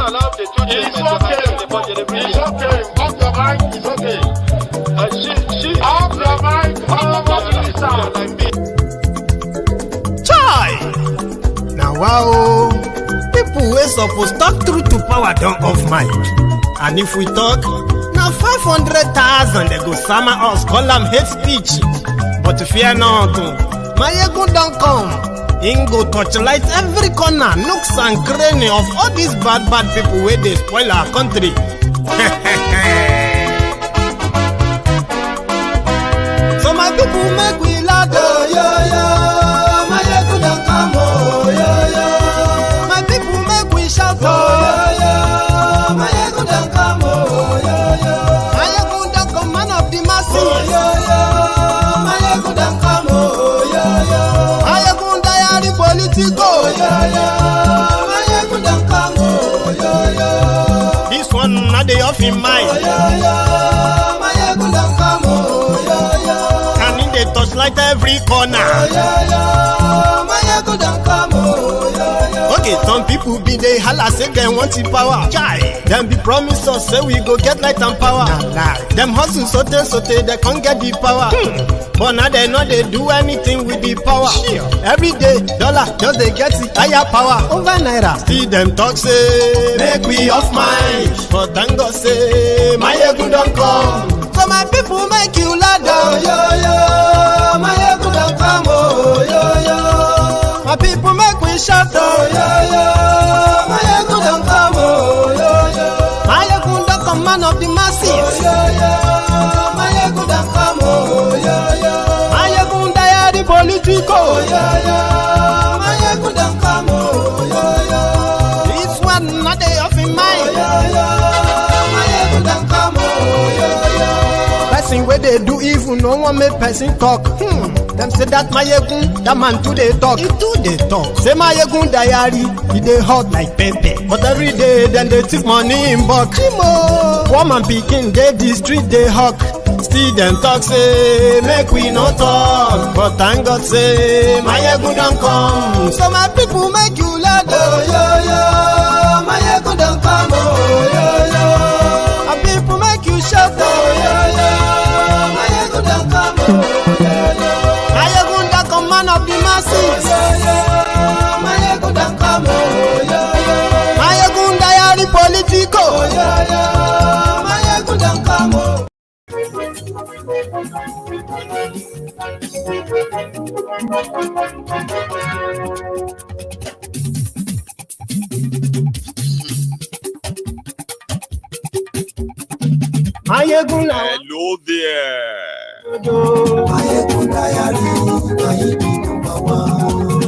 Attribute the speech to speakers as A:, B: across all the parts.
A: allow the two children to handle the budget every year.
B: It's okay. Off your mind. It's okay.
A: She
B: Off your mind.
C: Chai! Now wow, people wey suppose talk truth to power don't off mic. And if we talk, now 500,000 they go summer us, call them hate speech. But fear not, Maiyegun don't come. Ingo torchlight every corner, nooks and cranny of all these bad people where they spoil our country. So my people make we laugh, oh yo yo. Maiyegun don't come, oh yo yo. My people make we shout, oh yo yo. Maiyegun don't come, oh yo yo. Maiyegun don't come, man of the masses, oh yo yo. Maiyegun don't come, oh yo yo. Maiyegun diary Politico, oh yo yo. Maiyegun don't come, oh yo yo. This one not the off in mind, oh yo yo. Maiyegun don't come, oh yo yo. Can in the touchlight every corner, oh yo yo. Maiyegun don't come, oh yo yo. Okay, some people be they holla say they want the power. Chai, them be promise us say we go get light and power. Nah. Them hustle sote they can't get the power. But now they know they do anything with the power. Sure. Every day, dollar just they get the higher power over naira. See them talk say make we off mind. But thank God say Maiyegun don't come. So my people make you laugh, oh yo yo. Maiyegun don't come, oh yo yo. My people make we shout, oh yo yo. Maiyegun don't come, oh yo yo. Maiyegun don't come, man of the masses, oh yo yo. Maiyegun don't come, oh yo yo. Maiyegun diary Politico, oh yo yo. Maiyegun don't come, oh yo yo. This one not they off in mind, oh yo yo. Maiyegun don't come, oh yo yo. Person where they do evil, no one make person talk. Them say that Maiyegun, that man too they talk. He too they talk. Say Maiyegun diary, he they hot like pepper. But every day then they take money in bulk. Woman picking, they the street they hawk. Still them talk say make we no talk. But thank God say Maiyegun don't come. So my people make you laugh, oh yo yo. Maiyegun don't come, oh yo yo. My people make you shout, oh yo yo. Maiyegun don't come, oh yo yo. Maiyegun don't come, man of the masses, oh yo yo. Maiyegun don't come, oh yo yo. Maiyegun diary Politico, oh yo yo. Maiyegun don't come, oh. Maiyegun,
D: hello there.
C: Maiyegun diary, Maiyegun number one.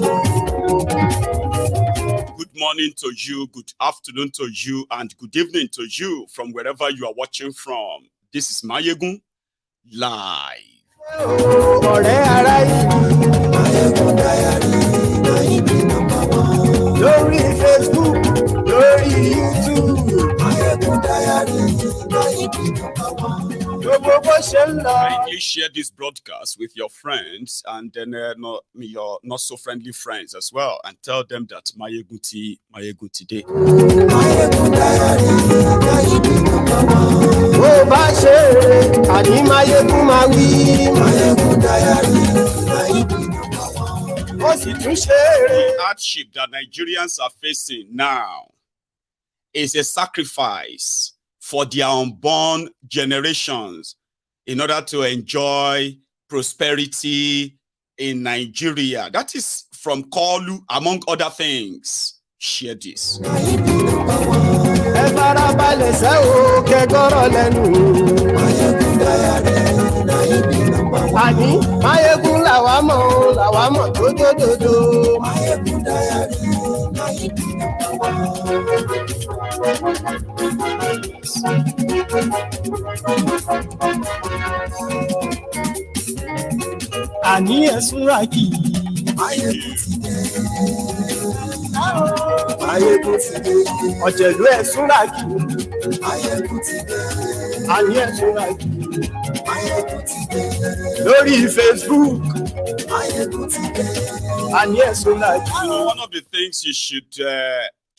D: Good morning to you, good afternoon to you, and good evening to you from wherever you are watching from. This is Maiyegun live.
C: Maiyegun diary, Maiyegun number one. Lórí Facebook, lórí YouTube. Maiyegun diary, Maiyegun number one.
D: Kindly share this broadcast with your friends and then your not so friendly friends as well, and tell them that Maiyegun today.
C: Maiyegun diary, Maiyegun number one. Oh, Bashe, Ani Maiyegun Mawi. Maiyegun diary, Maiyegun number one.
D: The hardship that Nigerians are facing now is a sacrifice for their unborn generations in order to enjoy prosperity in Nigeria. That is from Kolu, among other things. Share this.
C: Ani ẹ̀sùnra kì í. Maiyegun ti dé. Ọ̀jẹ̀lú ẹ̀sùnra kì í. Ani ẹ̀sùnra kì í. Lórí Facebook. Ani ẹ̀sùnra kì í.
D: One of the things you should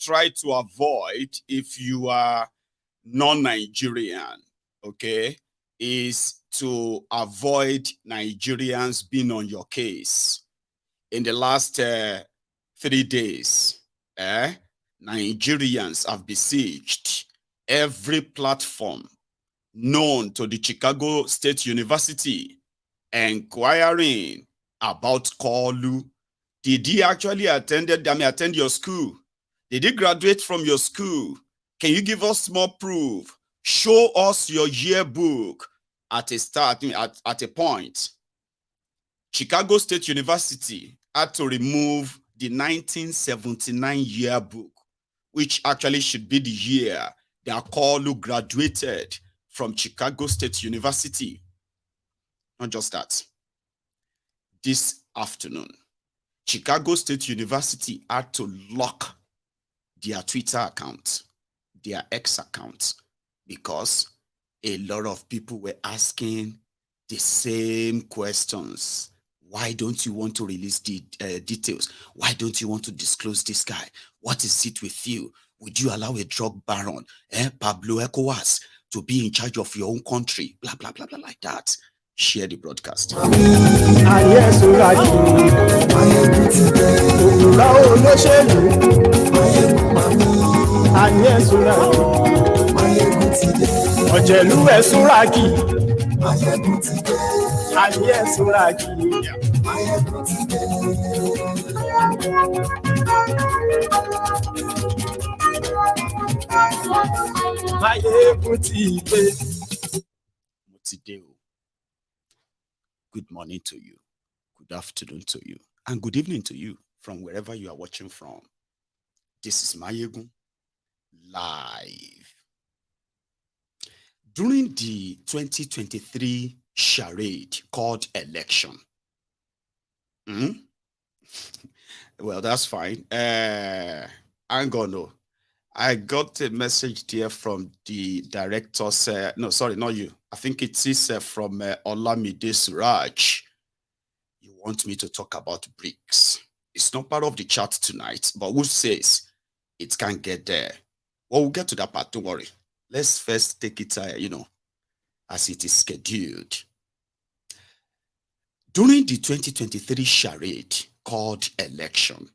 D: try to avoid if you are non-Nigerian, okay, is to avoid Nigerians being on your case. In the last 3 days, Nigerians have besieged every platform known to the Chicago State University, inquiring about Kolu. Did he actually attend your school? Did he graduate from your school? Can you give us more proof? Show us your yearbook. At a point, Chicago State University had to remove the 1979 yearbook, which actually should be the year that Kolu graduated from Chicago State University. Not just that. This afternoon, Chicago State University had to lock their Twitter account, their X account, because a lot of people were asking the same questions. Why don't you want to release the details? Why don't you want to disclose this guy? What is it with you? Would you allow a drug baron, Pablo Ecowas, to be in charge of your own country? Blah, blah, blah, blah, like that. Share the broadcast. Good morning to you, good afternoon to you, and good evening to you from wherever you are watching from. This is Maiyegun live. During the 2023 charade called election, well, that's fine. I'm gonna. I got a message here from the directors. No, sorry, not you. I think it is from Olamide Suraj. You want me to talk about BRICS. It's not part of the chat tonight, but who says it can't get there? Well, we'll get to that part. Don't worry. Let's first take it, as it is scheduled. During the 2023 charade called election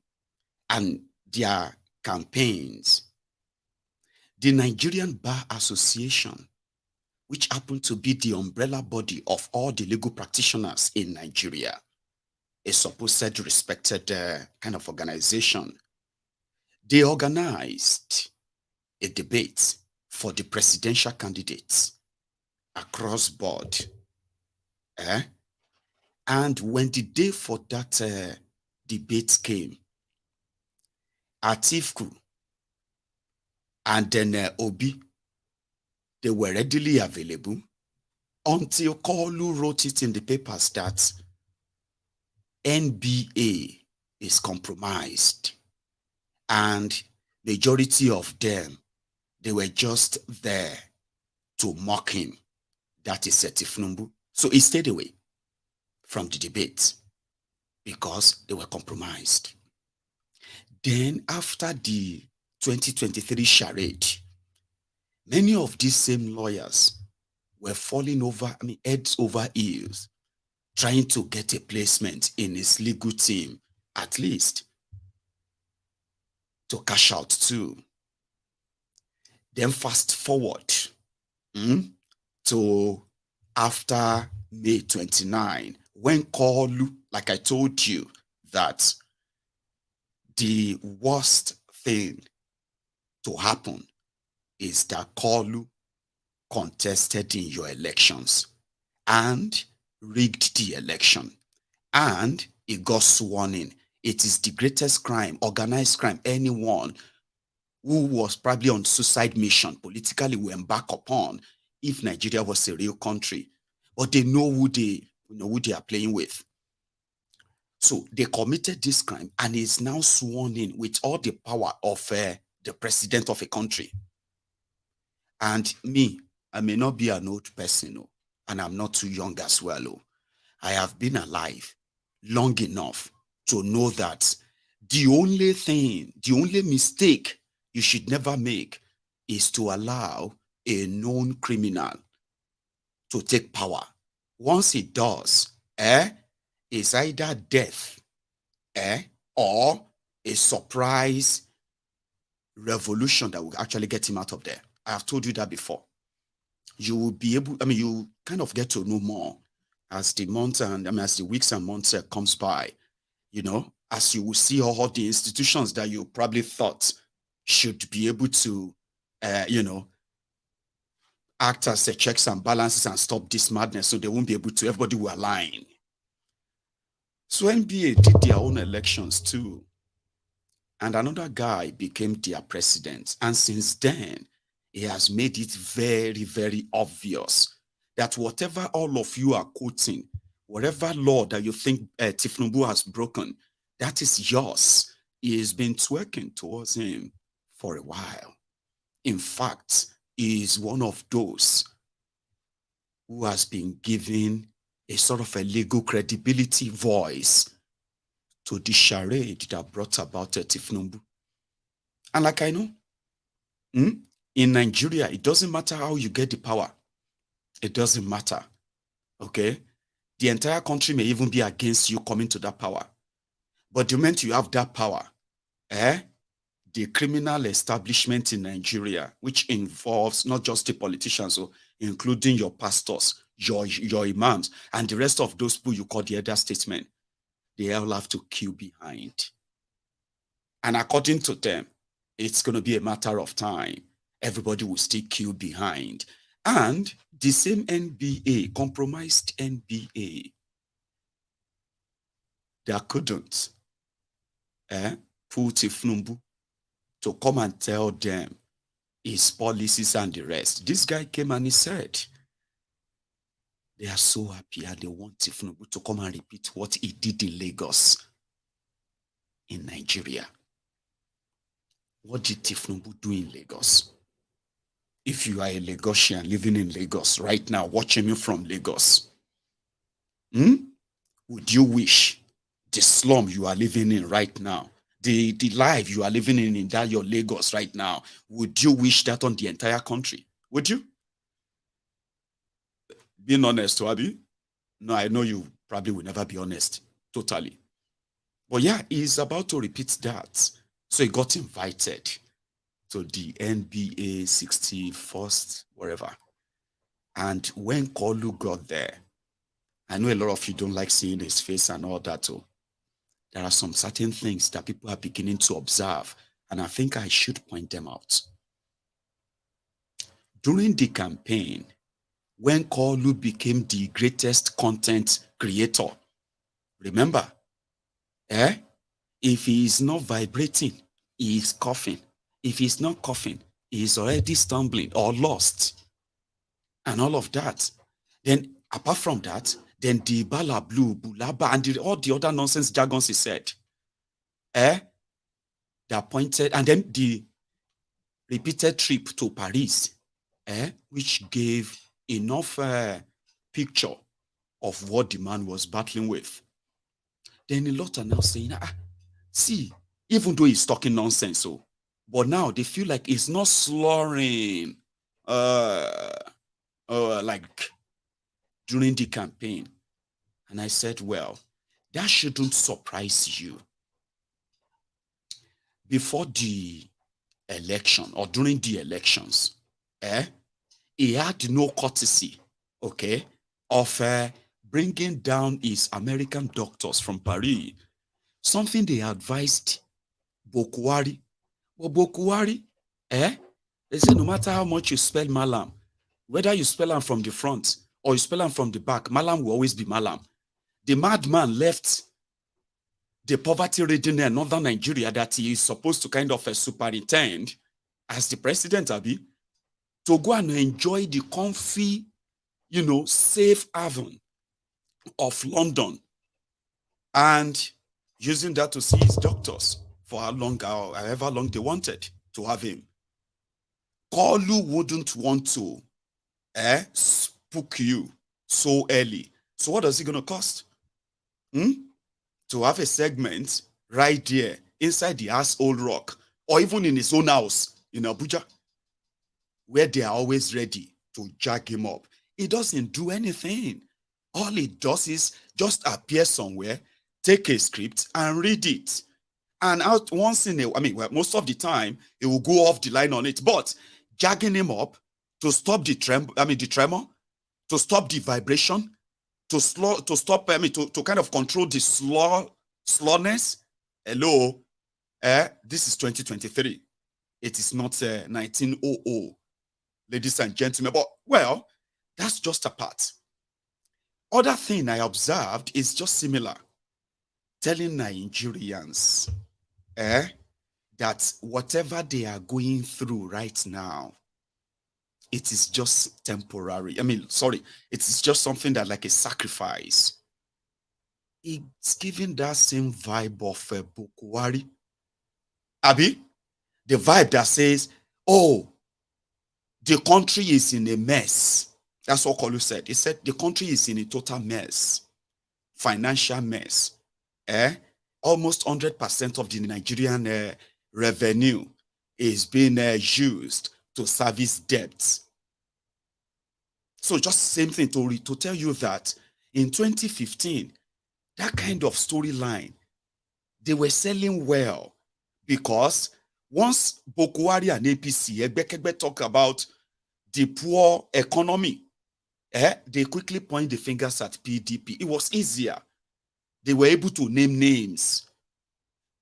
D: and their campaigns, the Nigerian Bar Association, which happened to be the umbrella body of all the legal practitioners in Nigeria, a supposed respected kind of organization, they organized a debate for the presidential candidates across board. And when the day for that debate came, Atiku and then Obi, they were readily available until Kolu wrote it in the papers that NBA is compromised, and majority of them, they were just there to mock him. That is Tinubu. So he stayed away from the debate because they were compromised. Then after the 2023 charade, many of these same lawyers were falling over, heads over heels, trying to get a placement in his legal team, at least to cash out too. Then fast forward to after May 29, when Kolu, like I told you, that the worst thing to happen is that Kolu contested in your elections and rigged the election, and he got sworn in. It is the greatest crime, organized crime, anyone who was probably on suicide mission politically will embark upon if Nigeria was a real country. But they know who they are playing with. So they committed this crime and is now sworn in with all the power of the president of a country. And me, I may not be an old person, and I'm not too young as well. I have been alive long enough to know that the only mistake you should never make is to allow a known criminal to take power. Once it does, it's either death, or a surprise revolution that will actually get him out of there. I have told you that before. You will be able, you kind of get to know more as the months and as the weeks and months comes by, as you will see all the institutions that you probably thought should be able to, act as a checks and balances and stop this madness, so they won't be able to, everybody will align. So NBA did their own elections too. And another guy became their president. And since then, he has made it very, very obvious that whatever all of you are quoting, whatever law that you think Tinubu has broken, that is yours. He has been twerking towards him for a while. In fact, he is one of those who has been given a sort of a legal credibility voice to the charade that brought about Tinubu. And like I know, in Nigeria, it doesn't matter how you get the power. It doesn't matter, okay? The entire country may even be against you coming to that power. But the moment you have that power, the criminal establishment in Nigeria, which involves not just the politicians, so including your pastors, your imams, and the rest of those people you call the elder statesmen, they all have to queue behind. And according to them, it's going to be a matter of time. Everybody will still queue behind. And the same NBA, compromised NBA, that couldn't pull Tinubu to come and tell them his policies and the rest. This guy came and he said, they are so happy and they want Tinubu to come and repeat what he did in Lagos, in Nigeria. What did Tinubu do in Lagos? If you are a Lagosian living in Lagos right now, watching me from Lagos, would you wish the slum you are living in right now, the life you are living in that your Lagos right now, would you wish that on the entire country? Would you? Being honest, Wabi? No, I know you probably will never be honest, totally. But yeah, he's about to repeat that. So he got invited to the NBA 61st, wherever. And when Kolu got there, I know a lot of you don't like seeing his face and all that too. There are some certain things that people are beginning to observe, and I think I should point them out. During the campaign, when Kolu became the greatest content creator, remember, if he is not vibrating, he is coughing. If he's not coughing, he is already stumbling or lost. And all of that. Then, apart from that, then the bala blue, bulaba, and all the other nonsense jargons he said. They pointed, and then the repeated trip to Paris, which gave enough picture of what the man was battling with. Then a lot are now saying, see, even though he's talking nonsense, but now they feel like he's not slurring like during the campaign. And I said, well, that shouldn't surprise you. Before the election or during the elections, he had no courtesy, okay, of bringing down his American doctors from Paris, something they advised Bokuwari. But Bokuwari, they say no matter how much you spell Malam, whether you spell him from the front or you spell him from the back, Malam will always be Malam. The madman left the poverty-ridden in northern Nigeria that he is supposed to kind of superintend as the president, Abi, to go and enjoy the comfy, safe haven of London and using that to see his doctors for however long they wanted to have him. Kolu wouldn't want to spook you so early. So what is it going to cost? To have a segment right there inside the asshole rock or even in his own house in Abuja, where they are always ready to jack him up. He doesn't do anything. All he does is just appear somewhere, take a script and read it. And out once in a, most of the time, he will go off the line on it. But jacking him up to stop the tremor, to stop the vibration, to kind of control the slowness. Hello, this is 2023. It is not 1900, ladies and gentlemen. But well, that's just a part. Other thing I observed is just similar, telling Nigerians that whatever they are going through right now, it is just temporary. It is just something that like a sacrifice. It's giving that same vibe of Bukwari. Abi, the vibe that says, oh, the country is in a mess. That's what Kolu said. He said the country is in a total mess, financial mess. Almost 100% of the Nigerian revenue is being used to service debts. So just same thing to tell you that in 2015, that kind of storyline, they were selling well because once Bokwari and APC, Egbekegbe talk about the poor economy, they quickly point the fingers at PDP. It was easier. They were able to name names.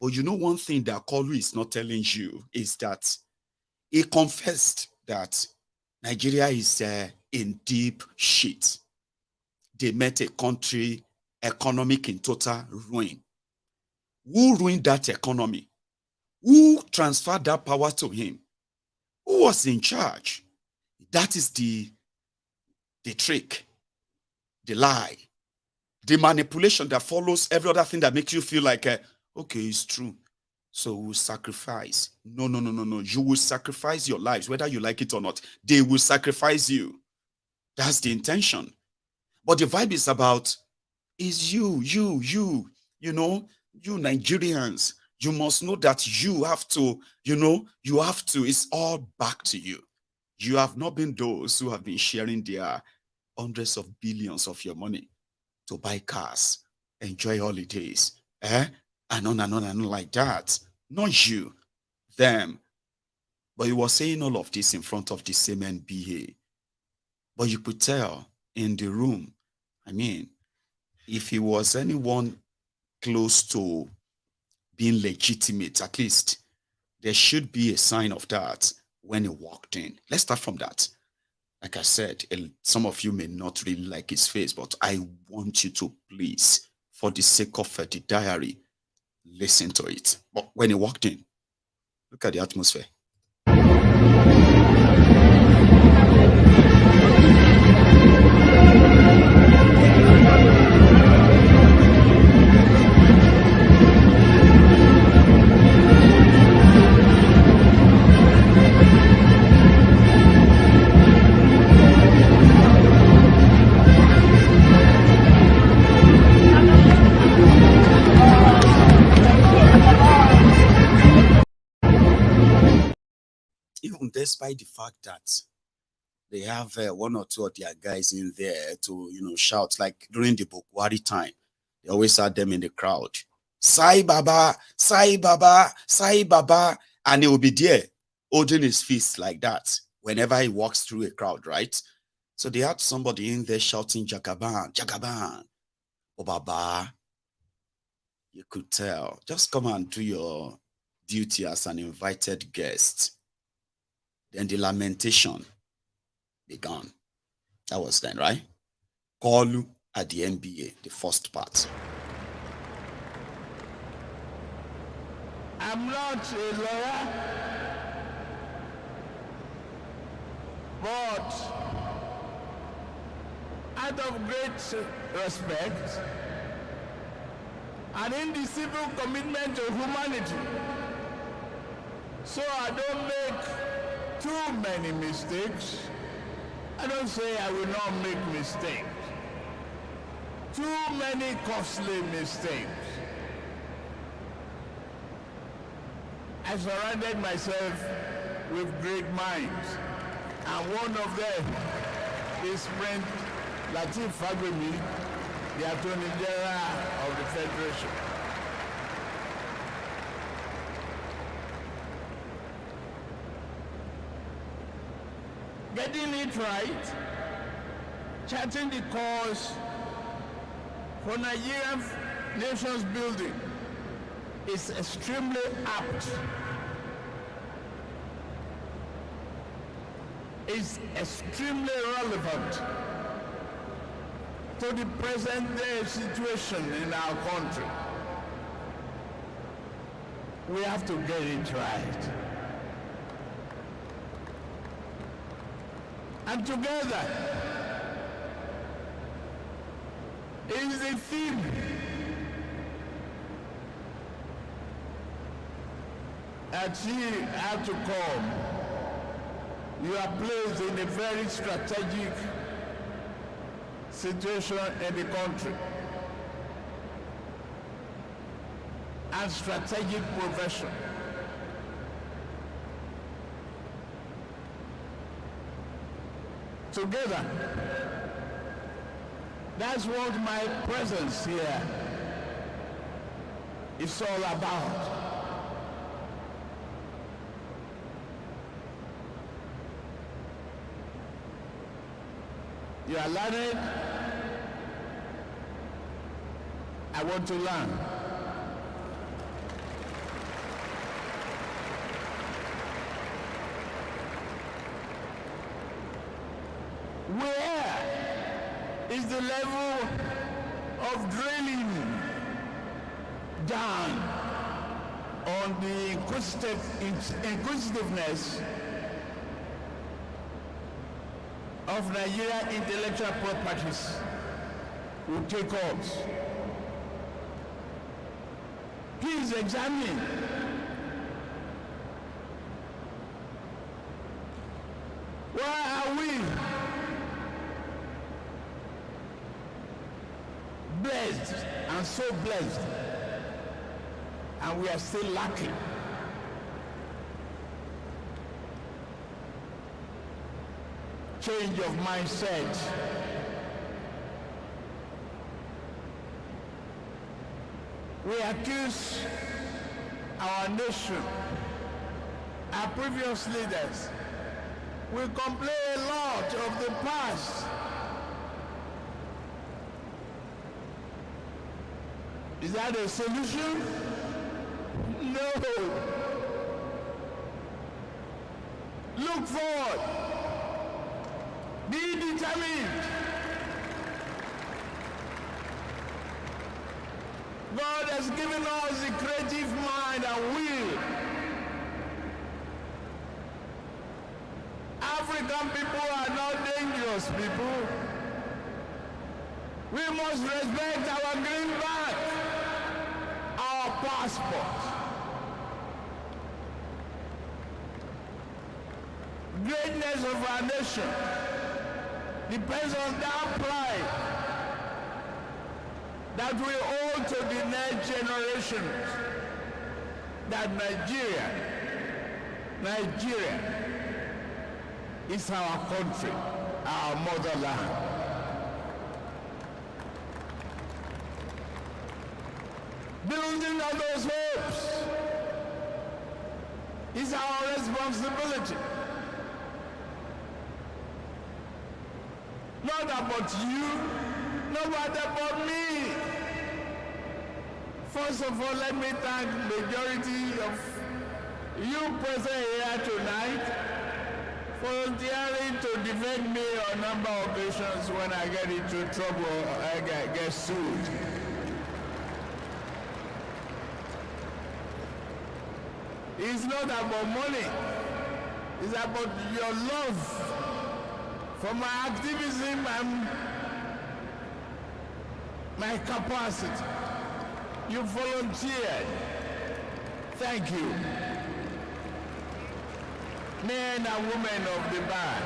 D: But you know one thing that Kolu is not telling you is that he confessed that Nigeria is in deep shit. They met a country economic in total ruin. Who ruined that economy? Who transferred that power to him? Who was in charge? That is the trick, the lie, the manipulation that follows every other thing that makes you feel like, okay, it's true. So we'll sacrifice. No. You will sacrifice your lives, whether you like it or not. They will sacrifice you. That's the intention. But the vibe is about, is you Nigerians. You must know that you have to, it's all back to you. You have not been those who have been sharing their hundreds of billions of your money to buy cars, enjoy holidays, and on and on like that. Not you, them. But he was saying all of this in front of the same NBA. But you could tell in the room, if he was anyone close to being legitimate, at least there should be a sign of that when he walked in. Let's start from that. Like I said, some of you may not really like his face, but I want you to please, for the sake of the diary, listen to it. But when he walked in, look at the atmosphere. Even despite the fact that they have one or two of their guys in there to, shout, like during the Bukwari time, they always had them in the crowd. Sai Baba, Sai Baba, Sai Baba. And he will be there holding his fist like that whenever he walks through a crowd, right? So they had somebody in there shouting, Jagaban, Jagaban. Oh, Baba, you could tell. Just come and do your duty as an invited guest. Then the lamentation began. That was then, right? Kolu at the NBA, the first part.
B: I'm not a lawyer, but out of great respect and in the civil commitment to humanity, so I don't make too many mistakes. I don't say I will not make mistakes. Too many costly mistakes. I surrounded myself with great minds, and one of them is friend Lateef Fagbemi, the Attorney General of the Federation. Getting it right, charting the course for Nigerian nation's building is extremely apt. Is extremely relevant to the present-day situation in our country. We have to get it right. And together is the theme that you have to come. You are placed in a very strategic situation in the country and strategic profession. Together, that's what my presence here is all about. You are learning. I want to learn. Where is the level of drilling down on the inquisitiveness of Nigerian intellectual properties will take us? Please examine. Why are we blessed and so blessed, and we are still lacking? Change of mindset. We accuse our nation, our previous leaders. We complain a lot of the past. Is that a solution? No. Look forward. Be determined. God has given us a creative mind and will. African people are not dangerous people. We must respect our greenback, our passport. Greatness of our nation depends on that pride that we owe to the next generations, that Nigeria is our country, our motherland. Building on those hopes is our responsibility. Not about you, not about me. First of all, let me thank the majority of you present here tonight for volunteering to defend me on a number of occasions when I get into trouble or I get sued. It's not about money. It's about your love for my activism and my capacity. You volunteered. Thank you. Men and women of the bar.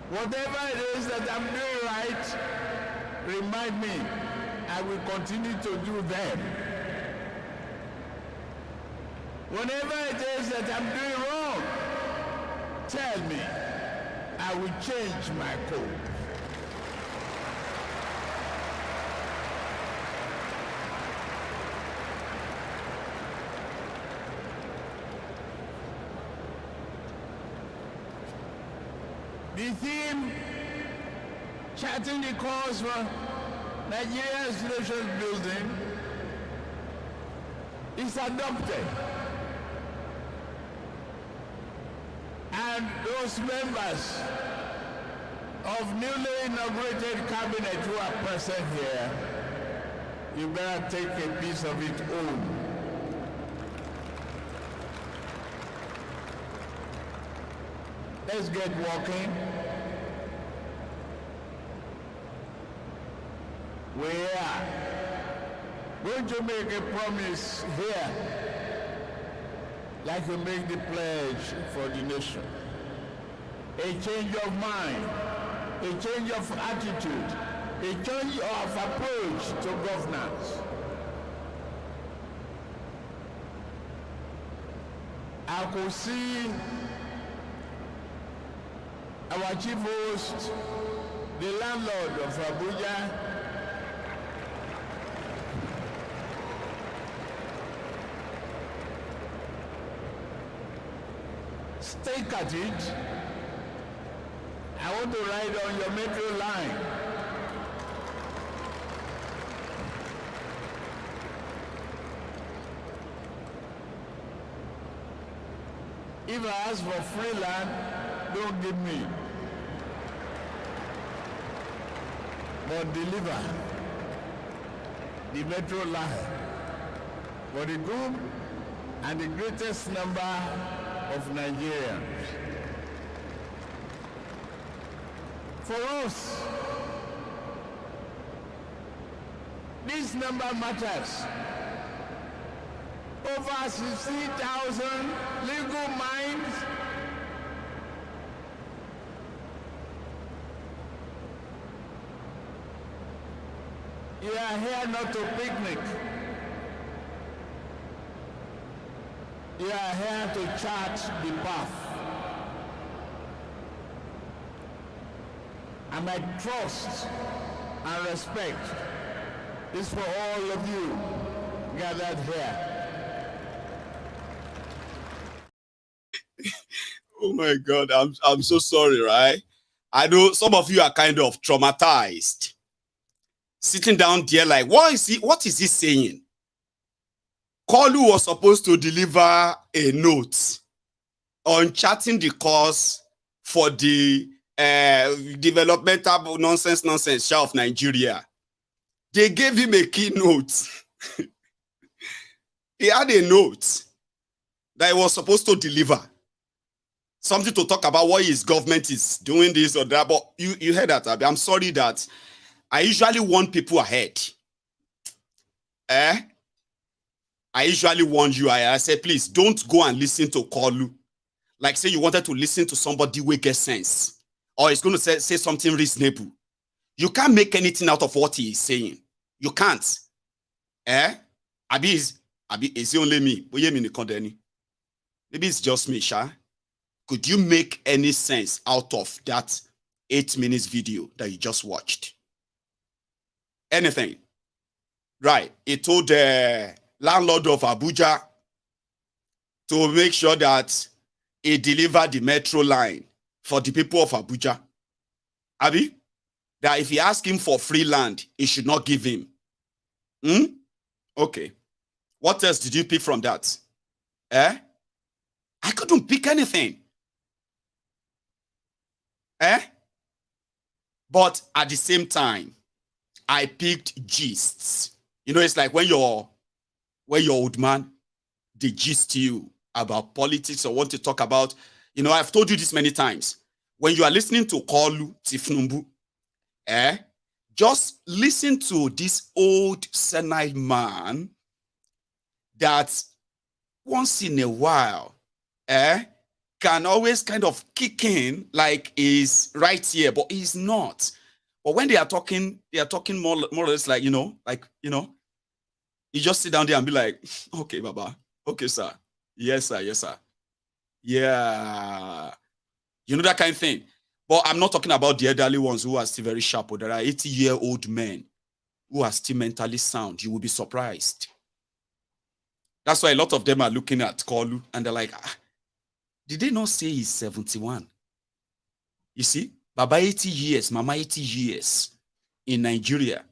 B: Whatever it is that I'm doing right, remind me I will continue to do them. Whenever it is that I'm doing wrong, tell me. I will change my code. The theme, charting the course for Nigeria's nations building, is adopted. And those members of newly inaugurated cabinet who are present here, you better take a piece of it home. Let's get walking. We are going to make a promise here, like we make the pledge for the nation. A change of mind, a change of attitude, a change of approach to governance. I could see our chief host, the landlord of Abuja, stake at it. I want to ride on your metro line. If I ask for free land, don't give me. But deliver the metro line for the good and the greatest number of Nigerians. For us, this number matters. Over 60,000 legal minds you are here not to picnic. You are here to chart the path. And my trust and respect is for all of you gathered here.
D: Oh my God, I'm so sorry, right? I know some of you are kind of traumatized. Sitting down there like, what is he saying? Kolu was supposed to deliver a note on charting the course for the developmental nonsense of Nigeria. They gave him a keynote. He had a note that he was supposed to deliver. Something to talk about what his government is doing, this or that. But you heard that, Abi. I'm sorry that I usually warn people ahead. I usually warn you. I say, please don't go and listen to Kolu. Like say you wanted to listen to somebody who gets sense. Or he's going to say something reasonable. You can't make anything out of what he is saying. You can't. Abi, is it only me? Maybe it's just me, Sha. Could you make any sense out of that 8 minutes video that you just watched? Anything? Right. He told the landlord of Abuja to make sure that he delivered the metro line for the people of Abuja. Abi? That if he ask him for free land, he should not give him. Okay. What else did you pick from that? I couldn't pick anything. But at the same time, I picked gists. You know, it's like when your old man, they gist you about politics or want to talk about, you know, I've told you this many times. When you are listening to Kolu Tifnumbu, just listen to this old senile man that once in a while, can always kind of kick in like he's right here, but he's not. But when they are talking more or less like, you just sit down there and be like, okay, Baba, okay, sir. Yes, sir, yes, sir. Yeah. You know, that kind of thing. But I'm not talking about the elderly ones who are still very sharp. Or there are 80-year-old men who are still mentally sound. You will be surprised. That's why a lot of them are looking at Kolu and they're like, did they not say he's 71? You see, Baba 80 years, Mama 80 years in Nigeria.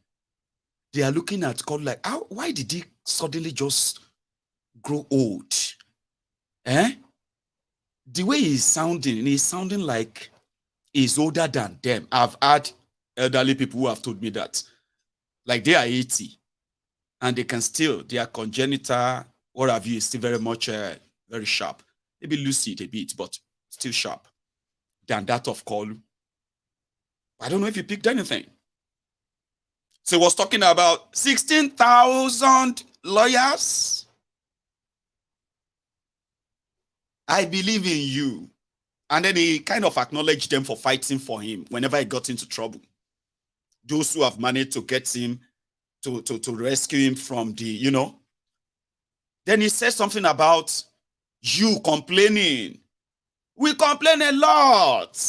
D: They are looking at Kolu like, why did he suddenly just grow old? The way he's sounding like he's older than them. I've had elderly people who have told me that. Like they are 80 and they can still, their congenital, what have you, is still very much very sharp. Maybe lucid a bit, but still sharp than that of Kolu. I don't know if you picked anything. So he was talking about 16,000 lawyers. I believe in you. And then he kind of acknowledged them for fighting for him whenever he got into trouble. Those who have managed to get him, to rescue him from the, Then he said something about you complaining. We complain a lot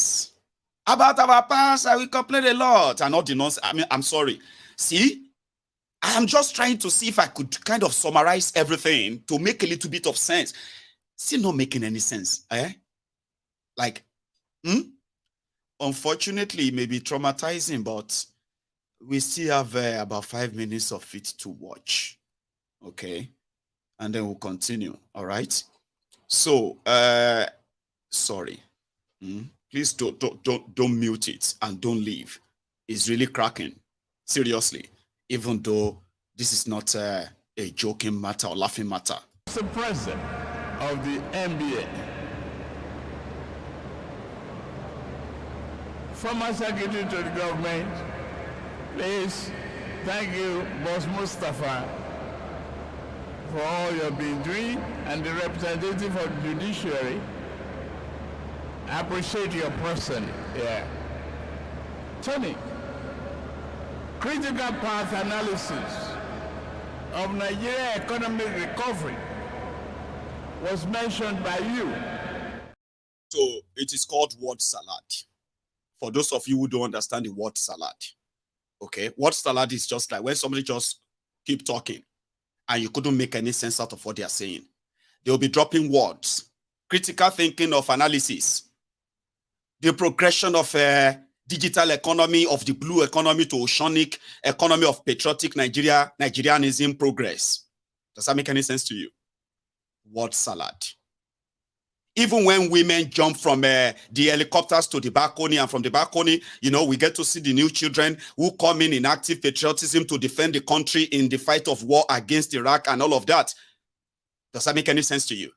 D: about our past. We complain a lot. And all the nonsense. I mean, I'm sorry. See, I am just trying to see if I could kind of summarize everything to make a little bit of sense. Still not making any sense. Like, unfortunately, it may be traumatizing, but we still have about 5 minutes of it to watch. Okay. And then we'll continue. All right. So, sorry. Please don't mute it and don't leave. It's really cracking. Seriously. Even though this is not a joking matter or laughing matter.
B: The president of the NBA, former secretary to the government, please, thank you, Boss Mustafa, for all you've been doing, and the representative of the Judiciary. I appreciate your person. Yeah. Tony, critical path analysis of Nigerian economic recovery was mentioned by you.
D: So it is called word salad. For those of you who don't understand the word salad, okay? Word salad is just like when somebody just keep talking and you couldn't make any sense out of what they are saying. They'll be dropping words. Critical thinking of analysis. The progression of digital economy, of the blue economy to oceanic economy of patriotic Nigerianism progress. Does that make any sense to you? Word salad. Even when women jump from the helicopters to the balcony, and from the balcony, we get to see the new children who come in active patriotism to defend the country in the fight of war against Iraq and all of that. Does that make any sense to you?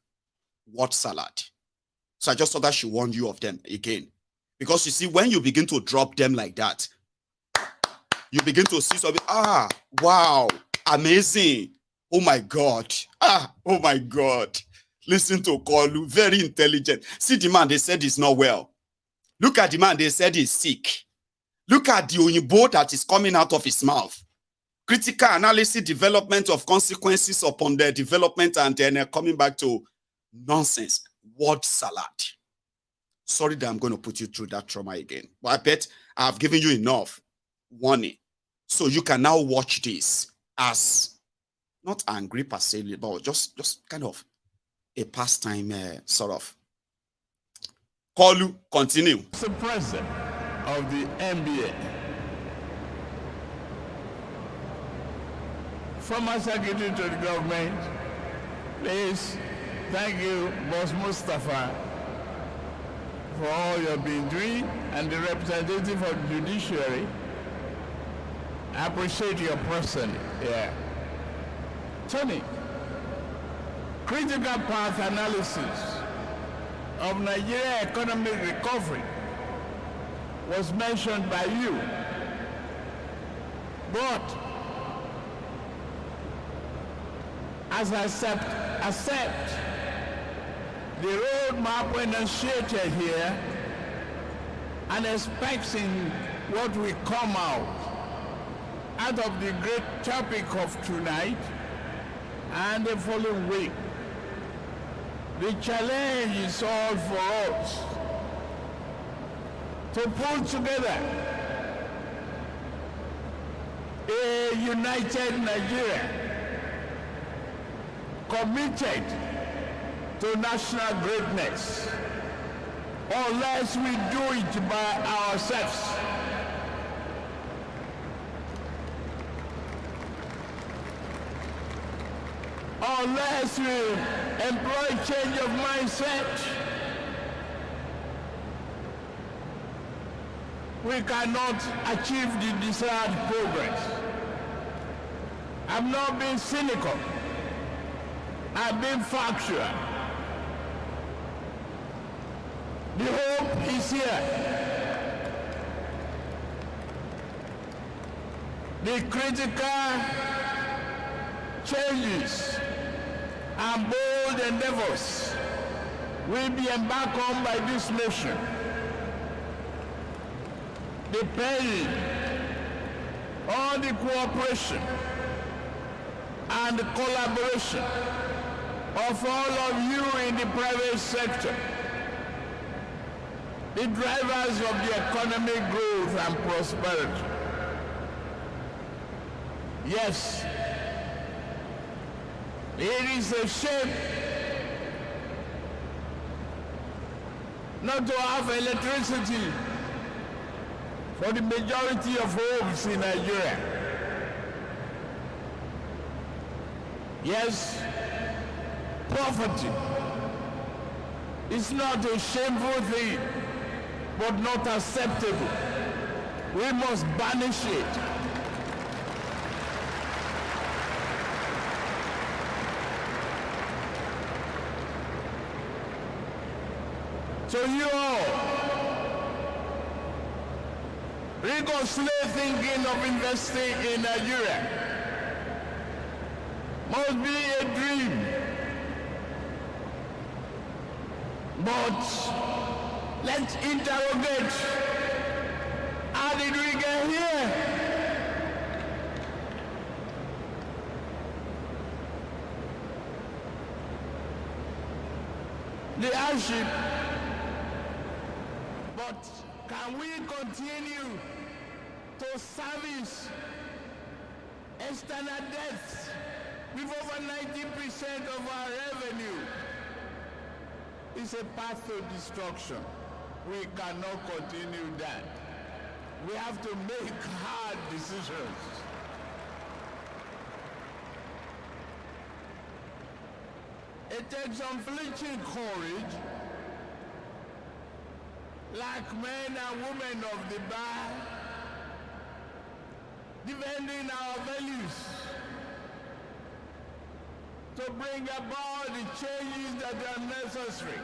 D: Word salad. So I just thought I should warn you of them again. Because you see, when you begin to drop them like that, you begin to see something, wow, amazing. Oh my God. Oh my God. Listen to Kolu, very intelligent. See the man, they said he's not well. Look at the man, they said he's sick. Look at the Oyinbo that is coming out of his mouth. Critical analysis, development of consequences upon their development, and then coming back to nonsense. Word salad. Sorry that I'm going to put you through that trauma again. But I bet I've given you enough warning. So you can now watch this as not angry per se, but just kind of a pastime sort of. Kolu, continue.
B: The president of the NBA, former secretary to the government, please, thank you, Boss Mustafa, for all you've been doing, and the representative of the Judiciary. I appreciate your person. Yeah. Tony, critical path analysis of Nigerian economic recovery was mentioned by you. But as I accept the roadmap enunciated here and expecting what will come out of the great topic of tonight and the following week. The challenge is all for us to pull together a united Nigeria committed to national greatness, unless we do it by ourselves. Unless we employ change of mindset, we cannot achieve the desired progress. I'm not being cynical. I'm being factual. The hope is here. The critical changes and bold endeavors will be embarked on by this nation, depending on the cooperation and the collaboration of all of you in the private sector, the drivers of the economic growth and prosperity. Yes, it is a shame not to have electricity for the majority of homes in Nigeria. Yes, poverty is not a shameful thing, but not acceptable. We must banish it. So you all, rigorously thinking of investing in Nigeria must be a dream. But let's interrogate, how did we get here? The hardship. But can we continue to service external debts with over 90% of our revenue? It's a path to destruction. We cannot continue that. We have to make hard decisions. It takes unflinching courage, like men and women of the bar, defending our values, to bring about the changes that are necessary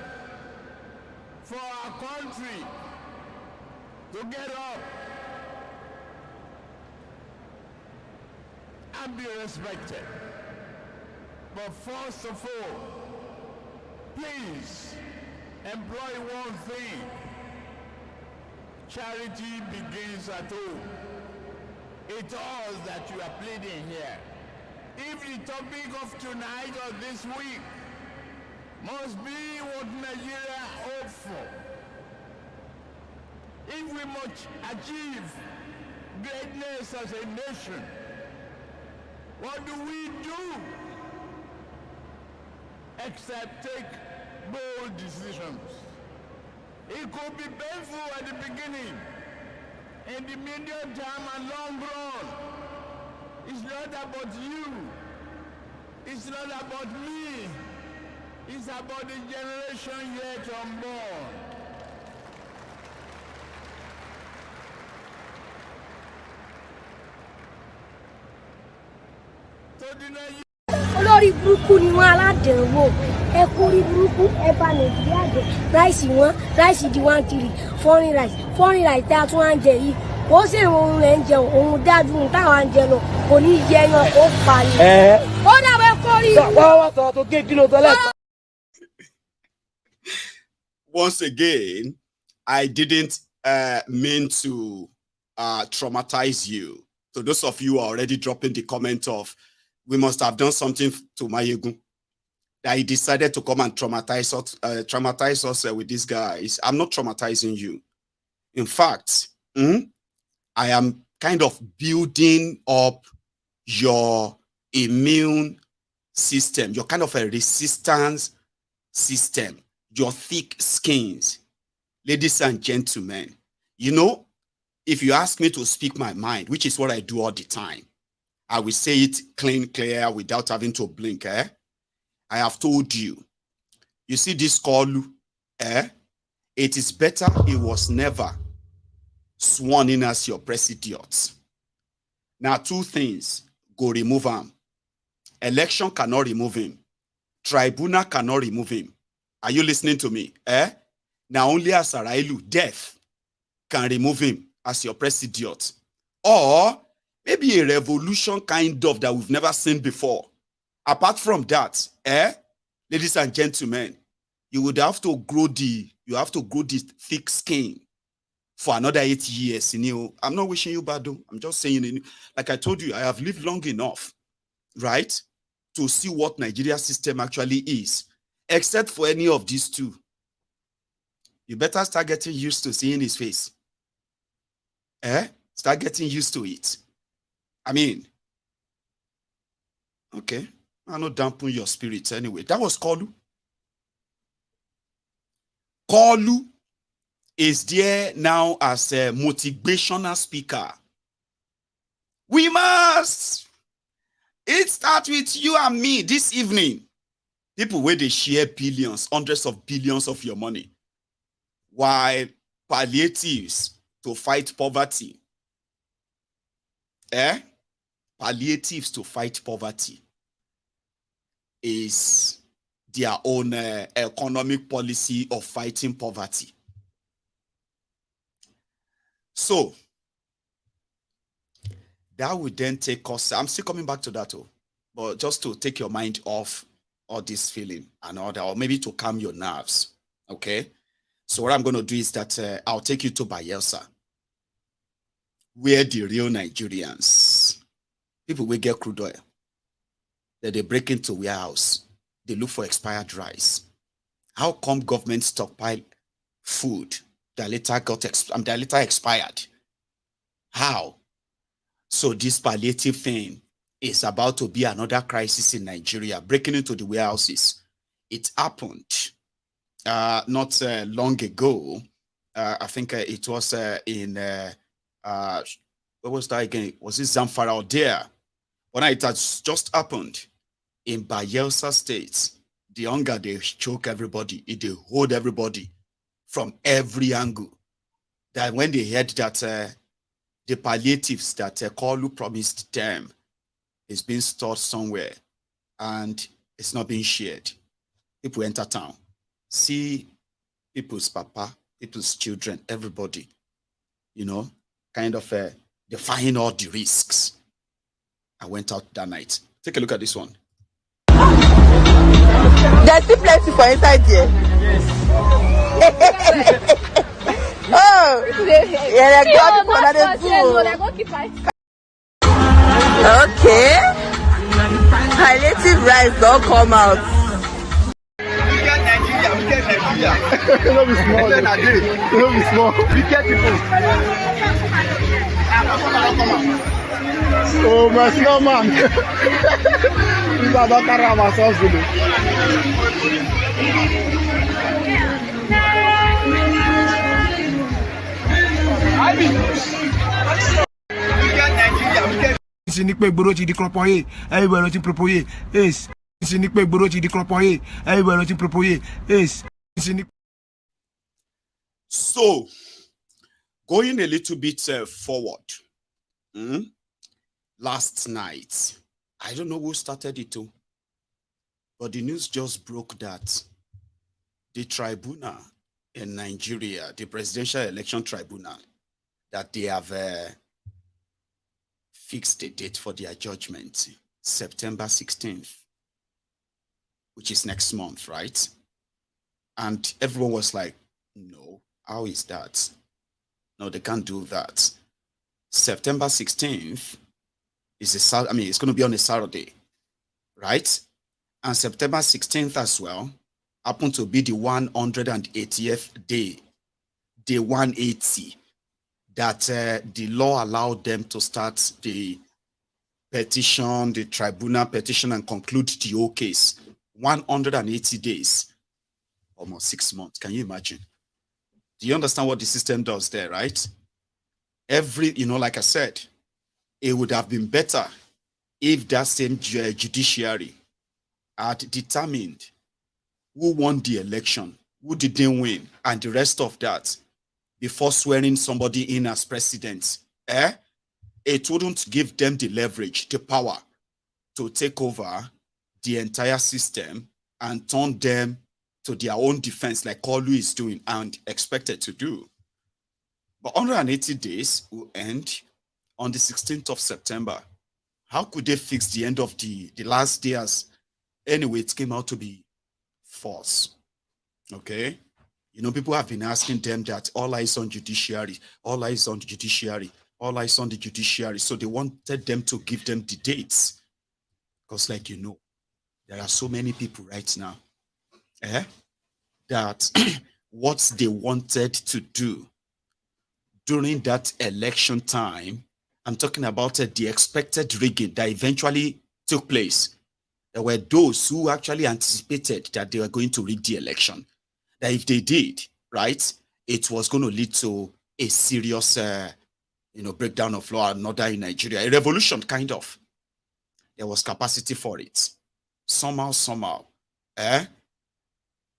B: for our country to get up and be respected. But first of all, please employ one thing. Charity begins at home. It's all that you are pleading here. If the topic of tonight or this week must be what Nigeria hopes for, if we must achieve greatness as a nation, what do we do except take bold decisions? It could be painful at the beginning. In the medium term and long run, it's not about you. It's not about me. It's about the generation yet unborn.
E: Olórí burúkú ni wọ́n aládẹ̀wò ẹ kórí burúkú ẹ bá Nàìjíríà jẹ ráìsì di 1-3 foreign rice tá a tún wá ń jẹ yìí kò sí òun rẹ̀ ń jẹun òun dájú táwọn ń jẹ lọ kò ní jẹ yan kó parí. Ó dàbẹ̀ kórí.
C: wọ́n sọ tó gé kí ló tọ́lẹ̀.
D: Once again, I didn't mean to traumatize you. So those of you who are already dropping the comment of, we must have done something to Maiyegun, that he decided to come and traumatize us with these guys. I'm not traumatizing you. In fact, I am kind of building up your immune system, your kind of a resistance system, your thick skins. Ladies and gentlemen, you know, if you ask me to speak my mind, which is what I do all the time, I will say it clear, without having to blink. I have told you, you see this call, it is better it was never sworn in as your president. Now, two things go remove him. Election cannot remove him. Tribunal cannot remove him. Are you listening to me? Now only as Sarailu, death, can remove him as your president. Or maybe a revolution kind of that we've never seen before. Apart from that, ladies and gentlemen, you would have to grow the thick skin for another 8 years. You know, I'm not wishing you bad though. I'm just saying, like I told you, I have lived long enough, right, to see what Nigeria's system actually is. Except for any of these two. You better start getting used to seeing his face. Start getting used to it. I mean, okay. I'll not dampen your spirits anyway. That was Kolu. Kolu is there now as a motivational speaker. We must. It starts with you and me this evening. People where they share billions, hundreds of billions of your money. While palliatives to fight poverty. Palliatives to fight poverty is their own economic policy of fighting poverty. So, that would then take us, I'm still coming back to that, but just to take your mind off all this feeling and all that, or maybe to calm your nerves, okay? So what I'm going to do is that I'll take you to Bayelsa, where the real Nigerians, people will get crude oil, that they break into warehouse, they look for expired rice. How come government stockpile food that later expired? How? So this palliative thing is about to be another crisis in Nigeria, breaking into the warehouses. It happened not long ago. I think it was in, what was that again? Was it Zamfara or there? But it has just happened in Bayelsa State. The hunger, they choke everybody. They hold everybody from every angle. That when they heard that the palliatives that Kolu promised them is being stored somewhere and it's not being shared, people enter town, see people's papa, people's children, everybody, you know, kind of defying all the risks. I went out that night. Take a look at this one.
F: There's still plenty for inside here. Oh, yeah, okay. Palliative rice don't come out.
A: We get Nigeria. Don't be small. Don't be small. We get people. Oh, my small man. These are not carrying ourselves today.
G: Everywhere
D: So, going a little bit forward, last night, I don't know who started it too, but the news just broke that the tribunal in Nigeria, the Presidential Election Tribunal, that they have fixed a date for their judgment, September 16th, which is next month, right? And everyone was like, no, how is that? No, they can't do that. September 16th is it's going to be on a Saturday, right? And September 16th as well happened to be the 180th day, day 180, that the law allowed them to start the petition, the tribunal petition, and conclude the whole case. 180 days, almost 6 months. Can you imagine? Do you understand what the system does there, right? Like I said, it would have been better if that same judiciary had determined who won the election, who didn't win, and the rest of that before swearing somebody in as president. It wouldn't give them the leverage, the power to take over the entire system and turn them to their own defense, like Kolu is doing and expected to do. But 180 days will end on the 16th of September. How could they fix the end of the last day? As anyway, it came out to be false. Okay? People have been asking them that all eyes on judiciary, all eyes on the judiciary, all eyes on the judiciary. So they wanted them to give them the dates. Because there are so many people right now that what they wanted to do during that election time, I'm talking about the expected rigging that eventually took place. There were those who actually anticipated that they were going to rig the election. That if they did, right, it was going to lead to a serious, breakdown of law and order in Nigeria. A revolution, kind of. There was capacity for it. Somehow,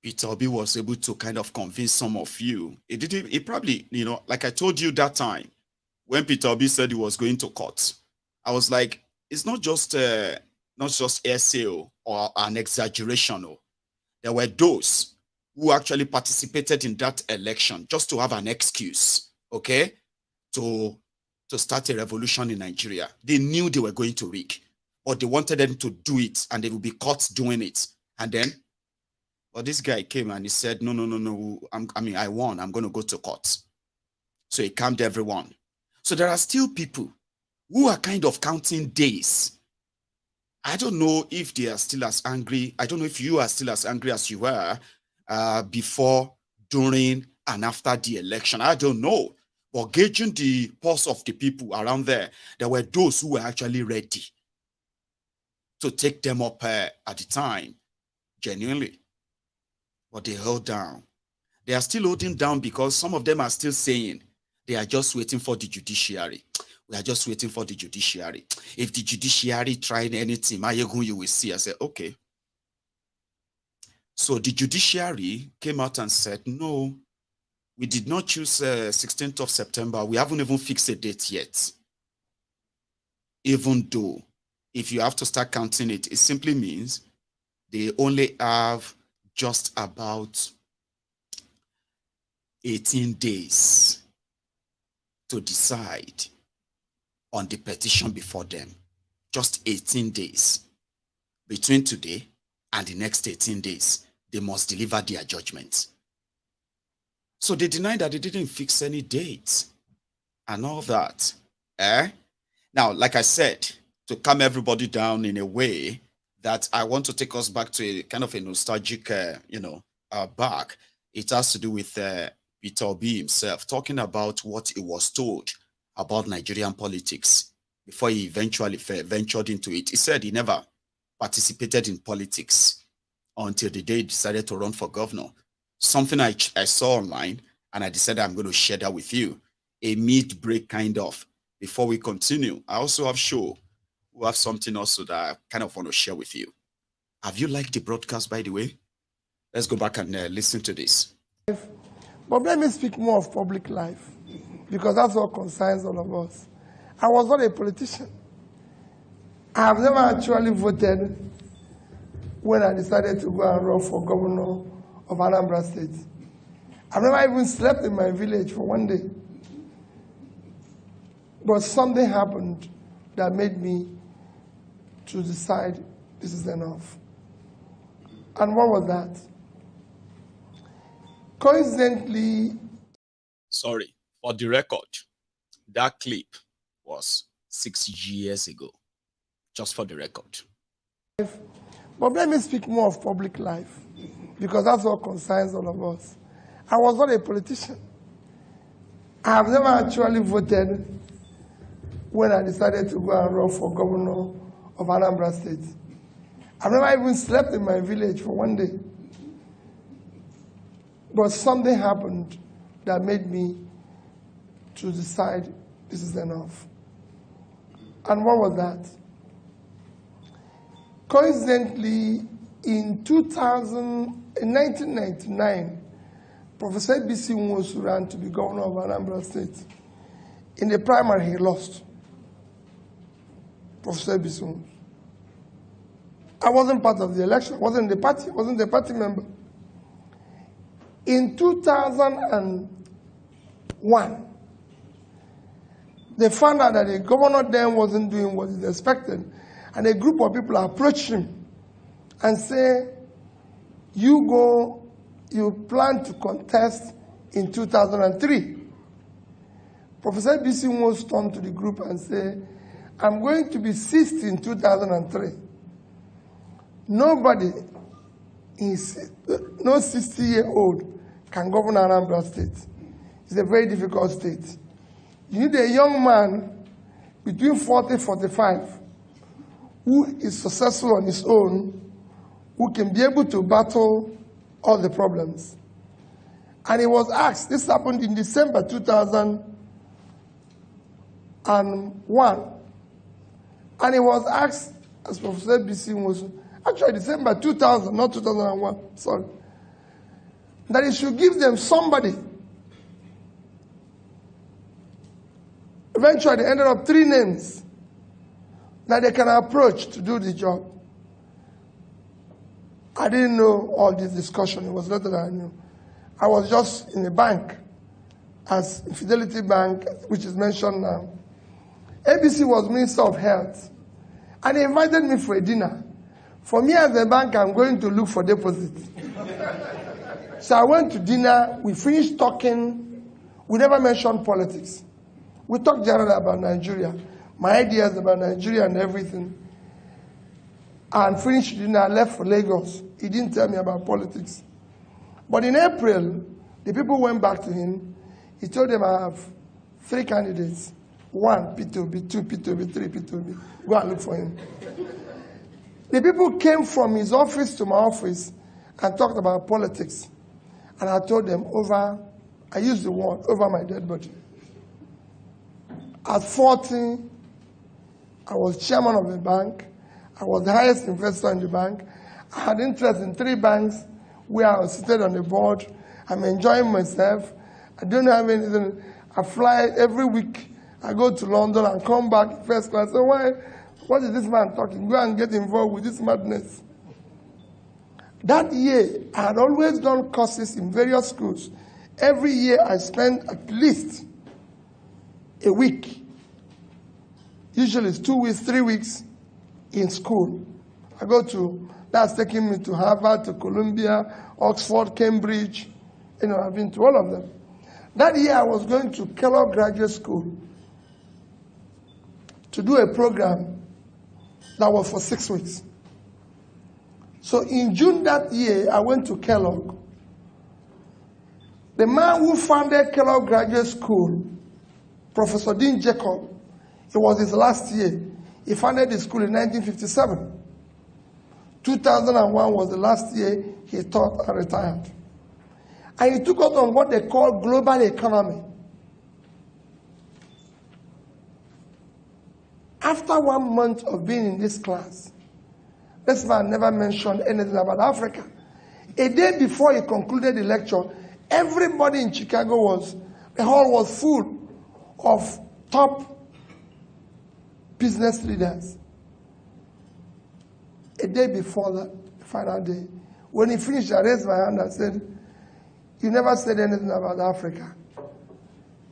D: Peter Obi was able to kind of convince some of you. It probably, like I told you that time, when Peter Obi said he was going to court, I was like, it's not just SAO or an exaggeration. There were those who actually participated in that election just to have an excuse, okay, to start a revolution in Nigeria. They knew they were going to rig, but they wanted them to do it, and they would be caught doing it. And then, this guy came and he said, no, I won. I'm going to go to court. So he calmed everyone. So there are still people who are kind of counting days. I don't know if they are still as angry. I don't know if you are still as angry as you were before, during, and after the election. I don't know. But gauging the pulse of the people around there were those who were actually ready to take them up at the time, genuinely. But they held down. They are still holding down because some of them are still saying they are just waiting for the judiciary. We are just waiting for the judiciary. If the judiciary tried anything, Maiyegun, you will see. I said, okay. So the judiciary came out and said, no, we did not choose 16th of September. We haven't even fixed a date yet. Even though, if you have to start counting it, it simply means they only have just about 18 days to decide on the petition before them. Just 18 days. Between today and the next 18 days, they must deliver their judgment. So they denied that they didn't fix any dates and all that. Now, like I said, to calm everybody down in a way that I want to take us back to a kind of a nostalgic, back. It has to do with Peter Obi himself, talking about what he was told about Nigerian politics before he eventually ventured into it. He said he never participated in politics until the day he decided to run for governor. Something I saw online, and I decided I'm going to share that with you. A mid-break kind of. Before we continue, I also have we have something also that I kind of want to share with you. Have you liked the broadcast, by the way? Let's go back and listen to this.
G: But let me speak more of public life, because that's what concerns all of us. I was not a politician. I have never actually voted when I decided to go and run for governor of Anambra State. I've never even slept in my village for one day. But something happened that made me to decide this is enough. And what was that? Coincidentally...
D: Sorry, for the record, that clip was 6 years ago, just for the record.
G: But let me speak more of public life, because that's what concerns all of us. I was not a politician. I have never actually voted when I decided to go and run for governor of Anambra State. I've never even slept in my village for one day. But something happened that made me to decide this is enough. And what was that? Coincidentally, in 1999, Professor B.C. Nwosu ran to be governor of Anambra State. In the primary, he lost. Professor B.C. Nwosu. I wasn't part of the election. I wasn't the party. I wasn't the party member. In 2001, they found out that the governor then wasn't doing what is expected. And a group of people approached him and say, you plan to contest in 2003. Professor B.C. Nwosu turned to the group and said, I'm going to be 60 in 2003. Nobody, no 60-year-old can govern Anambra State. It's a very difficult state. You need a young man between 40 and 45 who is successful on his own, who can be able to battle all the problems. And he was asked, this happened in December 2001, and he was asked, as Professor B.C. Nwosu, actually December 2000, not 2001, sorry, that he should give them somebody. Eventually, they ended up 3 names that they can approach to do the job. I didn't know all this discussion. It was later that I knew. I was just in a bank, as Fidelity Bank, which is mentioned now. ABC was Minister of Health, and he invited me for a dinner. For me as a bank, I'm going to look for deposits. So I went to dinner. We finished talking. We never mentioned politics. We talked generally about Nigeria, my ideas about Nigeria and everything. And finished dinner, I left for Lagos. He didn't tell me about politics. But in April, the people went back to him. He told them, I have 3 candidates. 1, P2B, 2, P2B, 3, P2B. Go and look for him. The people came from his office to my office and talked about politics. And I told them I used the word, over my dead body. At 40, I was chairman of the bank. I was the highest investor in the bank. I had interest in 3 banks where I was seated on the board. I'm enjoying myself. I don't have anything. I fly every week. I go to London and come back first class. So what is this man talking? Go and get involved with this madness. That year, I had always done courses in various schools. Every year, I spent at least a week. Usually it's 2 weeks, 3 weeks in school. That's taking me to Harvard, to Columbia, Oxford, Cambridge. I've been to all of them. That year I was going to Kellogg Graduate School to do a program that was for 6 weeks. So in June that year, I went to Kellogg. The man who founded Kellogg Graduate School, Professor Dean Jacob, it was his last year. He founded the school in 1957. 2001 was the last year he taught and retired. And he took us on what they call global economy. After 1 month of being in this class, this man never mentioned anything about Africa. A day before he concluded the lecture, everybody in Chicago the hall was full of top business leaders. A day before that, the final day, when he finished, I raised my hand and said, you never said anything about Africa.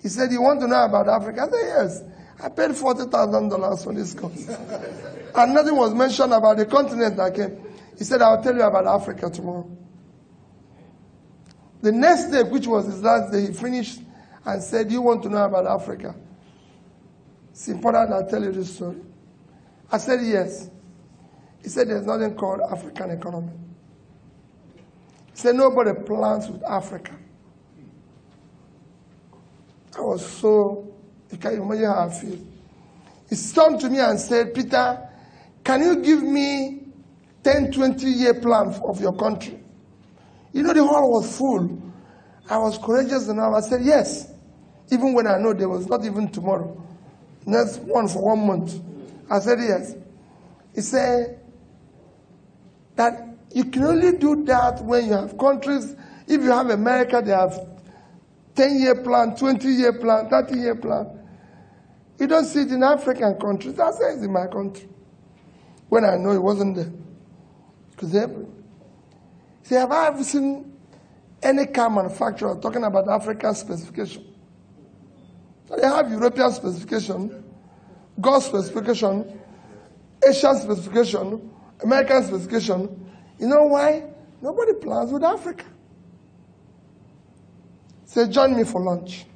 G: He said, you want to know about Africa? I said, yes. I paid $40,000 for this course. And nothing was mentioned about the continent I came. He said, I'll tell you about Africa tomorrow. The next day, which was his last day, he finished and said, you want to know about Africa? It's important I tell you this story. I said yes. He said there's nothing called African economy. He said nobody plans with Africa. I was so, you can imagine how I feel. He turned to me and said, Peter, can you give me 10, 20-year plan of your country? You know, the hall was full. I was courageous enough. I said, yes. Even when I know there was not even tomorrow. Next one for 1 month. I said, yes. He said that you can only do that when you have countries. If you have America, they have 10-year plan, 20-year plan, 30-year plan. You don't see it in African countries. I said it's in my country. When I know it wasn't there. Because see, have I ever seen any car manufacturer talking about African specification? So they have European specification, Gulf specification, Asian specification, American specification. You know why? Nobody plans with Africa. Say, join me for lunch.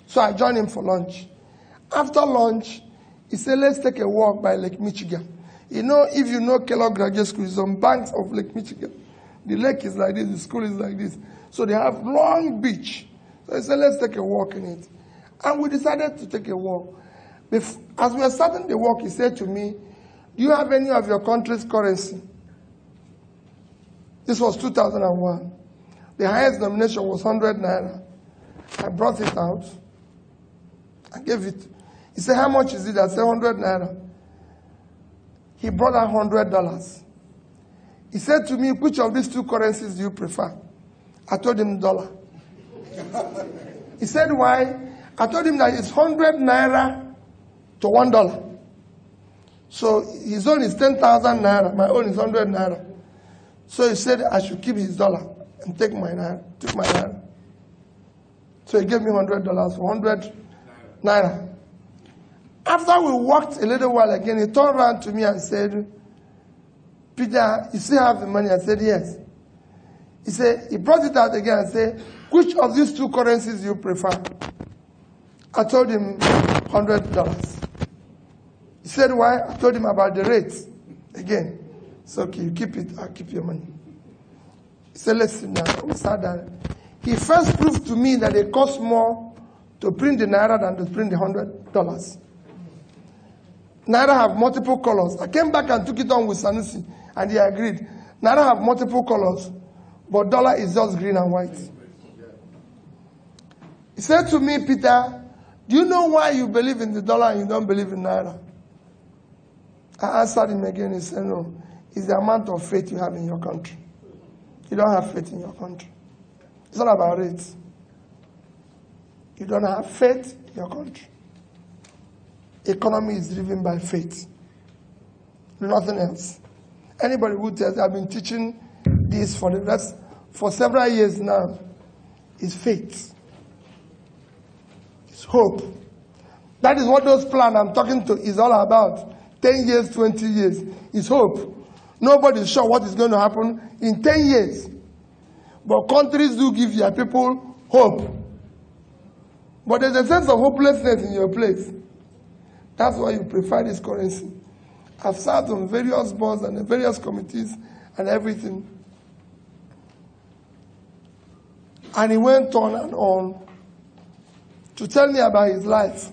G: So I joined him for lunch. After lunch, he said, let's take a walk by Lake Michigan. You know, if you know Kellogg Graduate School, it's on banks of Lake Michigan. The lake is like this, the school is like this. So they have long beach. So he said, let's take a walk in it. And we decided to take a walk. As we were starting the walk, he said to me, do you have any of your country's currency? This was 2001. The highest nomination was 100 naira. I brought it out. I gave it. He said, how much is it? I said, 100 naira. He brought out $100. He said to me, which of these two currencies do you prefer? I told him dollar. He said, why? I told him that it's 100 naira to $1. So his own is 10,000 naira. My own is 100 naira. So he said I should keep his dollar and take my naira. Took my naira. So he gave me $100 for 100 naira. After we walked a little while again, he turned around to me and said, Peter, you still have the money? I said, yes. He said, he brought it out again and said, which of these two currencies do you prefer? I told him $100. He said, why? I told him about the rates. Again. So, okay, you keep it, I'll keep your money. He said, listen now, we sat down. He first proved to me that it costs more to print the naira than to print the $100. Naira have multiple colors. I came back and took it on with Sanusi, and he agreed. Naira have multiple colors, but dollar is just green and white. He said to me, Peter, do you know why you believe in the dollar and you don't believe in naira? I answered him again. He said, no, it's the amount of faith you have in your country. You don't have faith in your country. It's not about it. You don't have faith in your country. Economy is driven by faith. Nothing else. Anybody who tells I've been teaching this for several years now, is faith. It's hope. That is what those plans I'm talking to is all about. 10 years, 20 years. It's hope. Nobody's sure what is going to happen in 10 years. But countries do give their people hope. But there's a sense of hopelessness in your place. That's why you prefer this currency. I've sat on various boards and various committees and everything. And he went on and on to tell me about his life.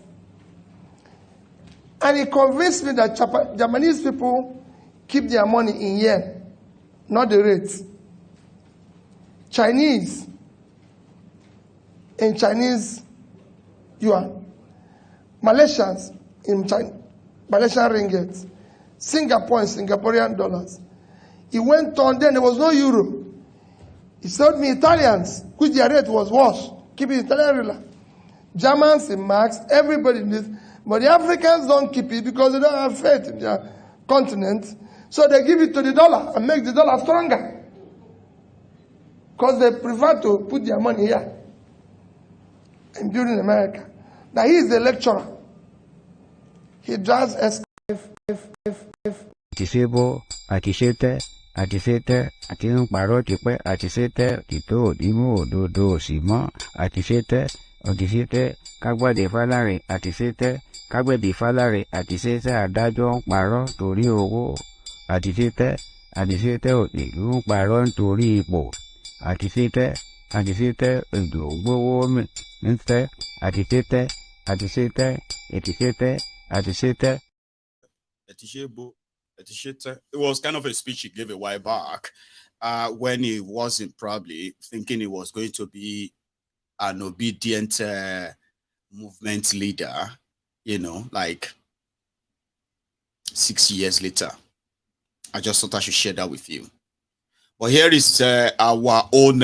G: And he convinced me that Japanese people keep their money in yen, not the rates. Chinese in Chinese yuan. Malaysians in Malaysian ringgit. Singapore in Singaporean dollars. He went on, then there was no euro. He told me Italians, which their rate was worse, keep it Italian rila. Germans in marks, everybody in this. But the Africans don't keep it because they don't have faith in their continent. So they give it to the dollar and make the dollar stronger. Because they prefer to put their money here and build in America. Now he is a lecturer. He drives
H: Àtisebo, àtisete, àti ń parọ́ tipẹ́, àtisete, tìtó òdìmú òdodo òsì mọ́, àtisete, òtítítẹ́ kágbọ́dé fálárì àtìsítẹ́ kágbẹ̀bí fálárì àtìsítẹ́ adájọ́ ń parọ́ torí owó àtìsítẹ́ òṣèlú ń parọ́ nítorí ipò àtìsítẹ́ èdò gbówó mìíràn àtìsítẹ́.
D: It was kind of a speech he gave a while back when he wasn't probably thinking he was going to be an obedient movement leader, you know, like 6 years later. I just thought I should share that with you. But here is our own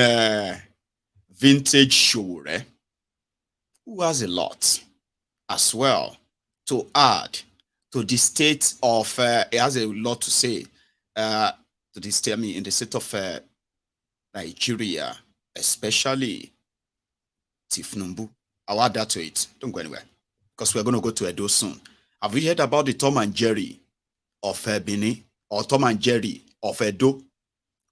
D: vintage Shure, who has a lot as well to add to the state of, it has a lot to say to the state, in the state of Nigeria, especially Tinubu. I'll add that to it. Don't go anywhere, because we're going to go to Edo soon. Have you heard about the Tom and Jerry of Benin, or Tom and Jerry of Edo,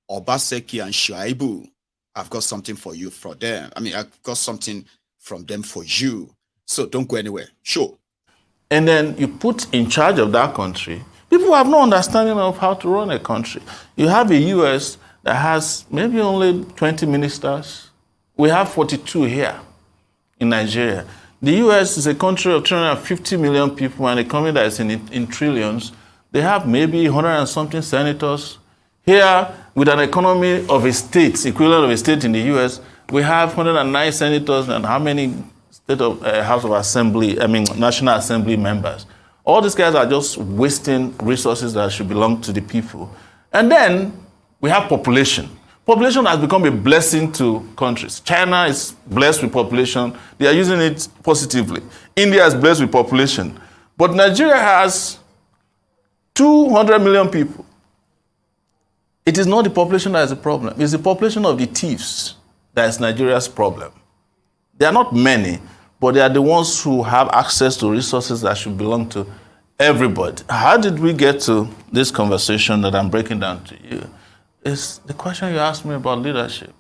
D: Obaseki and Shuaibu? I've got something for you for them. I've got something from them for you. So don't go anywhere. Sure.
B: And then you put in charge of that country people who have no understanding of how to run a country. You have a U.S. that has maybe only 20 ministers. We have 42 here in Nigeria. The U.S. is a country of 350 million people, and an economy that is in trillions. They have maybe 100 and something senators. Here, with an economy of a state, equivalent of a state in the U.S., we have 109 senators and how many House of Assembly, National Assembly members. All these guys are just wasting resources that should belong to the people. And then we have population. Population has become a blessing to countries. China is blessed with population. They are using it positively. India is blessed with population. But Nigeria has 200 million people. It is not the population that is the problem. It's the population of the thieves that is Nigeria's problem. They are not many, but they are the ones who have access to resources that should belong to everybody. How did we get to this conversation that I'm breaking down to you? It's the question you asked me about leadership.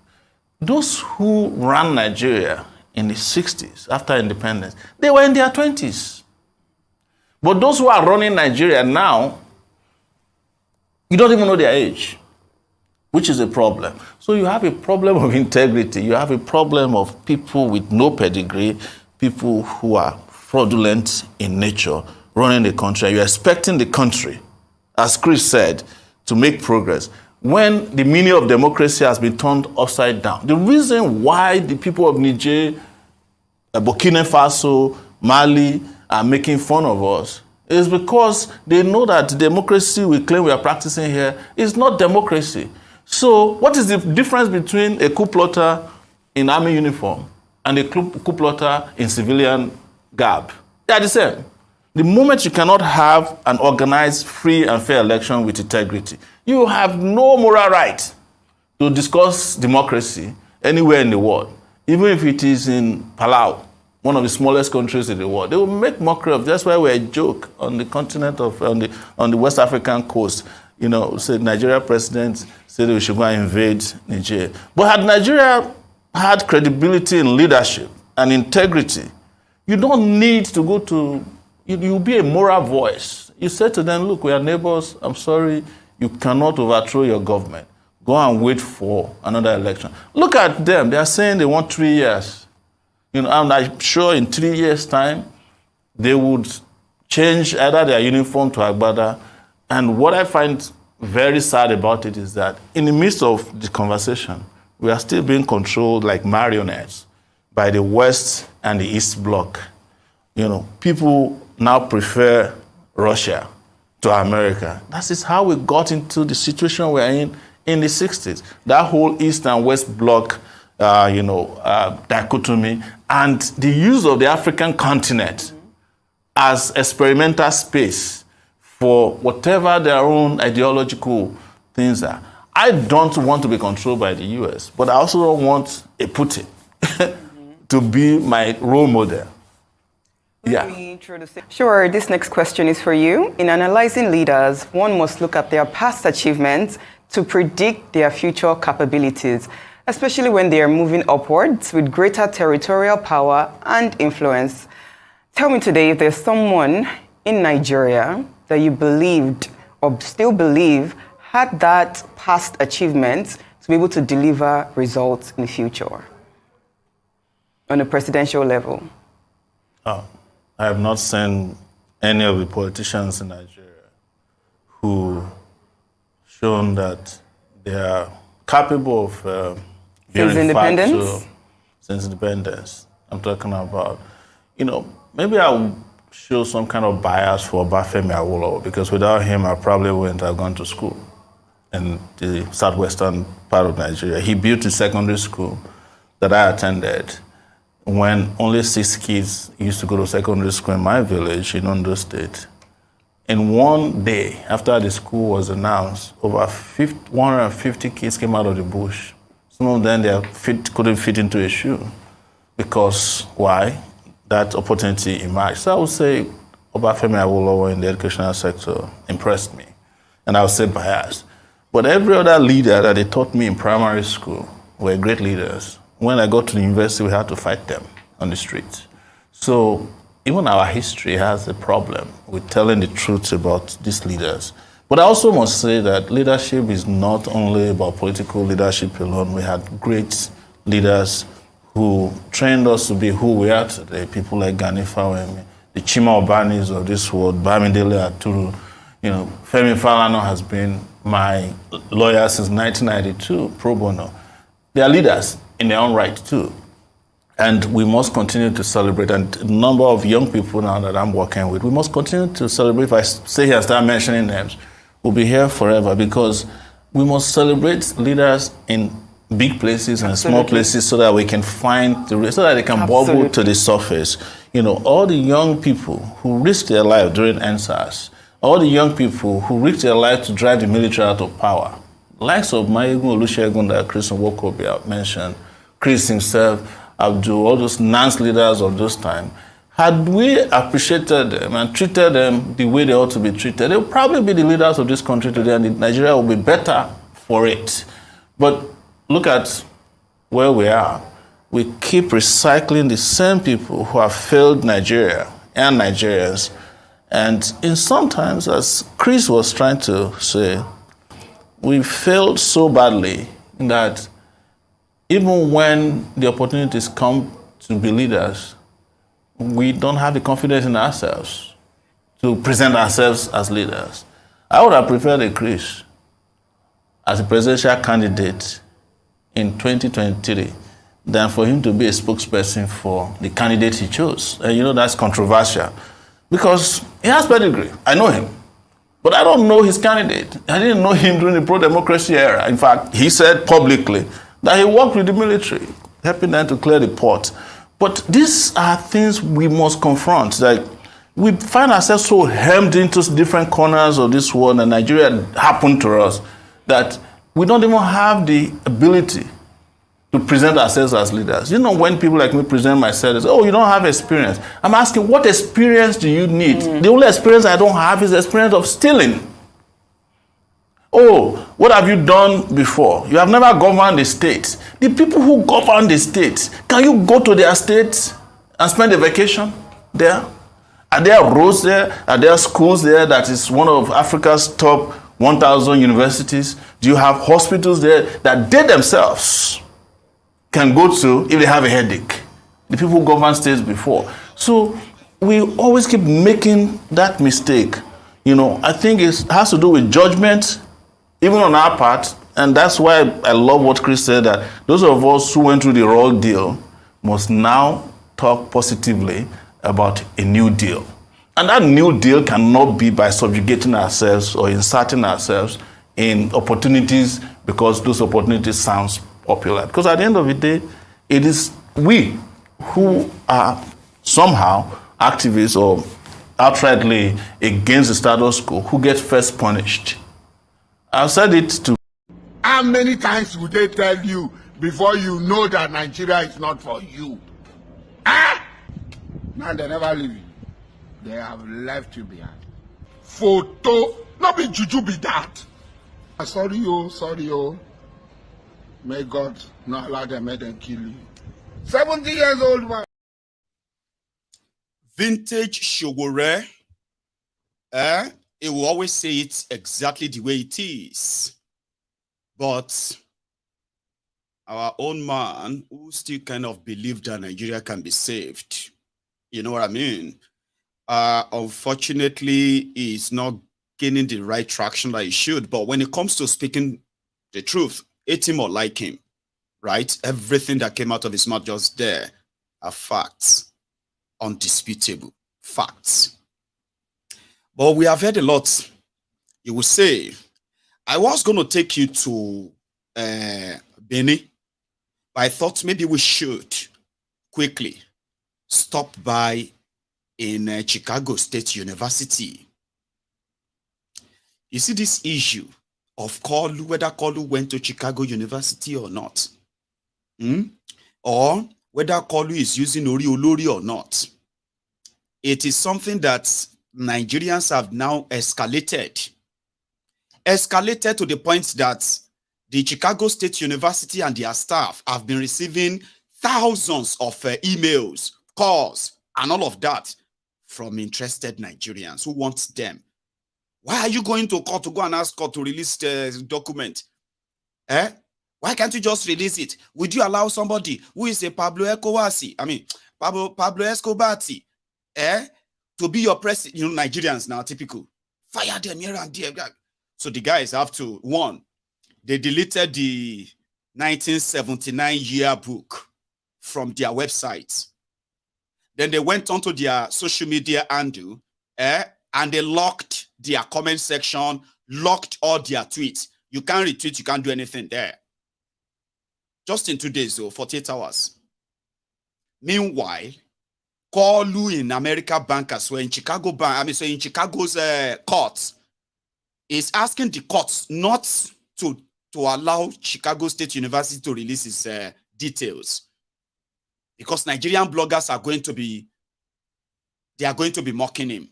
B: Those who ran Nigeria in the 60s, after independence, they were in their 20s. But those who are running Nigeria now, you don't even know their age, which is a problem. So you have a problem of integrity. You have a problem of people with no pedigree, people who are fraudulent in nature, running the country. You're expecting the country, as Chris said, to make progress when the meaning of democracy has been turned upside down. The reason why the people of Niger, Burkina Faso, Mali are making fun of us is because they know that the democracy we claim we are practicing here is not democracy. So what is the difference between a coup plotter in army uniform and a coup plotter in civilian garb? They are the same. The moment you cannot have an organized, free and fair election with integrity, you have no moral right to discuss democracy anywhere in the world, even if it is in Palau, one of the smallest countries in the world. They will make mockery of. That's why we're a joke on the continent of on the West African coast. You know, say Nigeria president said we should go and invade Nigeria. But had Nigeria had credibility in leadership and integrity, you don't need to go to. You'll be a moral voice. You say to them, look, we are neighbors. I'm sorry, you cannot overthrow your government. Go and wait for another election. Look at them. They are saying they want 3 years. You know, and I'm sure in 3 years' time, they would change either their uniform to Agbada. And what I find very sad about it is that in the midst of the conversation, we are still being controlled like marionettes by the West and the East Bloc. You know, people now prefer Russia to America. That is how we got into the situation we're in the 60s. That whole East and West Bloc, dichotomy, and the use of the African continent as experimental space for whatever their own ideological things are. I don't want to be controlled by the US, but I also don't want a Putin to be my role model. Yeah.
I: Sure, this next question is for you. In analyzing leaders, one must look at their past achievements to predict their future capabilities. especially when they are moving upwards with greater territorial power and influence. Tell me today if there's someone in Nigeria that you believed or still believe had that past achievement to be able to deliver results in the future on a presidential level.
J: Oh, I have not seen any of the politicians in Nigeria who shown that they are capable of
I: since independence?
J: Since independence. I'm talking about, maybe I would show some kind of bias for Obafemi Awolowo, because without him, I probably wouldn't have gone to school in the southwestern part of Nigeria. He built a secondary school that I attended when only 6 kids used to go to secondary school in my village in Edo State. In one day, after the school was announced, over 150 kids came out of the bush. Some of them couldn't fit into a shoe. Because why? That opportunity emerged. So I would say Obafemi Awolowo in the educational sector impressed me. And I would say biased. But every other leader that they taught me in primary school were great leaders. When I got to the university, we had to fight them on the street. So even our history has a problem with telling the truth about these leaders. But I also must say that leadership is not only about political leadership alone. We had great leaders who trained us to be who we are today. People like Gani Fawemi, the Chima Obanis of this world, Bamidele Aturu. Femi Falana has been my lawyer since 1992, pro bono. They are leaders in their own right too. And we must continue to celebrate. And a number of young people now that I'm working with, we must continue to celebrate. If I stay here and start mentioning names, we'll be here forever, because we must celebrate leaders in big places and small places so that we can find so that they can bubble to the surface. All the young people who risked their life during NSAS, all the young people who risked their life to drive the military out of power, likes of Maiyegun, Olusegun that Chris Nwokobi mentioned, Chris himself, Abdul, all those Nance leaders of those time, had we appreciated them and treated them the way they ought to be treated, they would probably be the leaders of this country today, and Nigeria will be better for it. But look at where we are. We keep recycling the same people who have failed Nigeria and Nigerians. And sometimes, as Chris was trying to say, we failed so badly that even when the opportunities come to be leaders, we don't have the confidence in ourselves to present ourselves as leaders. I would have preferred a Chris as a presidential candidate in 2023 than for him to be a spokesperson for the candidate he chose. And that's controversial because he has pedigree. I know him. But I don't know his candidate. I didn't know him during the pro-democracy era. In fact, he said publicly that he worked with the military, helping them to clear the port. But these are things we must confront. Like, we find ourselves so hemmed into different corners of this world, and Nigeria happened to us, that we don't even have the ability to present ourselves as leaders. When people like me present myself as, oh, you don't have experience. I'm asking, what experience do you need? The only experience I don't have is the experience of stealing. Oh, what have you done before? You have never governed the state. The people who govern the state, can you go to their state and spend a vacation there? Are there roads there? Are there schools there that is one of Africa's top 1,000 universities? Do you have hospitals there that they themselves can go to if they have a headache? The people who govern states before. So we always keep making that mistake. I think it has to do with judgment, even on our part. And that's why I love what Chris said, that those of us who went through the raw deal must now talk positively about a new deal. And that new deal cannot be by subjugating ourselves or inserting ourselves in opportunities because those opportunities sound popular. Because at the end of the day, it is we who are somehow activists or outrightly against the status quo who get first punished. I've said it to.
K: How many times would they tell you before you know that Nigeria is not for you? Now they never leave you. They have left you behind. Photo, not be juju be that. Sorry, oh. May God not allow them, make them kill you. 70 years old man.
D: Vintage Shogore, it will always say it exactly the way it is. But our own man, who still kind of believed that Nigeria can be saved, you know what I mean? Unfortunately, he's not gaining the right traction that he should. But when it comes to speaking the truth, hate him or like him, right? Everything that came out of his mouth just there are facts, undisputable facts. But we have heard a lot. You will say, I was going to take you to Benin, but I thought maybe we should quickly stop by in Chicago State University. You see this issue of Kolu, whether Kolu went to Chicago University or not, or whether Kolu is using Ori Olori or not. It is something that Nigerians have now escalated to the point that the Chicago State University and their staff have been receiving thousands of emails, calls, and all of that from interested Nigerians who want them. Why are you going to court to go and ask court to release the document? Why can't you just release it? Would you allow somebody who is a Pablo Escobar, to be your president? You know, Nigerians now, typical. Fire them here and there. So the guys have to, one, they deleted the 1979 yearbook from their website. Then they went onto their social media handle, and they locked their comment section, locked all their tweets. You can't retweet, you can't do anything there. Just in 2 days, though, 48 hours. Meanwhile, Kolu in America bankers were in Chicago bank, in Chicago's courts, is asking the courts not to allow Chicago State University to release its details. Because Nigerian bloggers are going to be mocking him.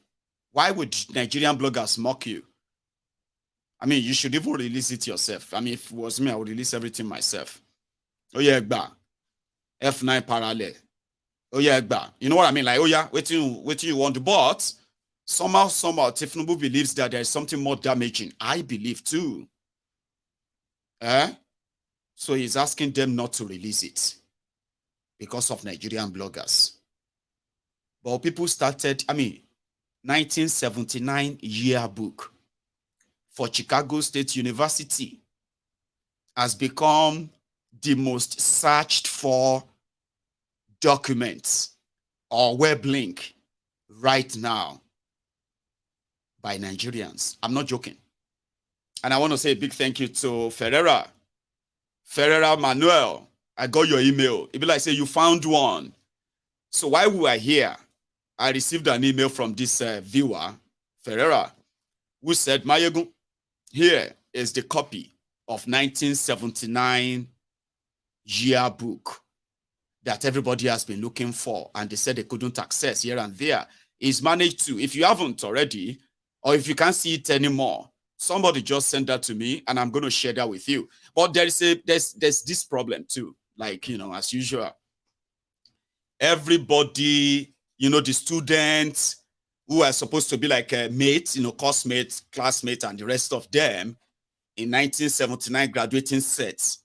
D: Why would Nigerian bloggers mock you? I mean, you should even release it yourself. I mean, if it was me, I would release everything myself. Oh yeah, F9 parallel. Oh yeah, you know what I mean? Like, oh yeah, wait till you want. But somehow, Tinubu believes that there is something more damaging. I believe too. So he's asking them not to release it because of Nigerian bloggers. But people started, 1979 yearbook for Chicago State University has become the most searched for documents or web link right now by Nigerians. I'm not joking. And I want to say a big thank you to Ferreira Manuel. I got your email. It'd be like, say, you found one. So while we were here, I received an email from this viewer, Ferreira, who said, Maiyegun, here is the copy of 1979 yearbook that everybody has been looking for, and they said they couldn't access here and there. It's managed to. If you haven't already, or if you can't see it anymore, somebody just send that to me, and I'm going to share that with you. But there's this problem too, like, as usual. Everybody, the students who are supposed to be like mates, course mates, classmates, and the rest of them in 1979 graduating sets,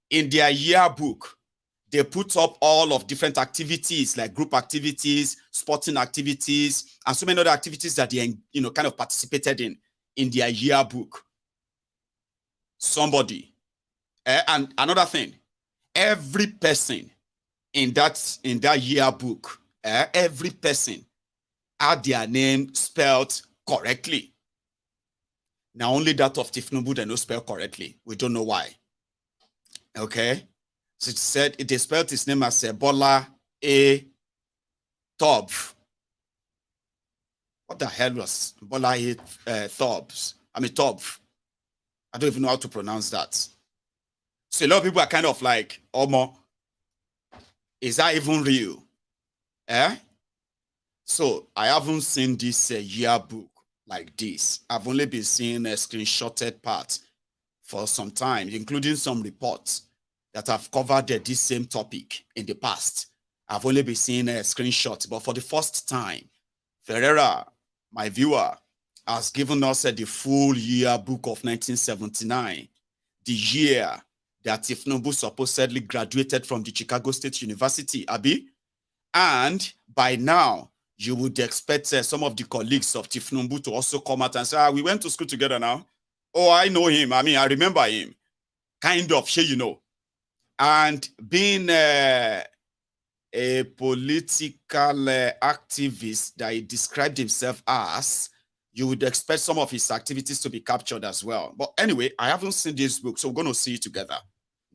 D: in their yearbook, they put up all of different activities, like group activities, sporting activities, and so many other activities that they, kind of participated in their yearbook. Somebody, and another thing, every person in that yearbook, every person had their name spelled correctly. Now only that of Tinubu they no spell correctly. We don't know why. Okay. So it said they spelled his name as Bola A. Tobs. What the hell was Bola A. Tobs? Tobs. I don't even know how to pronounce that. So a lot of people are kind of like, Omo, is that even real? So I haven't seen this yearbook like this. I've only been seeing a screenshotted part for some time, including some reports that have covered this same topic in the past. I've only been seeing screenshots, but for the first time, Ferreira, my viewer, has given us the full year book of 1979, the year that Tinubu supposedly graduated from the Chicago State University, Abi. And by now, you would expect some of the colleagues of Tinubu to also come out and say, we went to school together now. Oh, I know him. I mean, I remember him. Kind of, sure, you know. And being a political activist that he described himself as, you would expect some of his activities to be captured as well. But anyway, I haven't seen this book, so we're going to see it together.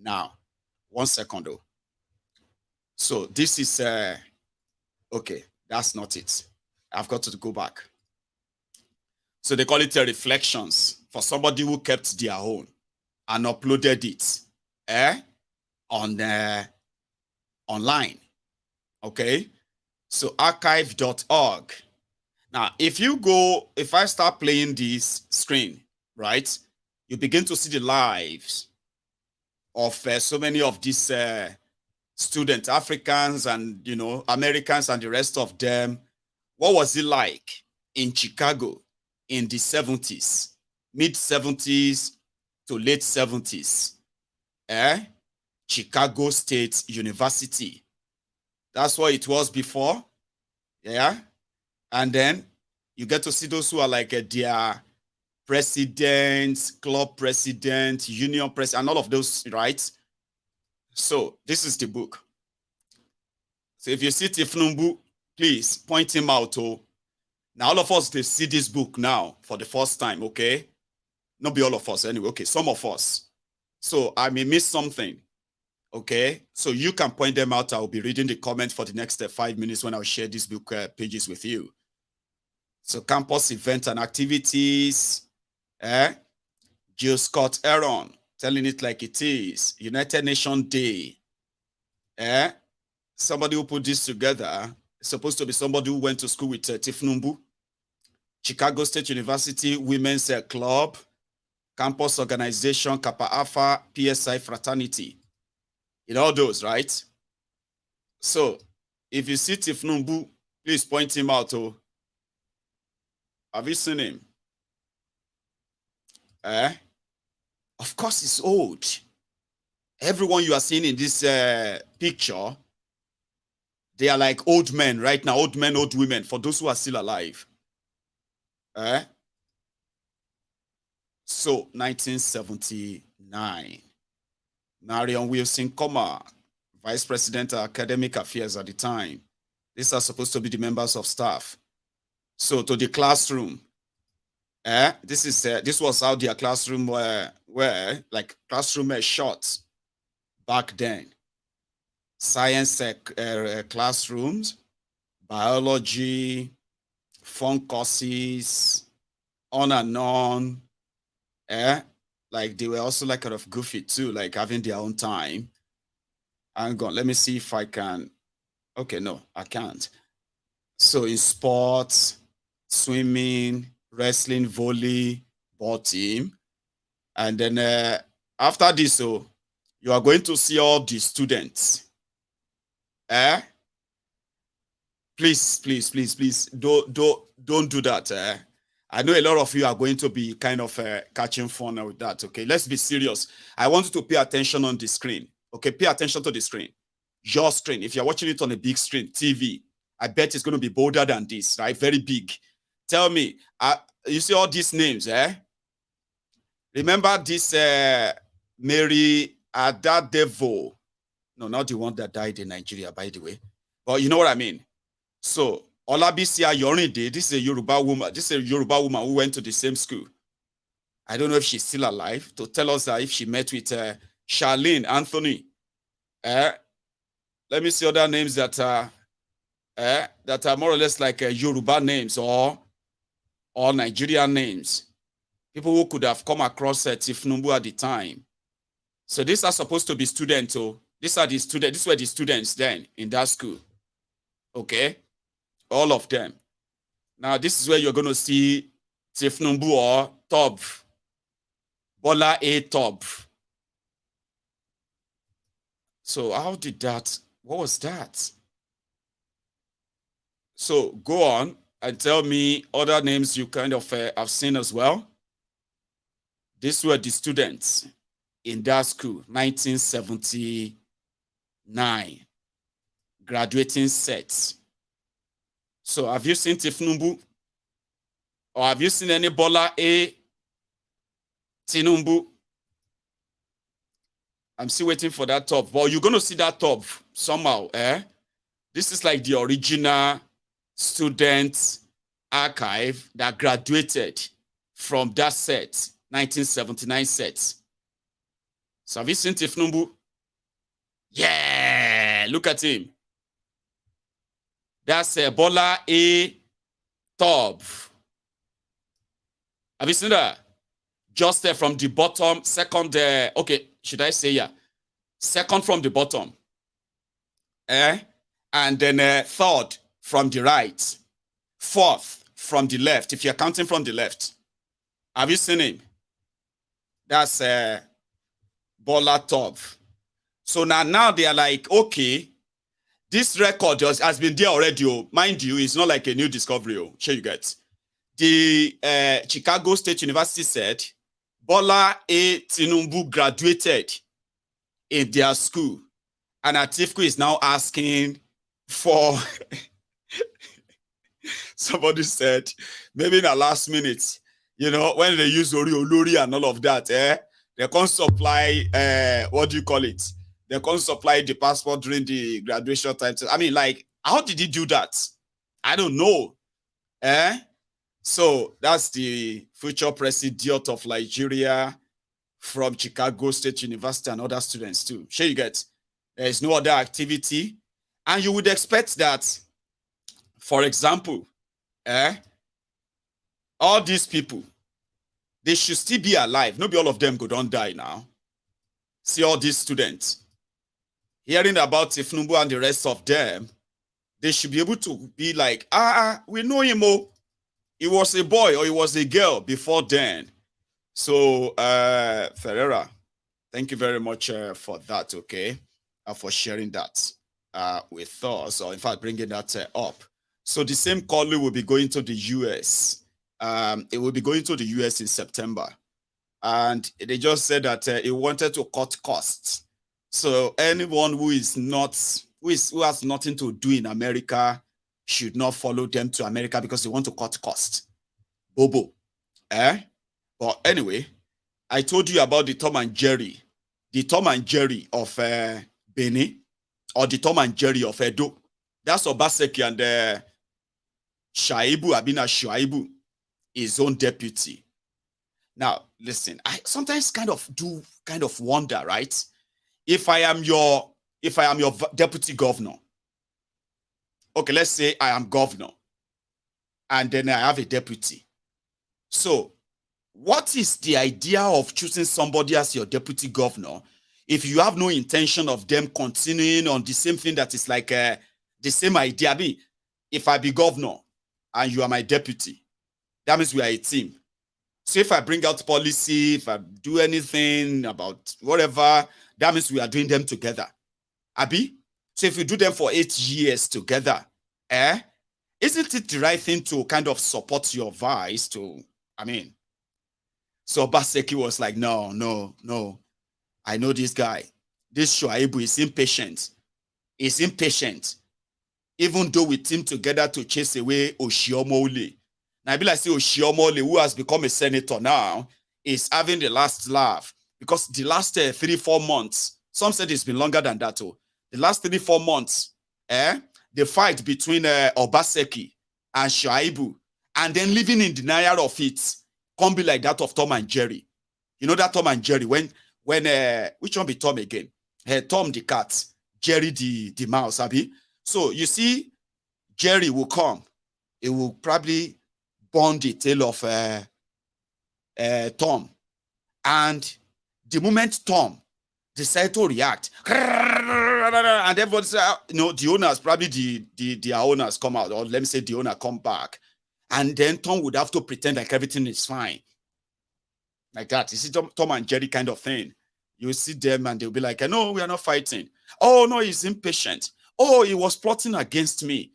D: Now, 1 second though. So this is, okay, that's not it. I've got to go back. So they call it reflections for somebody who kept their own and uploaded it on online. Okay, so archive.org. Now, if I start playing this screen, right, you begin to see the lives of so many of these students, Africans and, you know, Americans and the rest of them. What was it like in Chicago in the 70s, mid 70s to late 70s? Chicago State University. That's what it was before. Yeah. And then you get to see those who are like their presidents, club president, union president, and all of those, right? So this is the book. So if you see Tinubu, please point him out. Oh, now all of us, they see this book now for the first time, okay? Not be all of us anyway, okay, some of us. So I may miss something, okay? So you can point them out. I'll be reading the comments for the next 5 minutes when I'll share these book pages with you. So campus events and activities, Jill Scott Aaron, telling it like it is, United Nations Day. Somebody who put this together is supposed to be somebody who went to school with Tinubu. Chicago State University Women's Club, campus organization, Kappa Alpha, PSI fraternity. In all those, right? So if you see Tinubu, please point him out. Oh, have you seen him? Of course, it's old. Everyone you are seeing in this picture, they are like old men right now, old men, old women, for those who are still alive. So, 1979. Marion Wilson Coma, Vice President of Academic Affairs at the time. These are supposed to be the members of staff. So, to the classroom. This was how their classroom were like classroom shots back then. Science classrooms, biology, fun courses, on and on. Like they were also like kind of goofy too, like having their own time. Hang on, let me see if I can. Okay, no, I can't. So in sports, swimming, wrestling, volley, ball team. And then after this, so you are going to see all the students. Please, please, please, please, don't do that. I know a lot of you are going to be kind of catching fun with that, okay? Let's be serious. I want you to pay attention on the screen, okay? Pay attention to the screen. Your screen. If you're watching it on a big screen, TV, I bet it's going to be bolder than this, right? Very big. Tell me, you see all these names, Remember this Mary Adadevo? No, not the one that died in Nigeria, by the way. But you know what I mean? So, Olabisi Ayorinde, this is a Yoruba woman. This is a Yoruba woman who went to the same school. I don't know if she's still alive, to tell us that if she met with Charlene Anthony. Let me see other names that are more or less like Yoruba names or Nigerian names. People who could have come across Tinubu at the time. So these are supposed to be students. So these are the students. These were the students then in that school. Okay, all of them. Now this is where you're going to see Tinubu or Tob, Bola A. Tob. So how did that? What was that? So go on and tell me other names you kind of have seen as well. These were the students in that school, 1979, graduating sets. So have you seen Tinubu? Or have you seen any Bola A? Tinubu? I'm still waiting for that top. Well, you're going to see that top somehow, eh? This is like the original student archive that graduated from that set, 1979 set. So have you seen Tinubu? Yeah, look at him. That's Bola A. Top. Have you seen that? Just from the bottom, second, okay, should I say, yeah, second from the bottom, and then third from the right, fourth from the left, if you're counting from the left. Have you seen him? That's Bola Top. So now they are like, okay, this record has been there already. Oh. Mind you, it's not like a new discovery. Oh. Sure you get. The Chicago State University said Bola A. Tinubu graduated in their school. And Atiku is now asking for, somebody said, maybe in the last minute, you know, when they use Olori and all of that, they can't supply, what do you call it? They can't supply the passport during the graduation time. I mean, like, how did he do that? I don't know. So that's the future president of Nigeria from Chicago State University and other students too. Sure you get, there is no other activity. And you would expect that, for example, all these people, they should still be alive. Not be all of them go don't die now. See all these students. Hearing about Tinubu and the rest of them, they should be able to be like, we know him, oh. He was a boy or he was a girl before then. So, Ferreira, thank you very much for that, okay? For sharing that with us, or in fact, bringing that up. So the same colleague will be going to the US. It will be going to the US in September. And they just said that he wanted to cut costs. So anyone who is not, who has nothing to do in America should not follow them to America because they want to cut costs. Bobo. But anyway, I told you about the Tom and Jerry. The Tom and Jerry of Benin, or the Tom and Jerry of Edo. That's Obaseki and Shaibu, Abina Shaibu, his own deputy. Now, listen, I sometimes kind of wonder, right? If I am your deputy governor, okay, let's say I am governor, and then I have a deputy. So, what is the idea of choosing somebody as your deputy governor if you have no intention of them continuing on the same thing that is like the same idea? I mean, if I be governor and you are my deputy, that means we are a team. So if I bring out policy, if I do anything about whatever, that means we are doing them together. Abi? So if you do them for 8 years together, isn't it the right thing to kind of support your vice to, I mean, so Baseki was like, no. I know this guy. This Shuaibu is impatient. He's impatient. Even though we team together to chase away Oshiomole. Now I be like, say Oshiomole, who has become a senator now, is having the last laugh. Because the last 3-4 months, some said it's been longer than that. Oh. The last 3-4 months, the fight between Obaseki and Shuaibu, and then living in denial of it, can't be like that of Tom and Jerry. You know that Tom and Jerry, when which one be Tom again? Tom the cat, Jerry the mouse, Abi. So you see, Jerry will come. It will probably burn the tail of Tom. And the moment Tom decided to react, and everybody said, the owners, probably the owners come out, or let me say the owner come back. And then Tom would have to pretend like everything is fine. Like that. You see Tom and Jerry kind of thing. You see them and they'll be like, no, we are not fighting. Oh, no, he's impatient. Oh, he was plotting against me.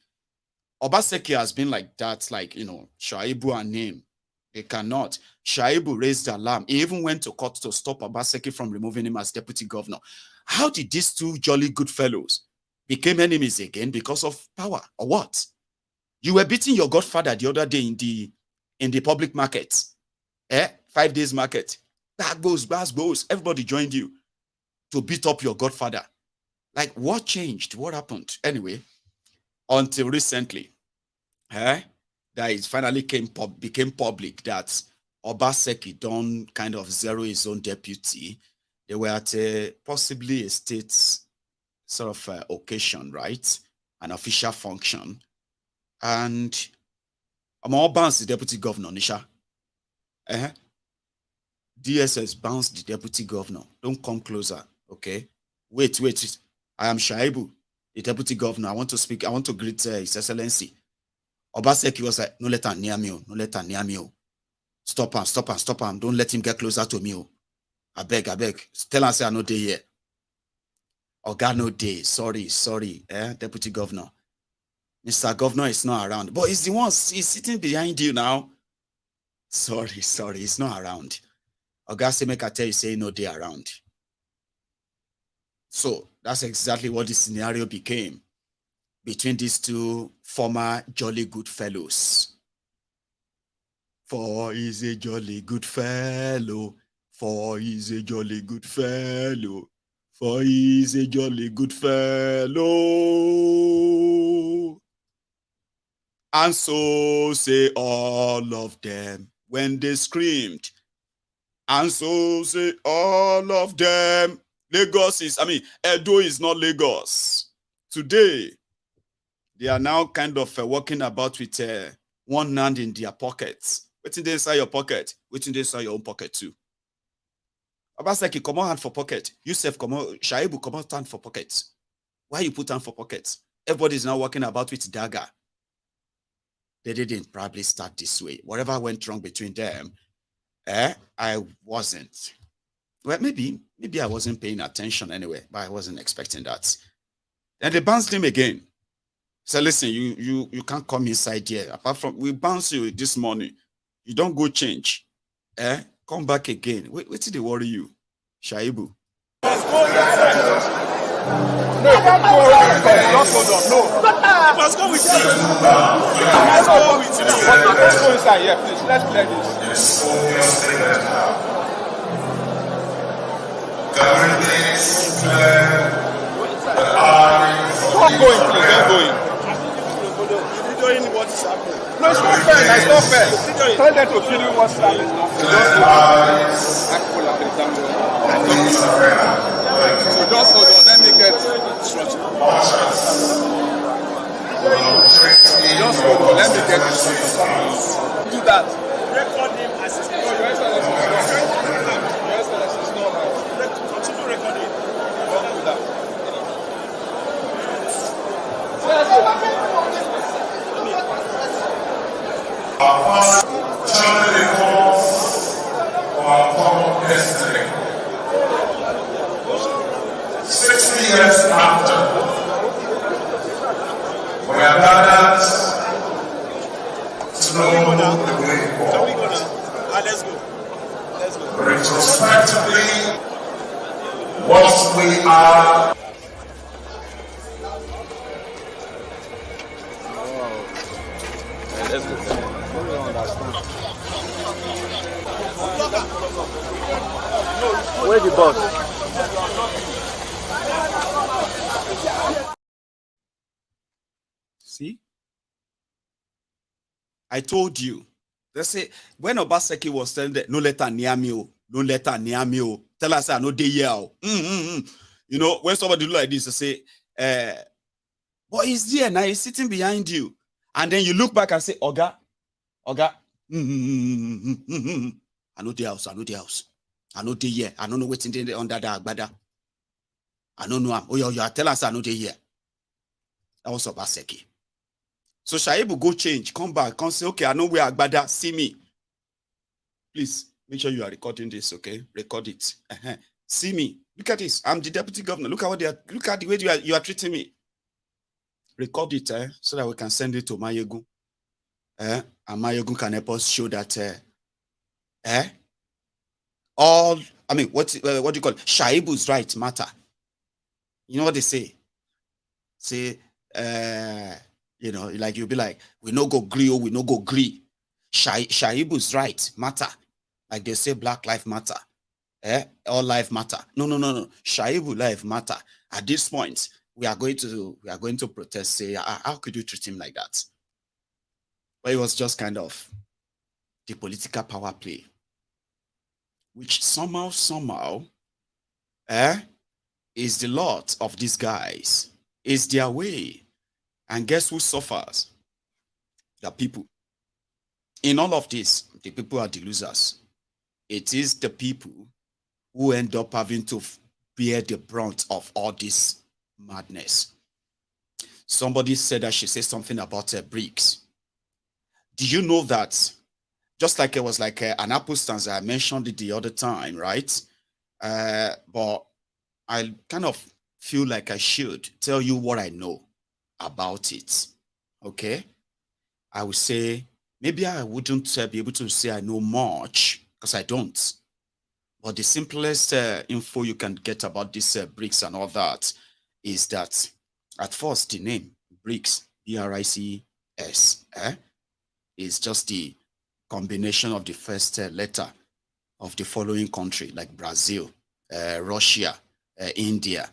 D: Obaseki has been like that, like, Shaibu and him. They cannot. Shaibu raised the alarm. He even went to court to stop Obaseki from removing him as deputy governor. How did these two jolly good fellows become enemies again because of power or what? You were beating your godfather the other day in the public market. 5 days market. Bags. Everybody joined you to beat up your godfather. Like, what changed? What happened? Anyway, until recently, that it finally became public that Obaseki done kind of zero his own deputy. They were at possibly a state sort of occasion, right? An official function. And Amor bounced the deputy governor, Nisha. DSS bounced the deputy governor. Don't come closer, okay? Wait. I am Shaibu, the deputy governor. I want to speak. I want to greet His Excellency. Obaseki was like, no let her near me. No let her near me. Stop him. Don't let him get closer to me. I beg. Tell her say I no day here. Oga no day. Sorry. Deputy governor. Mr. Governor is not around. But he's the one, he's sitting behind you now. Sorry, he's not around. Oga say make I tell you, say no day around. So that's exactly what the scenario became between these two former jolly good fellows. For he's a jolly good fellow. For he's a jolly good fellow. For he's a jolly good fellow. And so say all of them when they screamed. And so say all of them. Edo is not Lagos. Today, they are now kind of walking about with one hand in their pockets. Waiting there inside your pocket. Waiting there inside your own pocket too. Obaseki, come on hand for pocket. Yusuf, come on. Shaibu, come on hand for pockets. Why you put hand for pockets? Everybody is now walking about with dagger. They didn't probably start this way. Whatever went wrong between them, I wasn't. Well, maybe I wasn't paying attention anyway, but I wasn't expecting that. Then they bounced him again. So listen, you can't come inside here. Apart from we bounce you this morning, you don't go change. Come back again. Wait till they worry you, Shaibu.
A: Let's go inside. No, don't go around. Just hold on. No. You must go with you. Let's go with you. Let's go inside. Yeah, please. Let's play this. Don't go in, please. Don't go in. You're doing what is happening. No, it's not fair. It's not fair. Tell them to feel what's happening. So just hold on. Let me get instruction. Just hold on. Let me get instruction. Do that. Record him as his name. Your Excellency is not right. Continue recording. Don't do that.
L: Our common destiny. 60 years after, we are gathered to know the way forward.
A: Let's go.
L: Retrospectively, what we are.
A: Let's go. Where's the boss?
D: See? I told you. They say, when Obaseki was telling that, no letter near me, no letter near me, tell us I no day here. You know, when somebody do like this, they say, but he's there now, he's sitting behind you. And then you look back and say, Oga, I know the house. I know the year. I don't know what's in the under the agbada. I don't know. Oh, you tell us I know the year. That was Obaseki. So Shaibu go change, come back, come say, okay, I know where agbada, see me. Please, make sure you are recording this, okay? Record it. See me. Look at this. I'm the deputy governor. Look at what look at the way you are treating me. Record it, so that we can send it to Maiyegun. And Maiyegun can help us show that all, I mean, what do you call it? Shaibu's right matter. You know what they say? Say, you know, like you'll be like, we no go gree, we no go gree. Shaibu's right matter. Like they say, Black Lives Matter. All life matter. No. Shaibu life matter. At this point, we are going to protest. Say, how could you treat him like that? But it was just kind of the political power play, which somehow, is the lot of these guys. Is their way. And guess who suffers? The people. In all of this, the people are the losers. It is the people who end up having to bear the brunt of all this madness. Somebody said I should say something about BRICS. Do you know that, just like it was like an Apple stanza, I mentioned it the other time, right? But I kind of feel like I should tell you what I know about it, okay? I would say, maybe I wouldn't be able to say I know much, because I don't. But the simplest info you can get about this BRICS and all that is that, at first, the name BRICS, B-R-I-C-S, is just the combination of the first letter of the following country, like Brazil, Russia, India,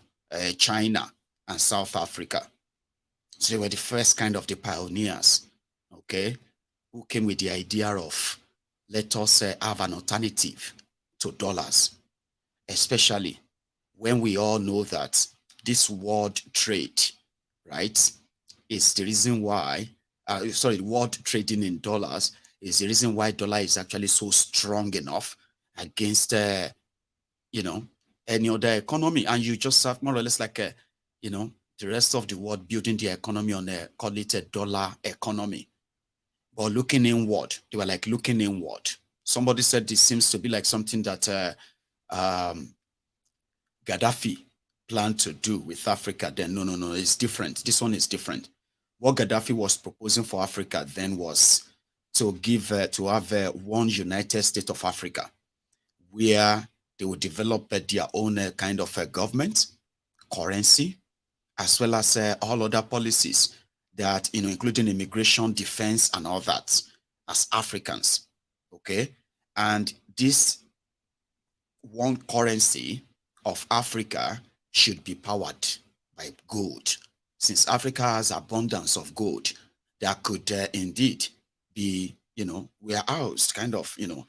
D: China, and South Africa. So they were the first kind of the pioneers, okay, who came with the idea of, let us have an alternative to dollars, especially when we all know that this world trade, right, is the reason why, world trading in dollars is the reason why dollar is actually so strong enough against, you know, any other economy. And you just have more or less like a, you know, the rest of the world building their economy on a, call it a dollar economy. But looking inward, they were like looking inward. Somebody said this seems to be like something that Gaddafi planned to do with Africa. Then no, it's different. This one is different. What Gaddafi was proposing for Africa then was to give to have one United States of Africa, where they would develop their own kind of government, currency, as well as all other policies that, you know, including immigration, defense, and all that, as Africans. Okay, and this one currency of Africa should be powered by gold. Since Africa has abundance of gold, that could indeed be, you know, warehoused kind of, you know,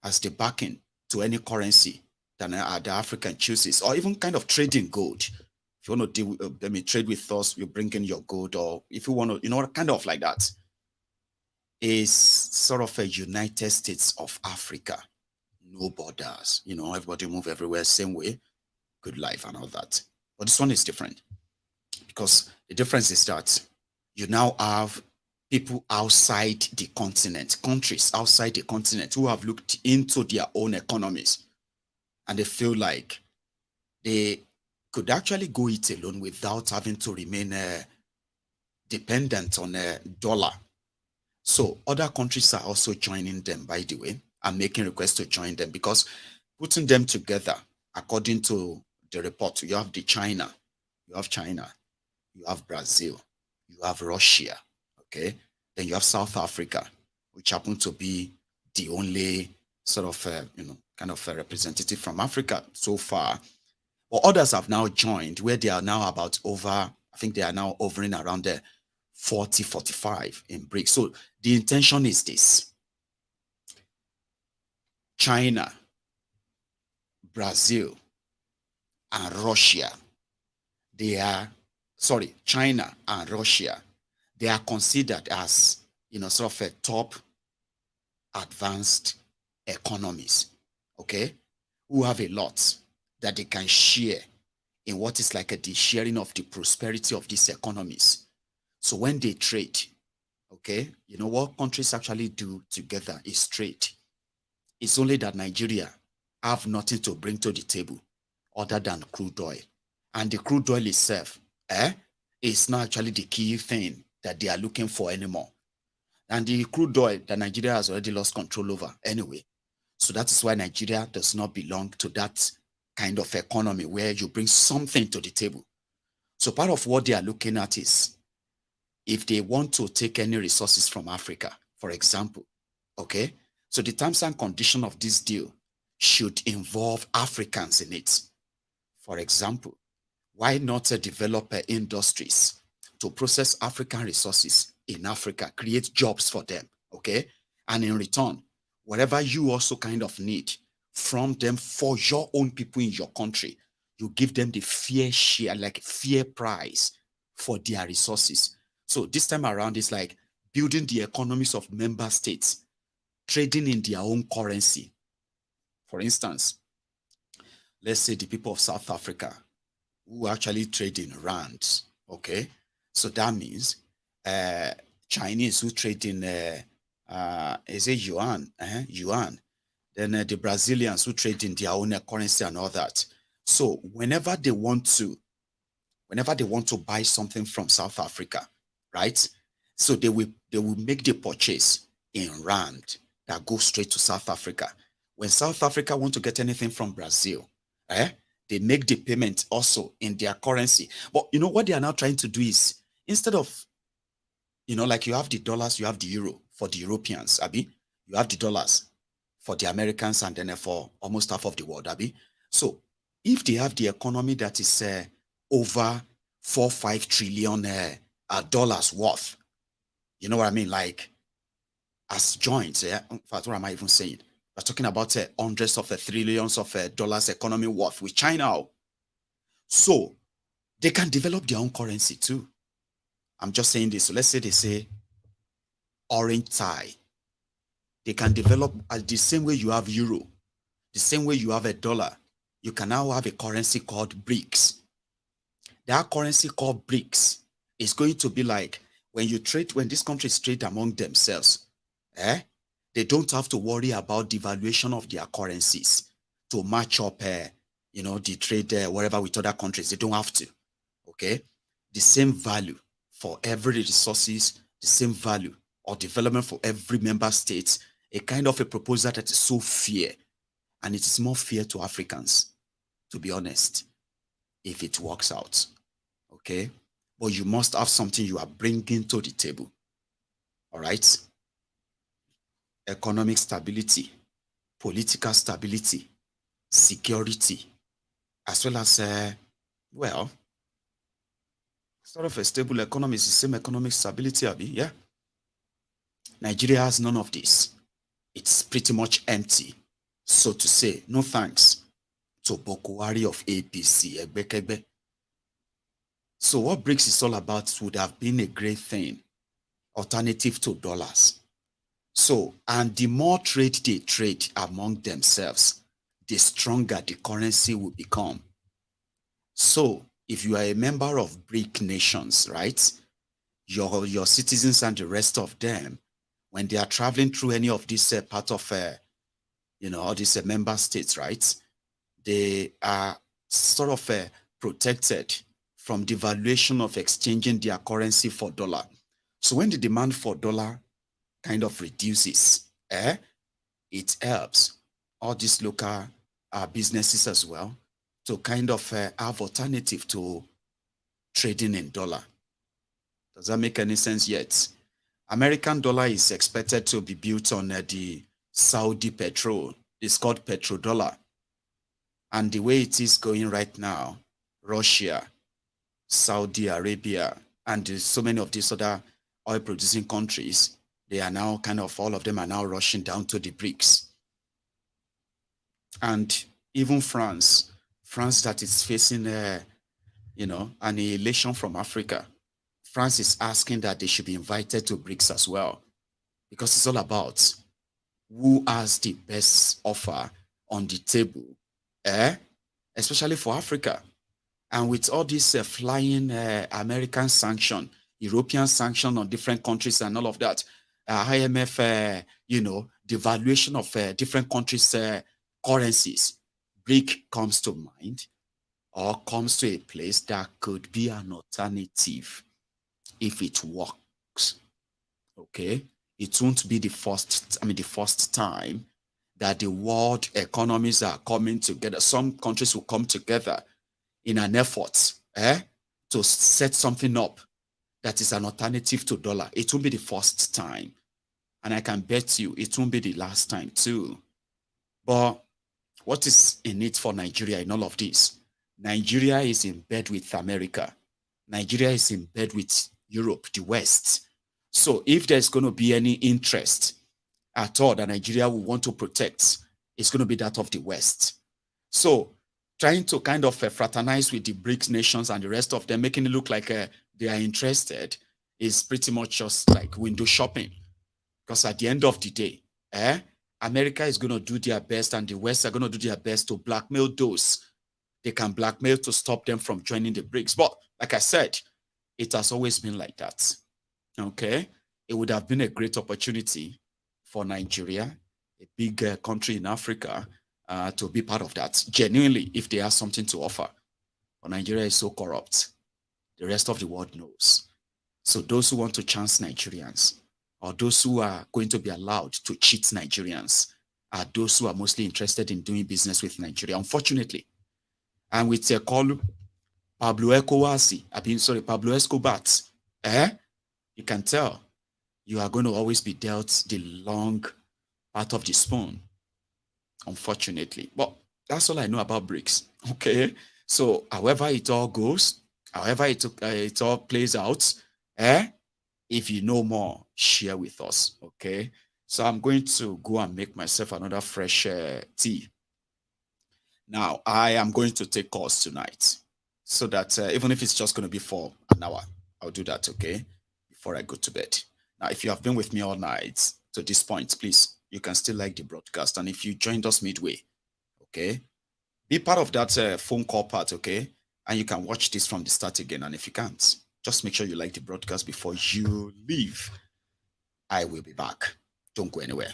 D: as the backing to any currency that the African chooses, or even kind of trading gold. If you want to deal, trade with us, you bring in your gold, or if you want to, you know, kind of like that. Is sort of a United States of Africa, no borders, you know, everybody move everywhere, same way, good life and all that. But this one is different, because the difference is that you now have people outside the continent, countries outside the continent, who have looked into their own economies, and they feel like they could actually go it alone without having to remain dependent on a dollar. So other countries are also joining them, by the way, and making requests to join them, because putting them together, according to the report, you have China, you have Brazil, you have Russia, okay? Then you have South Africa, which happen to be the only sort of, you know, kind of a representative from Africa so far. But others have now joined, where they are now about over, I think they are now hovering around the 40, 45 in BRICS. So the intention is this: China, Brazil, and Russia, China and Russia, they are considered as, you know, sort of a top advanced economies, okay, who have a lot that they can share in what is like the sharing of the prosperity of these economies. So when they trade, okay, you know what countries actually do together is trade. It's only that Nigeria have nothing to bring to the table, other than crude oil. And the crude oil itself is not actually the key thing that they are looking for anymore. And the crude oil that Nigeria has already lost control over anyway. So that is why Nigeria does not belong to that kind of economy where you bring something to the table. So part of what they are looking at is if they want to take any resources from Africa, for example, okay? So the terms and conditions of this deal should involve Africans in it. For example, why not develop industries to process African resources in Africa, create jobs for them, okay? And in return, whatever you also kind of need from them for your own people in your country, you give them the fair share, like fair price for their resources. So this time around, it's like building the economies of member states, trading in their own currency. For instance, let's say the people of South Africa who actually trade in rands, okay? So that means Chinese who trade in, is it yuan? Yuan. Then the Brazilians who trade in their own currency and all that. So whenever they want to buy something from South Africa, right? So they will make the purchase in rand that goes straight to South Africa. When South Africa want to get anything from Brazil, they make the payment also in their currency. But you know what they are now trying to do is, instead of, like you have the dollars, you have the euro for the Europeans, Abi. You have the dollars for the Americans and then for almost half of the world, Abi. So if they have the economy that is over 4-5 trillion dollars worth, you know what I mean? Like as joints, in fact, what am I even saying? We're talking about hundreds of trillions of dollars economy worth with China. So they can develop their own currency too. I'm just saying this. So let's say they say orange tie. They can develop the same way you have euro, the same way you have a dollar. You can now have a currency called BRICS. That currency called BRICS is going to be like when these countries trade among themselves, they don't have to worry about devaluation of their currencies to match up, the trade wherever with other countries. They don't have to, okay? The same value for every resources, the same value or development for every member state, a kind of a proposal that is so fair. And it is more fair to Africans, to be honest, if it works out, okay? But you must have something you are bringing to the table, all right? Economic stability, political stability, security, as well as, sort of a stable economy is the same economic stability, Abi, yeah? Nigeria has none of this. It's pretty much empty. So to say, no thanks to Bokuwari of APC, Egbekegbe. So what BRICS is all about would have been a great thing, alternative to dollars. So, and the more trade they trade among themselves, the stronger the currency will become. So, if you are a member of BRIC nations, right, your citizens and the rest of them, when they are traveling through any of these part of, all these member states, right, they are sort of protected from devaluation of exchanging their currency for dollar. So when the demand for dollar kind of reduces, it helps all these local businesses as well to kind of have alternative to trading in dollar. Does that make any sense yet? American dollar is expected to be built on the Saudi petrol. It's called petrodollar. And the way it is going right now, Russia, Saudi Arabia, and so many of these other oil-producing countries, they are now all of them are now rushing down to the BRICS. And even France that is facing, an annihilation from Africa, France is asking that they should be invited to BRICS as well, because it's all about who has the best offer on the table, especially for Africa. And with all this flying American sanction, European sanction on different countries and all of that, IMF, devaluation of different countries' currencies, BRIC comes to mind. or comes to a place that could be an alternative if it works. Okay, it won't be the first time that the world economies are coming together. Some countries will come together in an effort to set something up that is an alternative to dollar. It won't be the first time. And I can bet you it won't be the last time too. But what is in it for Nigeria in all of this? Nigeria is in bed with America. Nigeria is in bed with Europe, the West. So if there's going to be any interest at all that Nigeria will want to protect, it's going to be that of the West. So trying to kind of fraternize with the BRICS nations and the rest of them, making it look like they are interested, is pretty much just like window shopping. Because at the end of the day, America is going to do their best and the West are going to do their best to blackmail those they can blackmail to stop them from joining the BRICS. But like I said, it has always been like that. Okay? It would have been a great opportunity for Nigeria, a big country in Africa, to be part of that, genuinely, if they have something to offer. But Nigeria is so corrupt. The rest of the world knows. So those who want to chance Nigerians, or those who are going to be allowed to cheat Nigerians, are those who are mostly interested in doing business with Nigeria, unfortunately. And with Pablo Escobar, you can tell you are going to always be dealt the long part of the spoon, unfortunately. But that's all I know about BRICS. Okay, so however it all goes, however it all plays out, if you know more, share with us. Okay, so I'm going to go and make myself another fresh tea. Now I am going to take calls tonight, so that even if it's just going to be for an hour, I'll do that. Okay, before I go to bed. Now, if you have been with me all night to this point, please, you can still like the broadcast. And if you joined us midway, okay, be part of that phone call part, okay? And you can watch this from the start again. And if you can't, just make sure you like the broadcast before you leave. I will be back. Don't go anywhere.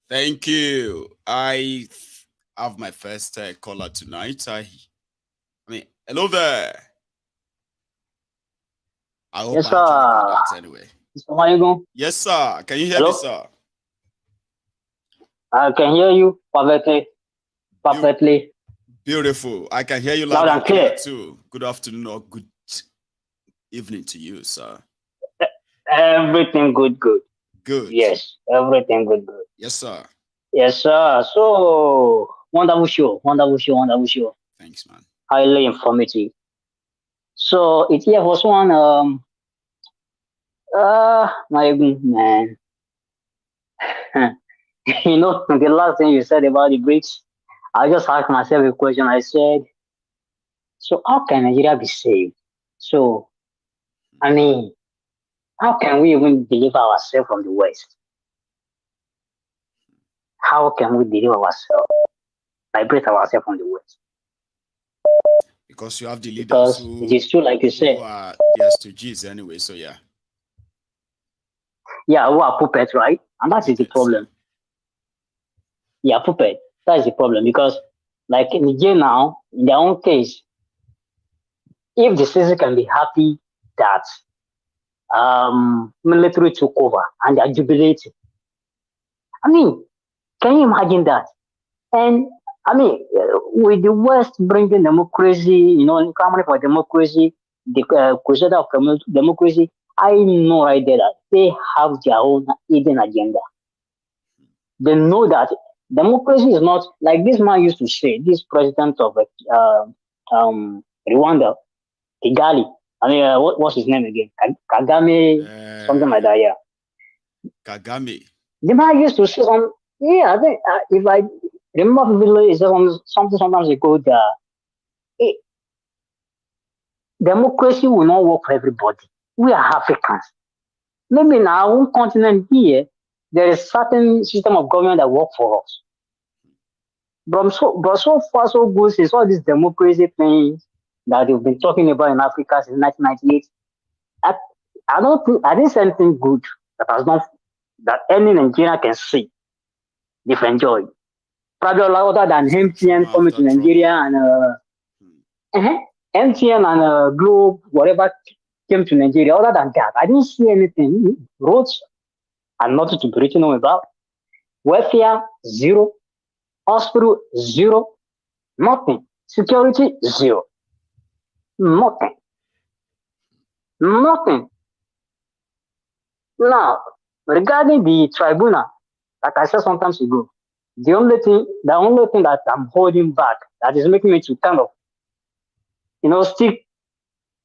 D: Thank you. I have my first caller tonight. I mean, hello there. I hope
M: Yes,
D: I actually got that anyway.
M: Mr. Maiyegun.
D: Yes, sir. Can you hear
M: Hello?
D: me, sir?
M: I can hear you perfectly. Perfectly.
D: Beautiful. I can hear you
M: Loud and clear
D: too. Good afternoon or good evening to you, sir.
M: Everything good.
D: Good.
M: Yes, everything good.
D: Yes, sir.
M: Yes, sir. So, wonderful show.
D: Thanks, man.
M: Highly informative. So, it here was one, my man. You know, the last thing you said about the BRICS, I just asked myself a question. I said, so how can Nigeria be saved? So, I mean, how can we even deliver ourselves from the West? How can we deliver ourselves, liberate ourselves from the West?
D: Because you have the leaders
M: because it is true, like you said.
D: Who are the STGs anyway, so yeah.
M: Yeah, who are puppets, right? And that is the problem. Yeah, puppet. That is the problem because, like in Niger now, in their own case, if the citizen can be happy that military took over and they're jubilating, I mean, can you imagine that? And I mean, with the West bringing democracy, you know, clamoring for democracy, the crusader of democracy, I know right there that they have their own hidden agenda. They know that democracy is not like this man used to say, this president of Rwanda, Kigali. I mean, what's his name again? Kagame, something like that, yeah.
D: Kagame.
M: The man used to say something, yeah, I think if I remember vividly, it's something sometimes ago that democracy will not work for everybody. We are Africans. Maybe in our own continent here, there is certain system of government that work for us. But so far, so good since all these democracy things that they've been talking about in Africa since 1998. I didn't see anything good that has not that any Nigerian can see they've enjoyed. Probably other than MTN coming to Nigeria and MTN and Globe, whatever came to Nigeria. Other than that, I didn't see anything. Roads are nothing to be written home about. Welfare, zero. Hospital, zero. Nothing. Security, zero. Nothing. Now, regarding the tribunal, like I said sometimes ago, the only thing that I'm holding back, that is making me to kind of, you know, still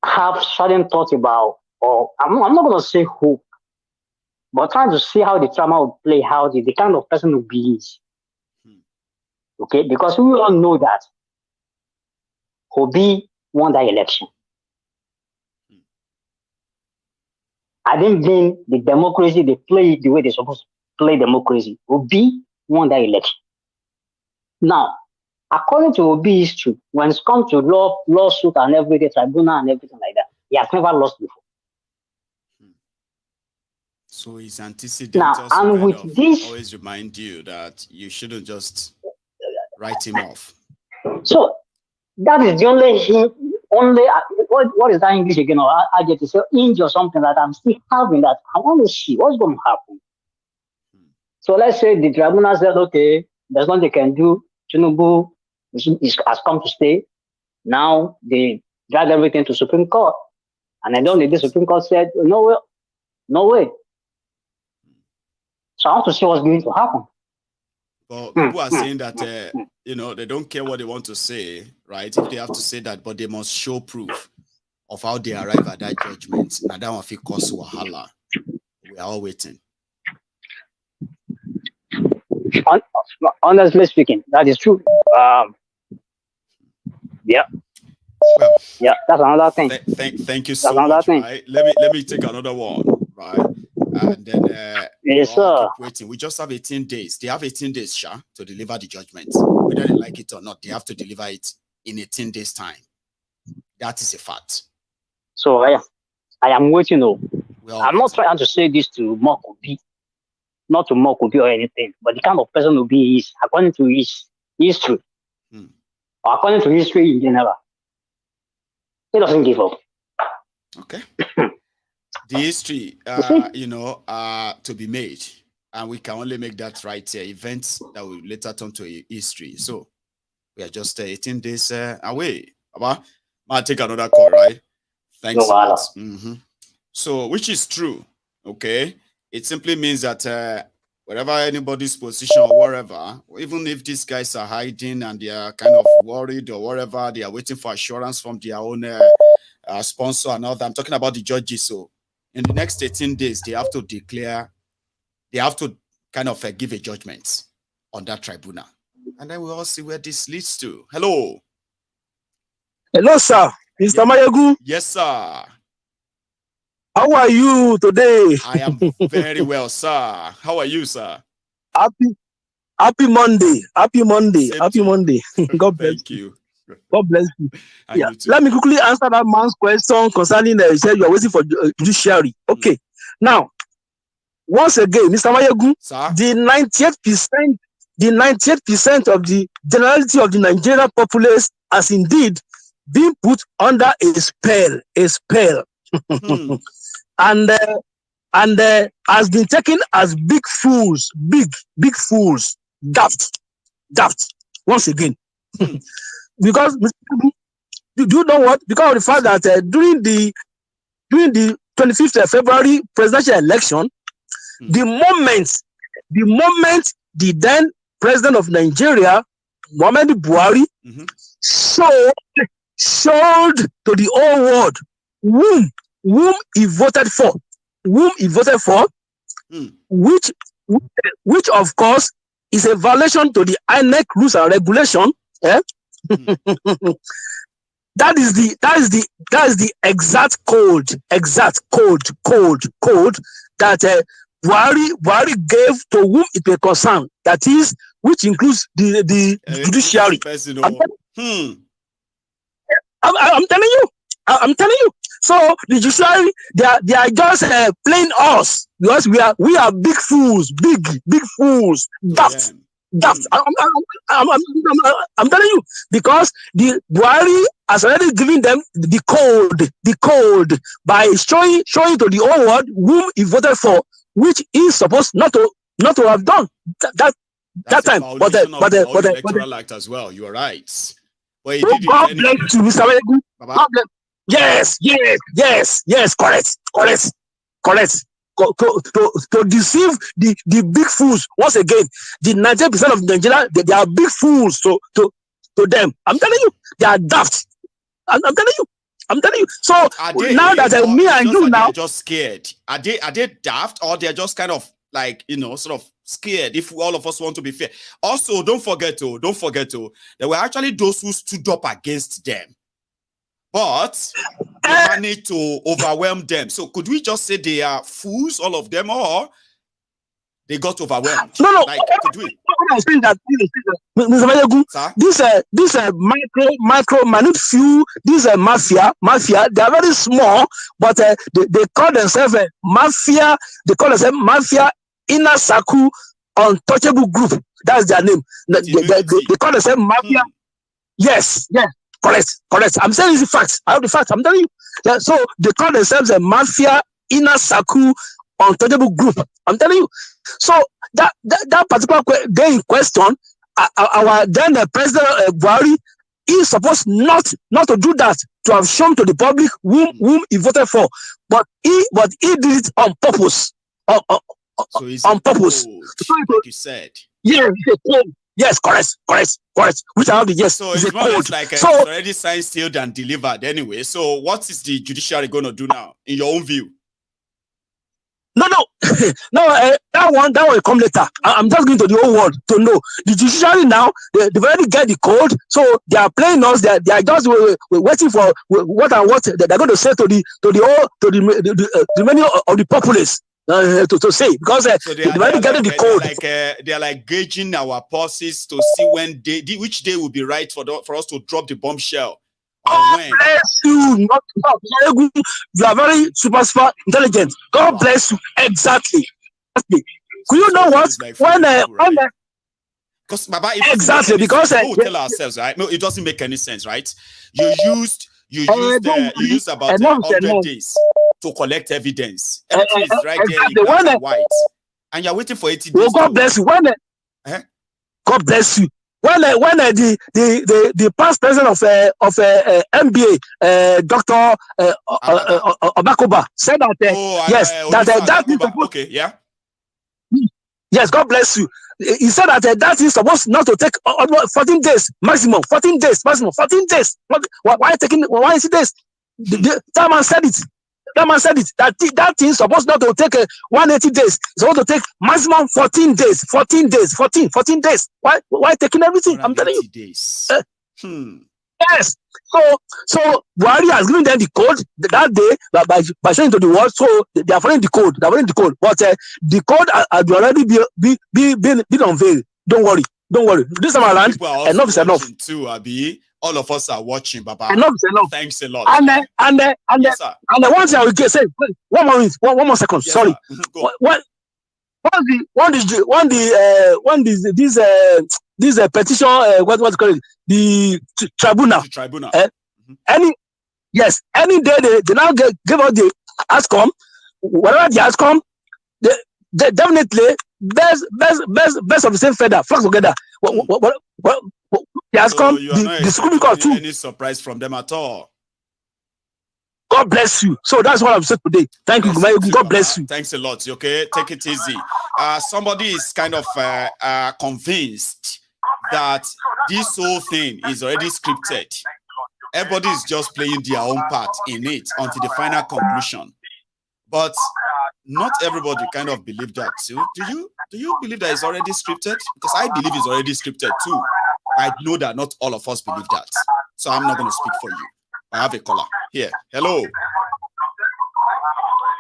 M: have certain thoughts about, or I'm not going to say hope, but trying to see how the trauma will play out, the kind of person who believes. Okay, because we all know that Obi won that election. I didn't mean the democracy, they play it the way they're supposed to play democracy. Obi won that election. Now, according to Obi history, when it's come to lawsuit and everything, tribunal and everything like that, he has never lost before.
D: So his antecedents also and with this, always remind you that you shouldn't just write him off.
M: So that is the only what is that English again? Or I get to say inch or something that I'm still having that I want to see what's going to happen. So let's say the tribunal said, okay, there's nothing they can do. Tinubu has come to stay. Now they drag everything to Supreme Court. And then the Supreme Court said, no way. So I want to see what's going to happen.
D: Well, people are saying that, you know, they don't care what they want to say, right? If they have to say that, but they must show proof of how they arrive at that judgment. Now that one feel cause wahala. We are all waiting.
M: Honestly speaking, that is true. Yeah.
D: Well,
M: yeah, that's another thing.
D: Thank you so much. Right? Let me take another one, right? And then
M: yes, sir.
D: Keep waiting. We just have 18 days. They have 18 days, Sha, to deliver the judgment. Whether they like it or not, they have to deliver it in 18 days' time. That is a fact.
M: So I am waiting. I'm
D: waiting.
M: not trying to say this to mock Obi. not to mock Obi or anything, but the kind of person Obi is, according to his history, or according to history in general, he doesn't give up.
D: Okay. The history, to be made, and we can only make that right here. Events that will later turn to a history. So we are just 18 days away. I'll take another call, right? Thanks. So, which is true, okay? It simply means that wherever anybody's position or wherever, even if these guys are hiding and they are kind of worried or whatever, they are waiting for assurance from their own sponsor and all that. I'm talking about the judges. So, in the next 18 days, they have to declare, they have to kind of give a judgment on that tribunal. And then we'll all see where this leads to. Hello.
N: Hello, sir. Mr. Maiyegun.
D: Yes, sir.
N: How are you today?
D: I am very well, sir. How are you, sir?
N: Happy Monday. Happy Monday. Happy Monday. God bless
D: you.
N: God bless you. Yeah. Let me quickly answer that man's question concerning you said you are waiting for judiciary. Okay. Now, once again, Mr. Maiyegun, the 98% of the generality of the Nigerian populace has indeed been put under a spell, and has been taken as big fools, big fools, daft, once again. Because do you know what? Because of the fact that during the 25th of February presidential election, the moment the then president of Nigeria, Muhammadu Buhari, showed to the whole world whom he voted for, which of course is a violation to the INEC rules and regulation. That is the exact code that Buhari gave to whom it may concern. That is, which includes the judiciary. I'm telling you. So the judiciary, they are just playing us because we are big fools, big fools, daft. I'm telling you, because the Buhari has already given them the code by showing to the whole world whom he voted for, which is supposed not to have done that time. But the
D: electoral act as well. You are right. But he did
N: God bless you, Mr. Maiyegun. God bless. Yes, correct. To deceive the big fools once again. The 90% of Nigeria, they are big fools to them. I'm telling you, they are daft. I'm telling you. So now that me and you now
D: are just scared. Are they daft, or they're just kind of like, sort of scared? If all of us want to be fair. Also, don't forget there were actually those who stood up against them, but they managed to overwhelm them. So could we just say they are fools, all of them, or they got overwhelmed?
N: No.
D: Like, could we?
N: I was saying that, Mr. Maiyegun, this minute few, this mafia, they are very small, but they call themselves mafia. They call themselves mafia inner circle untouchable group. That's their name. They call themselves mafia. Yes. Correct. I'm saying it's the facts. I have the facts. I'm telling you. Yeah, so they call themselves a mafia inner circle untouchable group. I'm telling you. So that particular day in question, our then President Buhari is supposed not to do that, to have shown to the public whom he voted for, but he did it on purpose. On purpose.
D: Like you said.
N: Yeah, it's a code. Yes, correct. Which I have the yes.
D: So it's more or less like it's already signed, sealed, and delivered anyway. So what is the judiciary going to do now, in your own view?
N: No. That one will come later. I'm just going to the whole world to know. The judiciary now, they've already get the code, so they are playing us. They are just waiting for what they're going to say to the many of the populace. To say, because
D: so they are getting the code. They are like gauging our pulses to see which day will be right for us to drop the bombshell.
N: God bless you. You are very super intelligent. God bless you. Exactly. Could you know what?
D: Like
N: When
D: because Baba,
N: exactly because
D: we tell ourselves, right? No, it doesn't make any sense, right? You used about 100 days to collect evidence. Everything is right there in black and white, and you're waiting for 80 days.
N: God bless you. God bless you. When the past president of MBA, Dr. Obakoba, said that that is
D: okay, yeah.
N: Yes, God bless you. He said that that is supposed not to take 14 days maximum. 14 days maximum. 14 days. Why is it days? That man said it. That thing is supposed not to take 180 days. It's supposed to take maximum 14 days. 14 days. 14 days. Why taking everything? I'm telling you.
D: Days.
N: Yes. So Buhari has given them the code that day by showing to the world. So they are following the code. But the code had already been unveiled. Don't worry. This time around, enough is enough.
D: Too, Abi. All of us are watching, Baba.
N: Enough is enough.
D: Thanks a lot.
N: And
D: yes, sir.
N: And one thing I will say, one more second.
D: Yes,
N: sorry. This petition, what's it called? The tribunal. Any day they now give out the outcome, whatever the outcome, they definitely best of the same feather, flock together. What the outcome, the Supreme Court too.
D: Any surprise from them at all?
N: God bless you. So that's what I've said today. Thank you. God bless you.
D: Thanks a lot. Okay, take it easy. Somebody is kind of convinced that this whole thing is already scripted. Everybody is just playing their own part in it until the final conclusion. But not everybody kind of believe that too. Do you believe that it's already scripted? Because I believe it's already scripted too. I know that not all of us believe that. So I'm not going to speak for you. I have a caller here. Hello.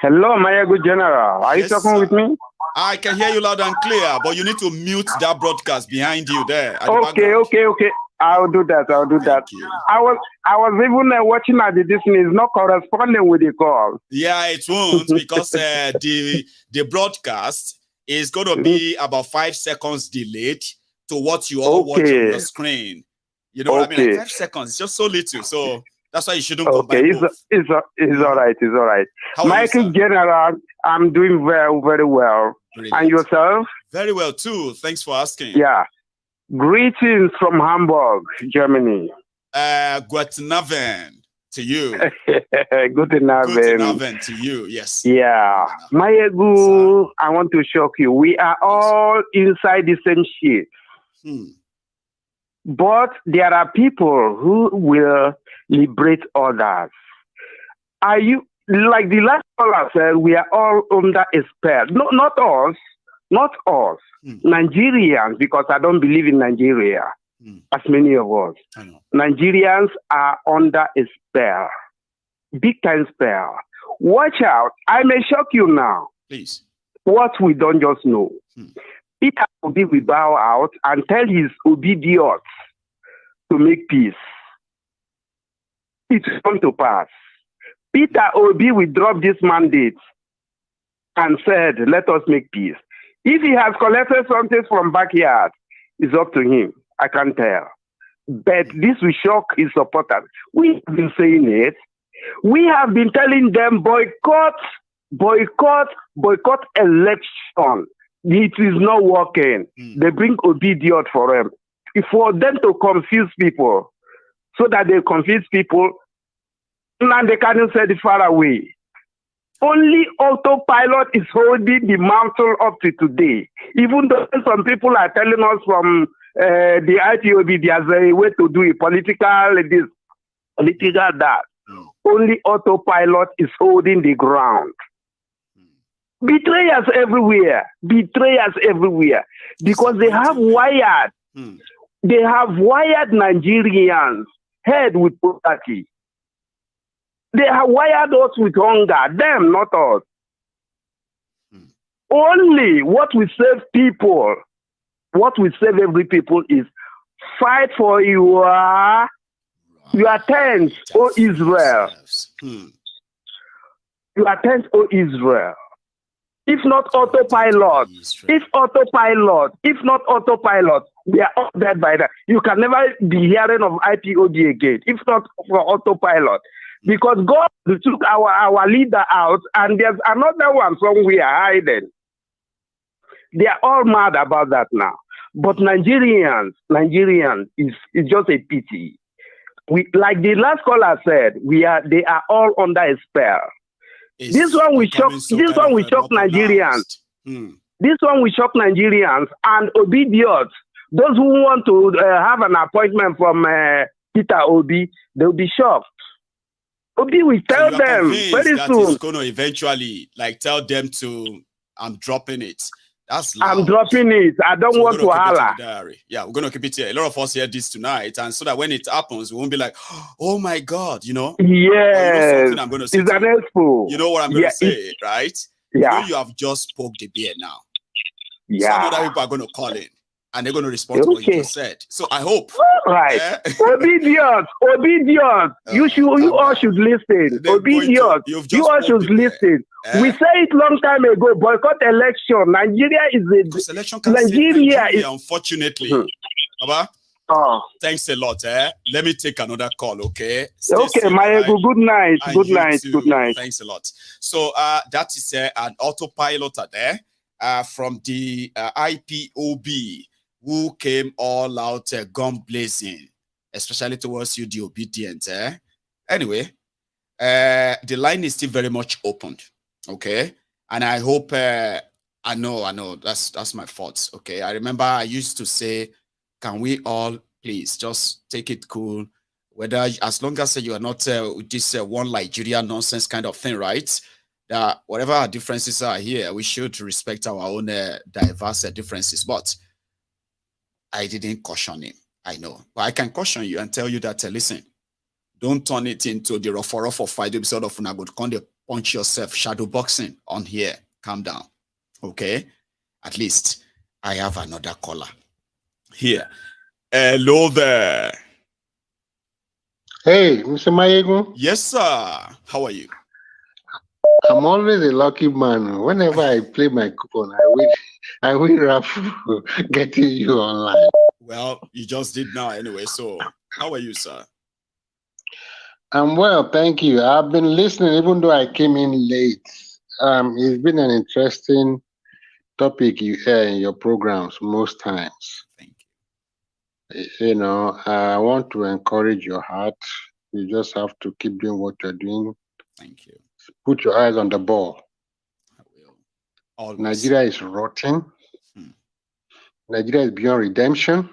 O: Hello, Maiyegun General. Are you talking with me?
D: I can hear you loud and clear, but you need to mute that broadcast behind you there.
O: Okay. I'll do that. I was even watching at the Disney. It's not corresponding with the call.
D: Yeah, it won't because the broadcast is going to be about 5 seconds delayed to what you all watch on your screen. You know what I mean? Like 5 seconds, just so little. So that's why you shouldn't combine both.
O: It's all right. Michael General, I'm doing very well. Brilliant. And yourself?
D: Very well too. Thanks for asking.
O: Yeah. Greetings from Hamburg, Germany.
D: Guten Abend to you.
O: Guten
D: Abend to you, yes.
O: Yeah. Maiyegun, I want to shock you. We are all inside the same shit. But there are people who will liberate others. Are you, like the last caller said, we are all under a spell. No, not us. Nigerians, because I don't believe in Nigeria, as many of us. Nigerians are under a spell. Big time spell. Watch out. I may shock you now.
D: Please.
O: What we don't just know. Peter Obi will bow out and tell his obedience to make peace. It will come to pass. Peter Obi will drop this mandate and said, let us make peace. If he has collected something from backyard, it's up to him. I can't tell. But this will shock his supporters. We have been saying it. We have been telling them boycott election. It is not working. They bring obedience for them. For them to confuse people, so that they confuse people, and they can't set it far away. Only autopilot is holding the mantle up to today. Even though some people are telling us from the IPOB, there's a way to do it, political this, political that. Only autopilot is holding the ground. Betrayers everywhere. Because they have wired. They have wired Nigerians head with poverty. They have wired us with hunger. Them, not us. Only what will save people, what will save every people is fight for your tents, O Israel. Your tents, O Israel. If not autopilot, if not autopilot, we are all dead by that. You can never be hearing of IPOB again, if not for autopilot. Because God took our leader out, and there's another one somewhere hiding. They are all mad about that now. But Nigerian is just a pity. We, like the last caller said, they are all under a spell. This one will shock Nigerians. This one will shock Nigerians and obedience. Those who want to have an appointment from Peter Obi, they'll be shocked. Obi will tell them very soon.
D: He's going to eventually tell them to, I'm dropping it. That's loud.
O: I'm dropping it. I don't want to holler.
D: Yeah, we're going to keep it here. A lot of us hear this tonight, and so that when it happens, we won't be like, oh my God, you know?
O: Yes.
D: I'm going to say
O: it's an expo.
D: You know what I'm going to say, right?
O: Yeah.
D: You have just poked the bear now.
O: Yeah.
D: Some other people are going to call in, and they're going to respond to what you just said. So I hope.
O: All right. Obedience. You all should listen. Obedience. You all should listen. We say it long time ago. Boycott election. Nigeria is
D: unfortunately. Baba, thanks a lot. Let me take another call. Okay.
O: Okay, Maiyegun. Good night. Good night. Good night.
D: Thanks a lot. So that is an autopilot there from the IPOB, who came all out gun blazing, especially towards you, the obedient. Anyway, the line is still very much opened. Okay, and I hope I know that's my thoughts. Okay, I remember I used to say, can we all please just take it cool, whether as long as you are not this one Nigeria nonsense kind of thing, right? That whatever our differences are here, we should respect our own diverse differences. But I didn't caution him. I know, but I can caution you and tell you that listen, don't turn it into the rough fight episode of Unagod Conde. Punch yourself, shadow boxing on here. Calm down. Okay? At least I have another caller here. Hello there.
P: Hey, Mr. Maiyegun.
D: Yes, sir. How are you?
P: I'm always a lucky man. Whenever I play my coupon, I win raffle getting you online.
D: Well, you just did now anyway. So how are you, sir?
P: I'm well, thank you. I've been listening, even though I came in late. It's been an interesting topic you hear in your programs most times.
D: Thank
P: you. You know, I want to encourage your heart. You just have to keep doing what you're doing.
D: Thank you.
P: Put your eyes on the ball.
D: I will. Always.
P: Nigeria is rotten. Nigeria is beyond redemption.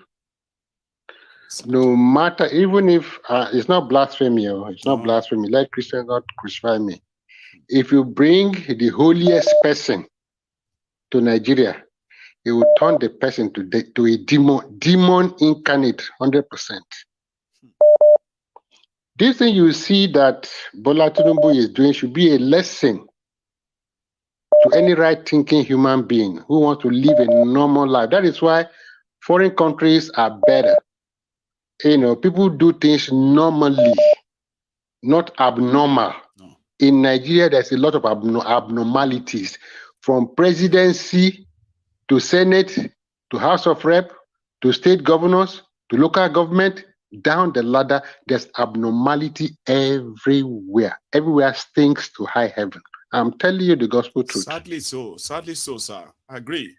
P: No matter, even if it's not blasphemy, it's not blasphemy. Let Christians not crucify me. If you bring the holiest person to Nigeria, it will turn the person to a demon incarnate, 100%. This thing you see that Bola Tinubu is doing should be a lesson to any right-thinking human being who wants to live a normal life. That is why foreign countries are better. You know, people do things normally, not abnormal. No. In Nigeria, there's a lot of abnormalities, from presidency to Senate to House of Rep to state governors to local government, down the ladder. There's abnormality everywhere. Everywhere stinks to high heaven. I'm telling you the gospel truth.
D: Sadly so, sir. I agree.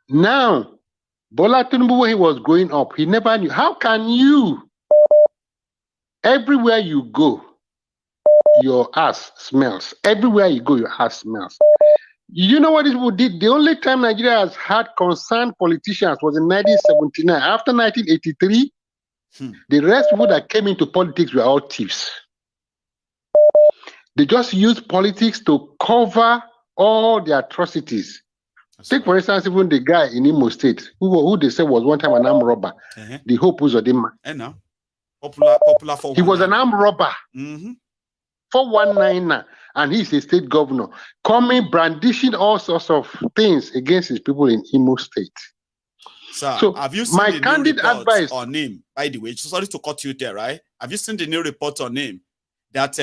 P: Now, Bola Tinubu, when he was growing up, he never knew. How can you? Everywhere you go, your ass smells. Everywhere you go, your ass smells. You know what these people did? The only time Nigeria has had concerned politicians was in 1979. After 1983, the rest of people that came into politics were all thieves. They just used politics to cover all the atrocities. Take, for instance, even the guy in Imo State, who they said was one time an armed robber, the Hope Uzodinma.
D: Popular for
P: he was an armed robber. 419, and he's a state governor, coming brandishing all sorts of things against his people in Imo State.
D: Sir,
P: so
D: have you seen
P: my
D: the
P: candid
D: new report
P: advice
D: on him? By the way, sorry to cut you there, right? Have you seen the new report on him that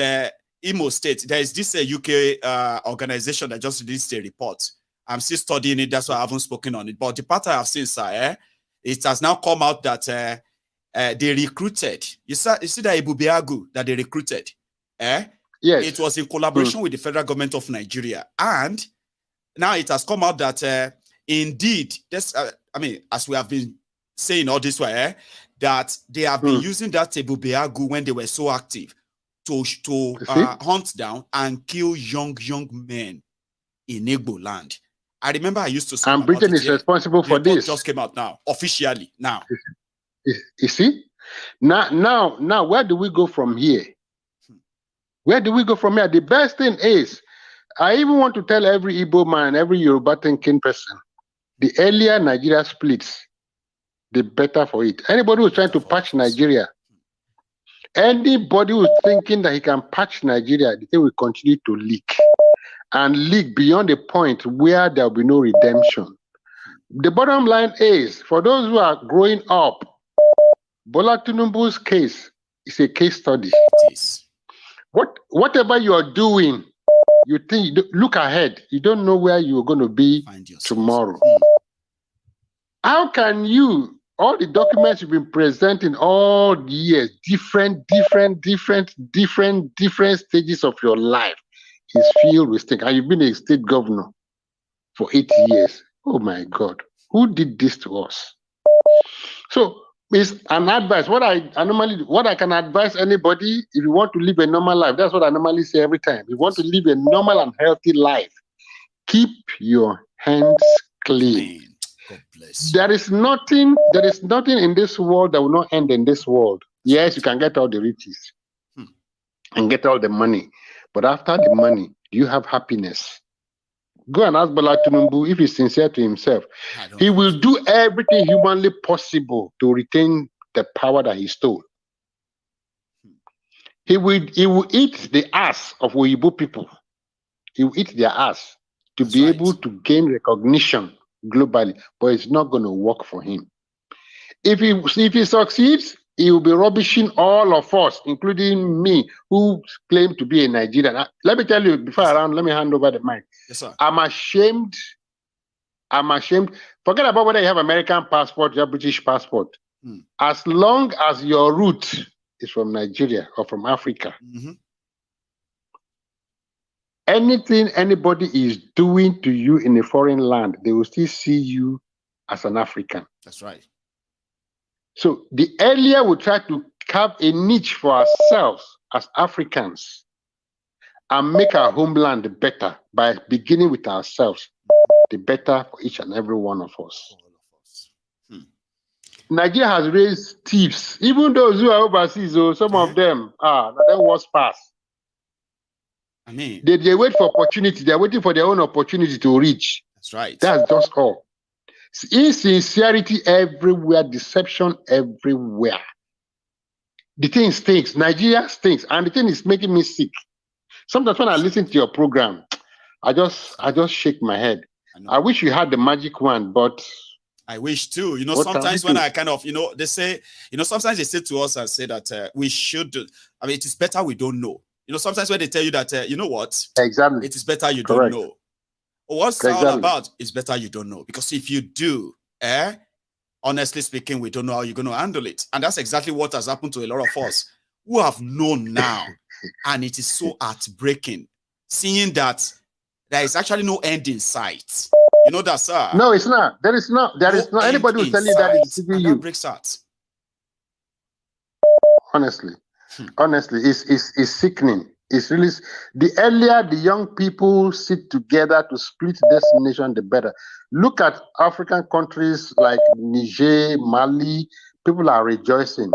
D: Imo State, there is this UK organization that just released a report. I'm still studying it, that's why I haven't spoken on it. But the part I have seen, sir, it has now come out that they recruited. You see that Ibubiagu that they recruited? Yes. It was in collaboration with the federal government of Nigeria. And now it has come out that indeed, this, I mean, as we have been saying all this way, that they have been using that Ibubiagu when they were so active to hunt down and kill young men in Igbo land. I remember I used to say,
P: and Britain is responsible for this.
D: Just came out now, officially now.
P: You see? Now, where do we go from here? Where do we go from here? The best thing is, I even want to tell every Igbo man, every Yoruba thinking person, the earlier Nigeria splits, the better for it. Anybody who's trying to patch Nigeria, anybody who's thinking that he can patch Nigeria, the thing will continue to leak. And leak beyond the point where there will be no redemption. The bottom line is, for those who are growing up, Bola Tinubu's case is a case study.
D: It is.
P: Whatever you are doing, you think, look ahead. You don't know where you're going to be tomorrow. How can you, all the documents you've been presenting all the years, different stages of your life, is filled with things. And you've been a state governor for 8 years. Oh my God, who did this to us? So it's an advice. What I can advise anybody, if you want to live a normal life, that's what I normally say every time. If you want to live a normal and healthy life, keep your hands clean.
D: God bless.
P: There is nothing in this world that will not end in this world. Yes, you can get all the riches and get all the money. But after the money, do you have happiness? Go and ask Bola Tinubu if he's sincere to himself. He will do everything humanly possible to retain the power that he stole. He will eat the ass of Oyibo people. He will eat their ass to be able to gain recognition globally, but it's not going to work for him. If he succeeds, he will be rubbishing all of us, including me, who claim to be a Nigerian. Let me tell you, before let me hand over the mic.
D: Yes, sir.
P: I'm ashamed. Forget about whether you have American passport, you have British passport. As long as your root is from Nigeria or from Africa, anything anybody is doing to you in a foreign land, they will still see you as an African.
D: That's right.
P: So the earlier we try to carve a niche for ourselves as Africans and make our homeland better by beginning with ourselves, the better for each and every one of us. Nigeria has raised thieves, even those who are overseas, some of them was past.
D: I mean,
P: they wait for opportunity. They're waiting for their own opportunity to reach.
D: That's right.
P: That's just all. Insincerity everywhere, deception everywhere. The thing stinks. Nigeria stinks, and the thing is making me sick. Sometimes when I listen to your program, I just shake my head. I wish you had the magic wand, but
D: I wish too. Sometimes when I kind of, they say, sometimes they say to us and say that we should. I mean, it is better we don't know. Sometimes when they tell you that, you know what?
P: Exactly.
D: It is better you don't know. What's all about is better you don't know. Because if you do, honestly speaking, we don't know how you're going to handle it. And that's exactly what has happened to a lot of us who have known now. And it is so heartbreaking seeing that there is actually no end in sight. You know that, sir?
P: No, it's not. There is not anybody who's telling you that it's giving you.
D: That breaks hearts.
P: Honestly, it's sickening. It's really, the earlier the young people sit together to split this nation, the better. Look at African countries like Niger, Mali. People are rejoicing.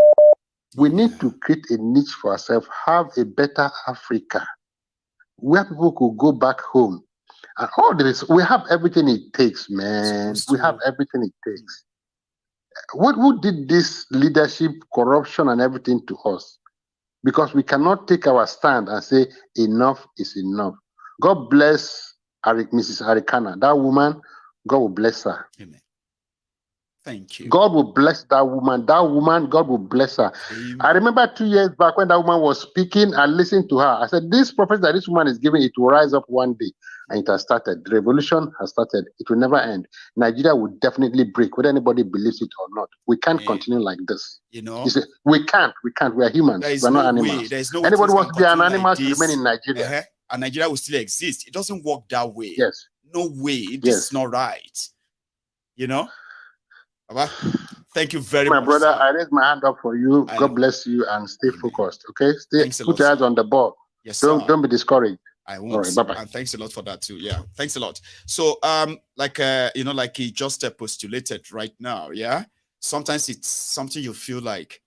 P: We need to create a niche for ourselves, have a better Africa, where people could go back home. And all this, we have everything it takes, man. We have everything it takes. Who did this leadership, corruption, and everything to us? Because we cannot take our stand and say enough is enough. God bless Mrs. Arikana. That woman, God will bless her.
D: Amen. Thank you.
P: God will bless that woman. That woman, God will bless her.
D: Amen.
P: I remember 2 years back when that woman was speaking, I listened to her. I said, this prophecy that this woman is giving, it will rise up one day. And it has started. The revolution has started. It will never end. Nigeria will definitely break, whether anybody believes it or not. We can't continue like this.
D: You know,
P: we can't. We are humans.
D: There is
P: We're not
D: no
P: animals.
D: way. There is no
P: Anybody
D: way
P: wants to be an animal
D: like
P: should remain in Nigeria.
D: And Nigeria will still exist. It doesn't work that way.
P: Yes.
D: No way. This is not right. You know? Thank you very much.
P: My brother,
D: sir.
P: I raise my hand up for you. God bless you and stay focused. Okay? Put your eyes on the ball.
D: Yes,
P: don't be discouraged.
D: I won't.
P: All right, bye-bye.
D: And thanks a lot for that too. Yeah, thanks a lot. So, like he just postulated right now. Yeah, sometimes it's something you feel like,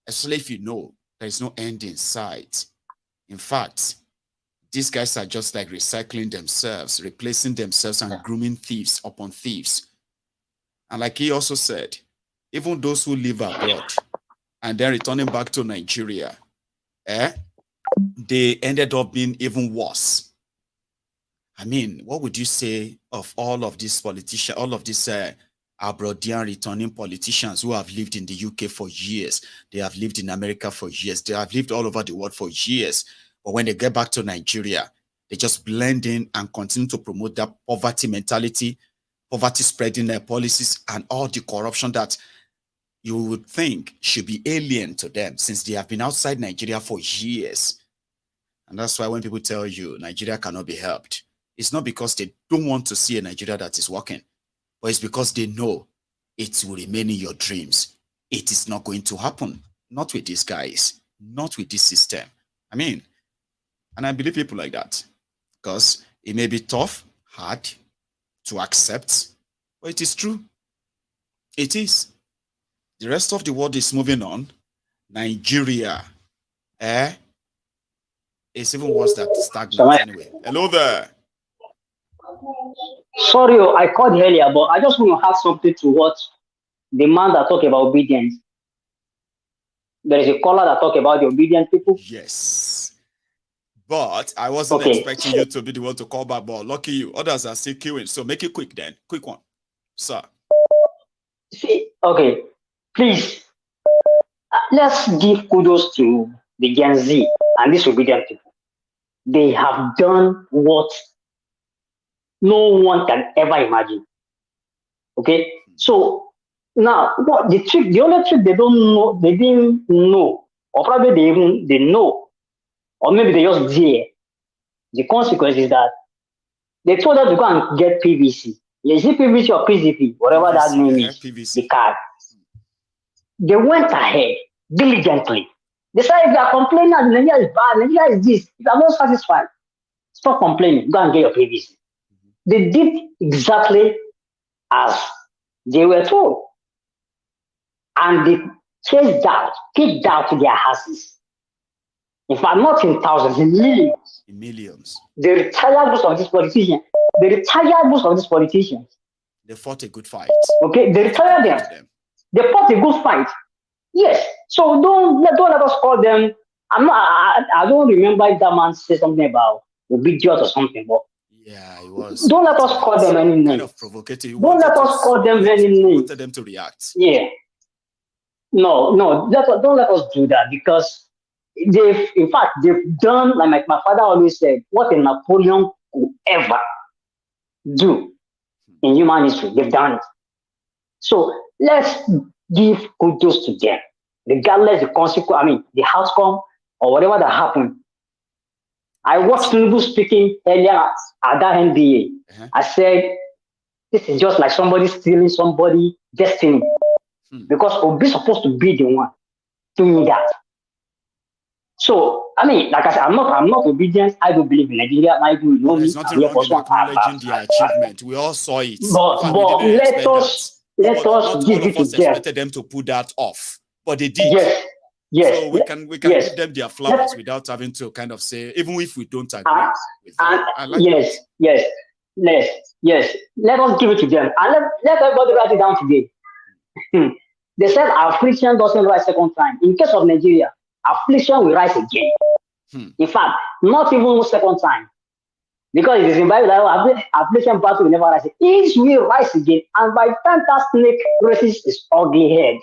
D: especially if you know there is no end in sight. In fact, these guys are just like recycling themselves, replacing themselves, and grooming thieves upon thieves. And like he also said, even those who live abroad and then returning back to Nigeria, they ended up being even worse. I mean, what would you say of all of these politicians, all of these abroadian returning politicians who have lived in the UK for years? They have lived in America for years. They have lived all over the world for years. But when they get back to Nigeria, they just blend in and continue to promote that poverty mentality, poverty spreading their policies, and all the corruption that you would think should be alien to them since they have been outside Nigeria for years. And that's why when people tell you Nigeria cannot be helped, it's not because they don't want to see a Nigeria that is working, but it's because they know it will remain in your dreams. It is not going to happen. Not with these guys, not with this system. I mean, and I believe people like that because it may be tough, hard to accept, but it is true. It is. The rest of the world is moving on. Nigeria, it's even worse than stagnant anyway. Hello there.
M: Sorry, I called earlier, but I just want to add something to what the man that talked about obedience. There is a caller that talked about the obedient people.
D: Yes. But I wasn't expecting you to be the one to call back, but lucky you. Others are still queuing. So make it quick then. Quick one. Sir.
M: See, okay. Please, let's give kudos to the Gen Z and these obedient people. They have done what no one can ever imagine. Okay? So now what the only trick they don't know, they didn't know, or probably they know. Or maybe they just did. The consequence is that they told them to go and get PVC. Is it PVC or PCP? Whatever that name is, PVC. The card. They went ahead diligently. They said, if you are complaining that Nigeria is bad, Nigeria is this, if you are not satisfied, stop complaining, go and get your PVC. They did exactly as they were told. And they chased out, kicked out their asses. In fact, not in thousands, in millions.
D: In millions.
M: The retired most of these politicians.
D: They fought a good fight.
M: Okay, they retired them. They fought a good fight. Yes. So don't let us call them. I don't remember if that man said something about obedience or something, but
D: yeah, it was.
M: Don't let us call them any name.
D: Kind of provocative.
M: Don't let us call them any name.
D: Wanted them to react.
M: Yeah. No. Don't let us do that because they've done, like my father always said, what a Napoleon could ever do in human history. They've done it. So let's give kudos to them, regardless the consequence, the outcome or whatever that happened. I watched Tinubu speaking earlier at that NBA. I said, this is just like somebody stealing somebody's destiny. Because Obi is supposed to be the one doing that. So, like I said, I'm not obedient. I don't believe in Nigeria. I do know
D: There's nothing wrong with acknowledging their achievement. We all saw it.
M: But let us give it to them.
D: Expected them to put that off, but they did.
M: Yes.
D: So we can give them their flowers without having to kind of say, even if we don't agree with them.
M: Yes. Let us give it to them. And let everybody write it down today. They said affliction doesn't rise second time. In case of Nigeria, affliction will rise again. In fact, not even second time. Because it is in Bible that affliction battle will never rise. It will rise again, and by the time that snake raises its ugly head,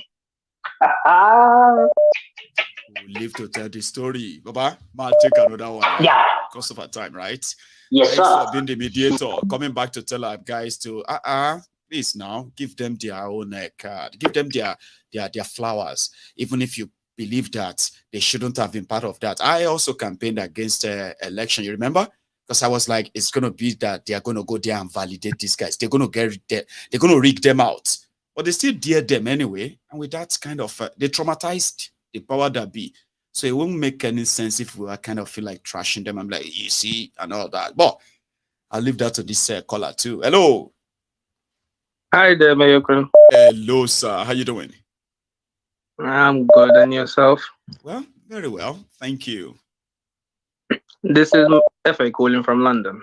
D: we'll live to tell the story. Baba, I'll take another one.
M: Yeah.
D: Because of our time, right?
M: Yes,
D: Thanks
M: sir.
D: for being the mediator. Coming back to tell our guys to please now give them their own card. Give them their flowers. Even if you believe that they shouldn't have been part of that. I also campaigned against election. You remember? Because I was like, it's gonna be that they are gonna go there and validate these guys. They're gonna they're gonna rig them out. But they still dare them anyway. And with that kind of they traumatized the power that be. So it won't make any sense if we kind of feel like trashing them. I'm like, you see, and all that. But I'll leave that to this caller too. Hello.
Q: Hi there, Maiyegun.
D: Hello, sir. How you doing?
Q: I'm good, and yourself?
D: Well, very well. Thank you.
Q: This is Efe calling from London.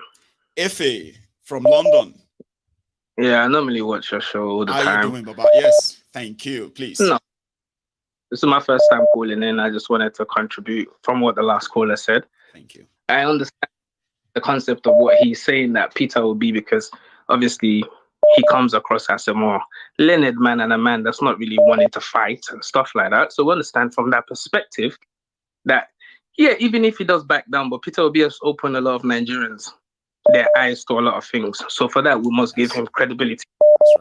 D: Efe from London.
Q: Yeah, I normally watch your show all the time.
D: How you doing, Baba? Yes, thank you. Please.
Q: No. This is my first time calling in. I just wanted to contribute from what the last caller said.
D: Thank you.
Q: I understand the concept of what he's saying that Peter will be, because obviously he comes across as a more learned man and a man that's not really wanting to fight and stuff like that. So we understand from that perspective that, yeah, even if he does back down, but Peter will be as open a lot of Nigerians their eyes to a lot of things. So for that, we must give him credibility,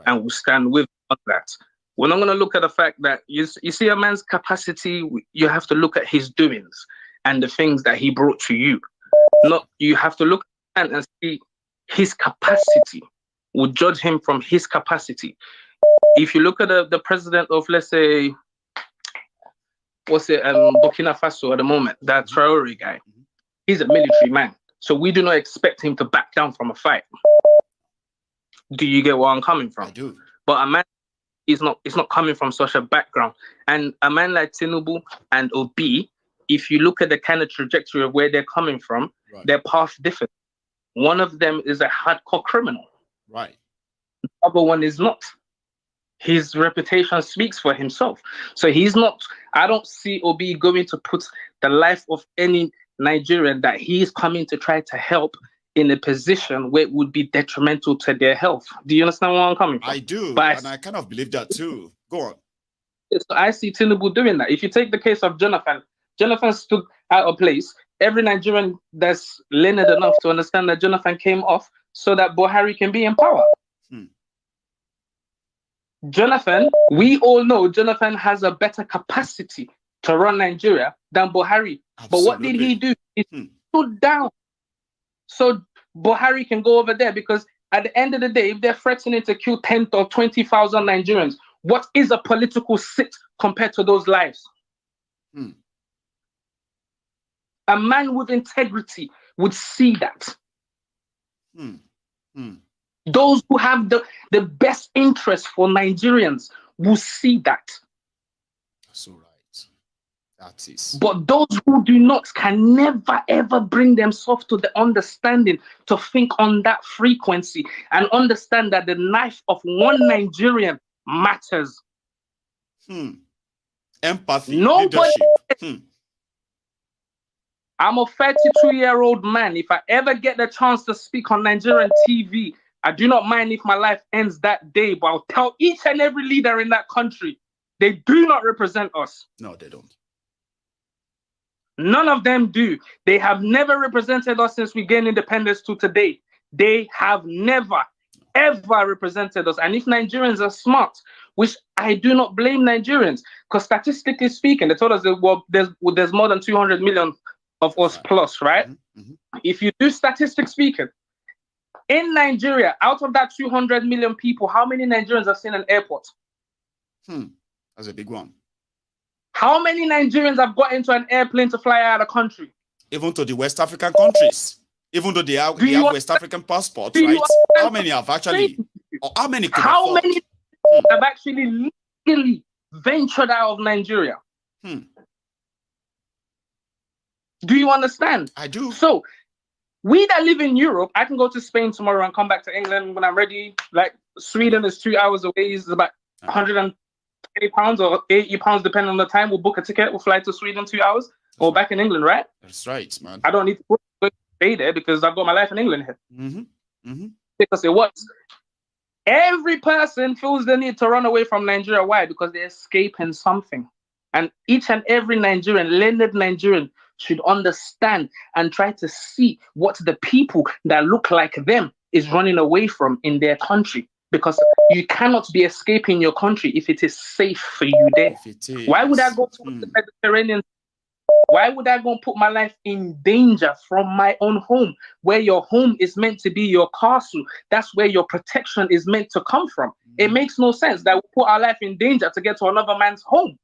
Q: and we'll stand with him on that. We're not going to look at the fact that you see a man's capacity. You have to look at his doings and the things that he brought to you. Not you have to look at and see his capacity. We'll judge him from his capacity. If you look at the president of, let's say, Burkina Faso at the moment, that Charade guy, he's a military man. So we do not expect him to back down from a fight. Do you get where I'm coming from?
D: I do.
Q: But a man is not coming from such a background. And a man like Tinubu and Obi, if you look at the kind of trajectory of where they're coming from, their path different. One of them is a hardcore criminal.
D: Right.
Q: The other one is not. His reputation speaks for himself. So he's not, I don't see Obi going to put the life of any Nigerian that he's coming to try to help in a position where it would be detrimental to their health. Do you understand where I'm coming from?
D: I do,
Q: but
D: and I kind of believe that too. Go on.
Q: So I see Tinubu doing that. If you take the case of Jonathan stood out of place. Every Nigerian that's learned enough to understand that Jonathan came off so that Buhari can be in power. Jonathan, we all know Jonathan has a better capacity to run Nigeria than Buhari.
D: Absolutely.
Q: But what did he do? He stood down so Buhari can go over there, because at the end of the day, if they're threatening to kill 10 or 20,000 Nigerians, what is a political sit compared to those lives? A man with integrity would see that. Those who have the best interest for Nigerians will see that.
D: That's all right. That is.
Q: But those who do not can never ever bring themselves to the understanding to think on that frequency and understand that the life of one Nigerian matters.
D: Empathy.
Q: Nobody.
D: Leadership.
Q: I'm a 32-year-old man. If I ever get the chance to speak on Nigerian TV, I do not mind if my life ends that day, but I'll tell each and every leader in that country, they do not represent us.
D: No, they don't.
Q: None of them do. They have never represented us since we gained independence to today. They have never, ever represented us. And if Nigerians are smart, which I do not blame Nigerians, because statistically speaking, they told us that there's more than 200 million of us plus, right? If you do statistics speaking, in Nigeria, out of that 200 million people, how many Nigerians have seen an airport?
D: That's a big one.
Q: How many Nigerians have got into an airplane to fly out of the country?
D: Even to the West African countries, even though they have West African passports, right? How many have actually, or how many could
Q: How
D: afford?
Q: many have actually legally ventured out of Nigeria? Do you understand?
D: I do.
Q: So, we that live in Europe, I can go to Spain tomorrow and come back to England when I'm ready. Like, Sweden is 2 hours away. It's about 120 pounds or 80 pounds, depending on the time. We'll book a ticket. We'll fly to Sweden 2 hours. Or back in England, right?
D: That's right, man.
Q: I don't need to stay there because I've got my life in England here.
D: Mm-hmm.
Q: Because it works. Every person feels the need to run away from Nigeria. Why? Because they're escaping something. And each and every Nigerian, learned Nigerian, should understand and try to see what the people that look like them is running away from in their country. Because you cannot be escaping your country if it is safe for you there. Why would I go to the Mediterranean? Why would I go and put my life in danger from my own home, where your home is meant to be your castle? That's where your protection is meant to come from. It makes no sense that we put our life in danger to get to another man's home.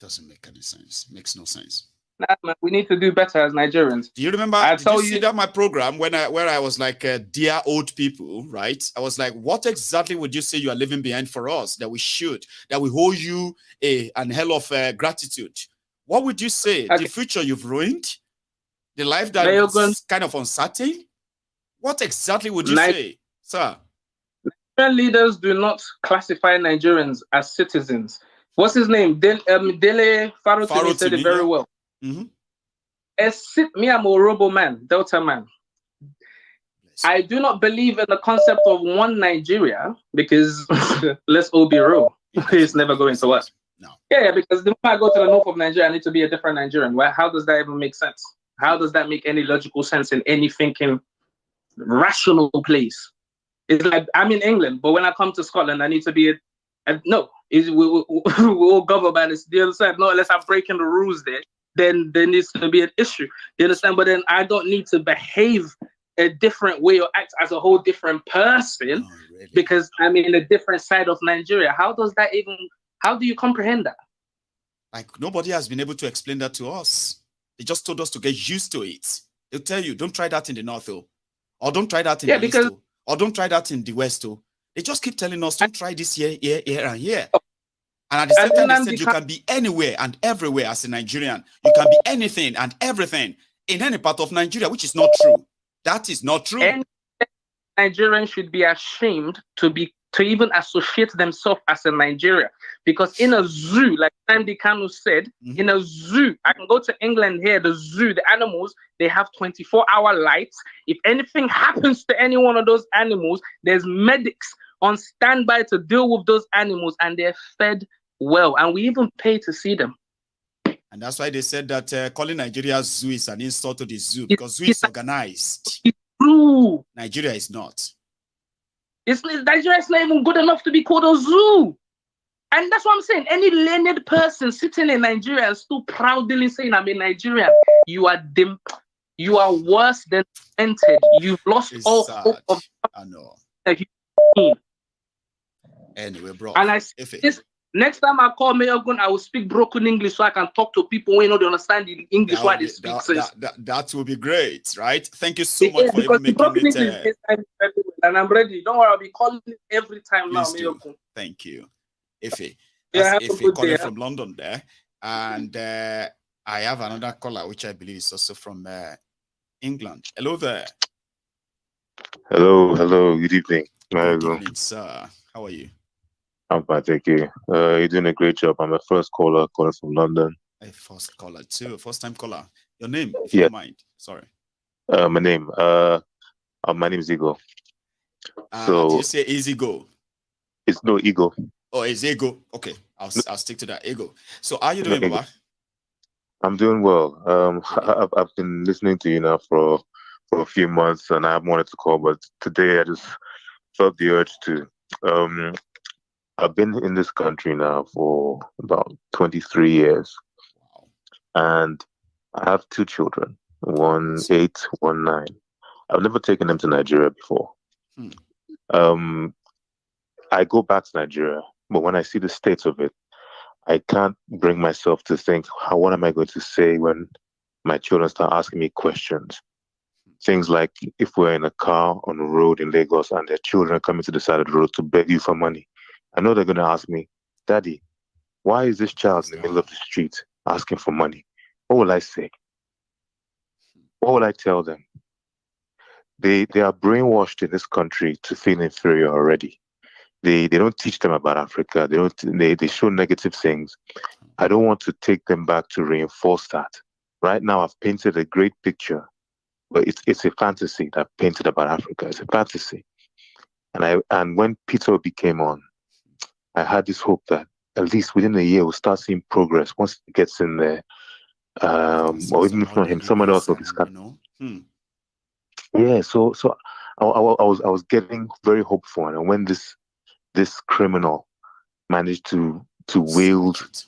D: Doesn't make any sense. Makes no sense.
Q: Nah, man, we need to do better as Nigerians.
D: Do you remember? Did you see that my program where I was like, dear old people, right? I was like, what exactly would you say you are leaving behind for us that we should, that we owe you an hell of gratitude? What would you say? Okay. The future you've ruined? The life that is kind of uncertain? What exactly would you say, sir?
Q: Nigerian leaders do not classify Nigerians as citizens. What's his name? Dele Farotimi said it very well.
D: Mm-hmm.
Q: Me, I'm a Robo man, Delta man. I do not believe in the concept of one Nigeria because let's all be real. It's never going to work.
D: No.
Q: Yeah, because the moment I go to the north of Nigeria, I need to be a different Nigerian. Well, how does that even make sense? How does that make any logical sense in any thinking rational place? It's like I'm in England, but when I come to Scotland, I need to be no. We all govern by this. Do you understand? No, unless I'm breaking the rules then there needs to be an issue. You understand? But then I don't need to behave a different way or act as a whole different person because I'm in a different side of Nigeria. How do you comprehend that?
D: Like nobody has been able to explain that to us. They just told us to get used to it. They'll tell you, don't try that in the north, or don't try that in the east, or don't try that in the west. They just keep telling us, don't try this here, and here. And at the same time, they said you can be anywhere and everywhere as a Nigerian. You can be anything and everything in any part of Nigeria, which is not true. That is not true.
Q: Any Nigerian should be ashamed to even associate themselves as a Nigerian. Because in a zoo, like Sandy Kanu said, in a zoo, I can go to England here, the zoo, the animals, they have 24-hour lights. If anything happens to any one of those animals, there's medics on standby to deal with those animals, and they're fed well. And we even pay to see them.
D: And that's why they said that calling Nigeria zoo is an insult to the zoo, because zoo is organized.
Q: It's true.
D: Nigeria is not.
Q: Nigeria is not even good enough to be called a zoo. And that's what I'm saying. Any learned person sitting in Nigeria and still proudly saying, I'm a Nigerian, you are worse than entered. You've lost all hope of.
D: I know. Anyway, bro.
Q: And next time I call Maiyegun, I will speak broken English so I can talk to people who don't understand the English why they speak.
D: That will be great, right? Thank you so much for even making it.
Q: And I'm ready. Don't worry, I'll be calling every time now, Maiyegun.
D: Thank you. Ife. That's Ife calling from London there. And I have another caller, which I believe is also from England. Hello there.
R: Hello. Good evening.
D: Good evening, sir. How are you?
R: I'm fine, thank you. You're doing a great job. I'm a first caller calling from London.
D: A first caller too, first time caller. Your name, if you don't mind. Sorry.
R: My name is Ego.
D: Did you say Easy Go?
R: It's no Ego.
D: Oh, it's Ego. Okay, I'll stick to that. Ego. So, how are you doing, Baba?
R: I'm doing well. I've been listening to you now for a few months, and I haven't wanted to call, but today I just felt the urge to. I've been in this country now for about 23 years.
D: Wow.
R: And I have two children, one 8, one 9. I've never taken them to Nigeria before. I go back to Nigeria, but when I see the state of it, I can't bring myself to think, what am I going to say when my children start asking me questions? Things like if we're in a car on a road in Lagos and their children are coming to the side of the road to beg you for money, I know they're going to ask me, Daddy, why is this child in the middle of the street asking for money? What will I say? What will I tell them? They are brainwashed in this country to feel inferior already. They don't teach them about Africa. They show negative things. I don't want to take them back to reinforce that. Right now, I've painted a great picture but it's a fantasy that painted about Africa. It's a fantasy. And when Peter Obi came on, I had this hope that at least within a year we'll start seeing progress once it gets in there. Or even if not him, someone else will discuss. Yeah, so I was getting very hopeful, and when this criminal managed to wield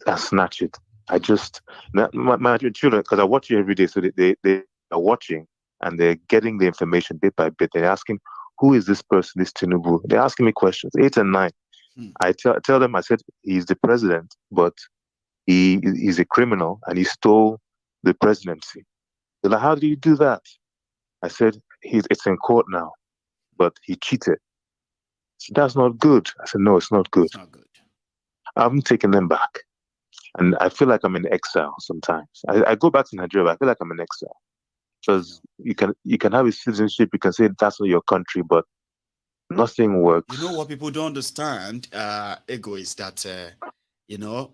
R: and snatch it, I just my children, because I watch it every day, so they are watching and they're getting the information bit by bit. They're asking, who is this person, this Tinubu? They're asking me questions, 8 and 9. I tell them, I said, he's the president, but he's a criminal and he stole the presidency. They're like, how do you do that? I said, it's in court now, but he cheated. So that's not good. I said, no, it's not good.
D: It's not good.
R: I haven't taken them back. And I feel like I'm in exile sometimes. I go back to Nigeria, but I feel like I'm in exile. Because you can have a citizenship, you can say that's not your country, but nothing works.
D: You know what people don't understand, Ego, is that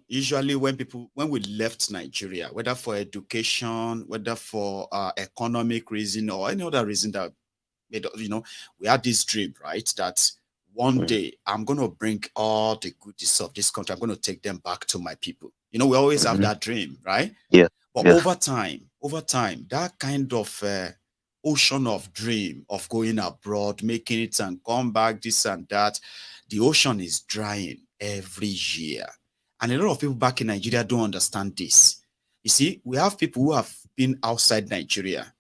D: usually when we left Nigeria, whether for education, whether for economic reason or any other reason that we had this dream, right? That one day I'm going to bring all the goodies of this country. I'm going to take them back to my people. We always have that dream, right?
R: Yeah.
D: But over time, that kind of ocean of dream of going abroad, making it and come back, this and that, the ocean is drying every year. And a lot of people back in Nigeria don't understand this. You see, we have people who have been outside Nigeria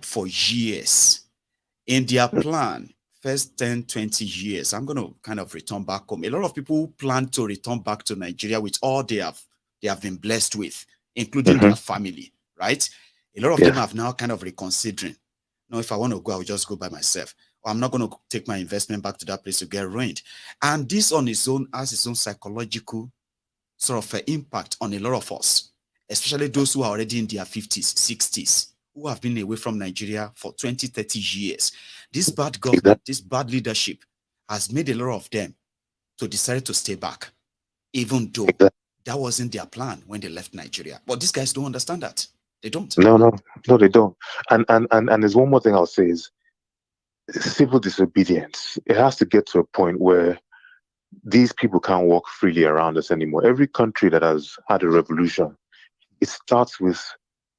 D: for years. In their plan, first 10, 20 years, I'm going to kind of return back home. A lot of people who plan to return back to Nigeria with all they have been blessed with, including their family, right? A lot of them have now kind of reconsidering. No, if I want to go, I'll just go by myself. Or I'm not going to take my investment back to that place to get ruined. And this on its own has its own psychological sort of impact on a lot of us, especially those who are already in their 50s, 60s, who have been away from Nigeria for 20, 30 years. This bad government, this bad leadership has made a lot of them to decide to stay back, even though that wasn't their plan when they left Nigeria. But these guys don't understand that. They don't.
R: No, they don't. And there's one more thing I'll say is civil disobedience. It has to get to a point where these people can't walk freely around us anymore. Every country that has had a revolution, it starts with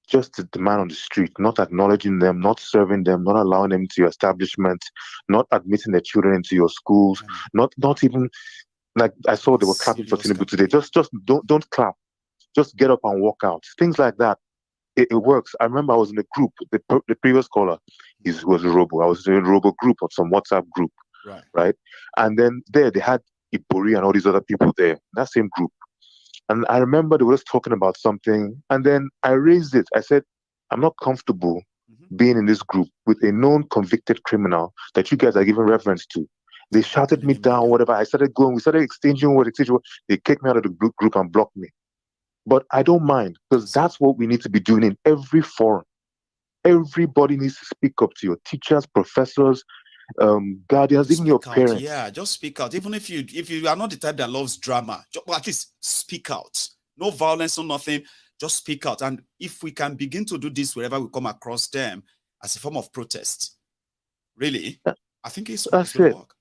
R: just the man on the street, not acknowledging them, not serving them, not allowing them into your establishment, not admitting their children into your schools, not even, like I saw they were clapping for Tinubu today. Just don't clap. Just get up and walk out. Things like that. It works. I remember I was in a group, the previous caller was a Robo. I was in a Robo group or some WhatsApp group, right? And then they had Ibori and all these other people there, that same group. And I remember they were just talking about something, and then I raised it. I said, I'm not comfortable being in this group with a known convicted criminal that you guys are giving reference to. They shouted me down, whatever. I started going, we started exchanging words. They kicked me out of the group and blocked me. But I don't mind, because that's what we need to be doing in every forum. Everybody needs to speak up to your teachers, professors, guardians, even your parents.
D: Yeah, just speak out. Even if you are not the type that loves drama, at least speak out. No violence, no nothing. Just speak out. And if we can begin to do this wherever we come across them as a form of protest, really, I think that's it. Work.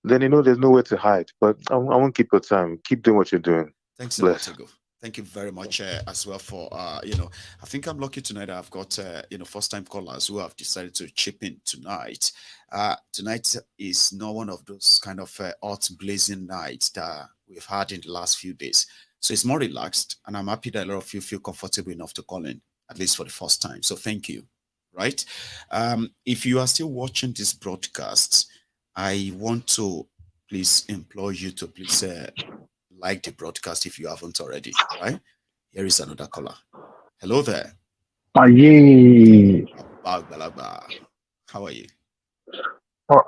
R: Then there's nowhere to hide. But I won't keep your time. Keep doing what you're doing.
D: Thanks a lot, Ego. Thank you very much as well for, I think I'm lucky tonight. I've got, first-time callers who have decided to chip in tonight. Tonight is not one of those kind of hot blazing nights that we've had in the last few days. So it's more relaxed, and I'm happy that a lot of you feel comfortable enough to call in, at least for the first time. So thank you, right? If you are still watching this broadcast, I want to please implore you to please like the broadcast if you haven't already, right? Here is another caller. Hello there.
S: How are
D: you?
S: Oh,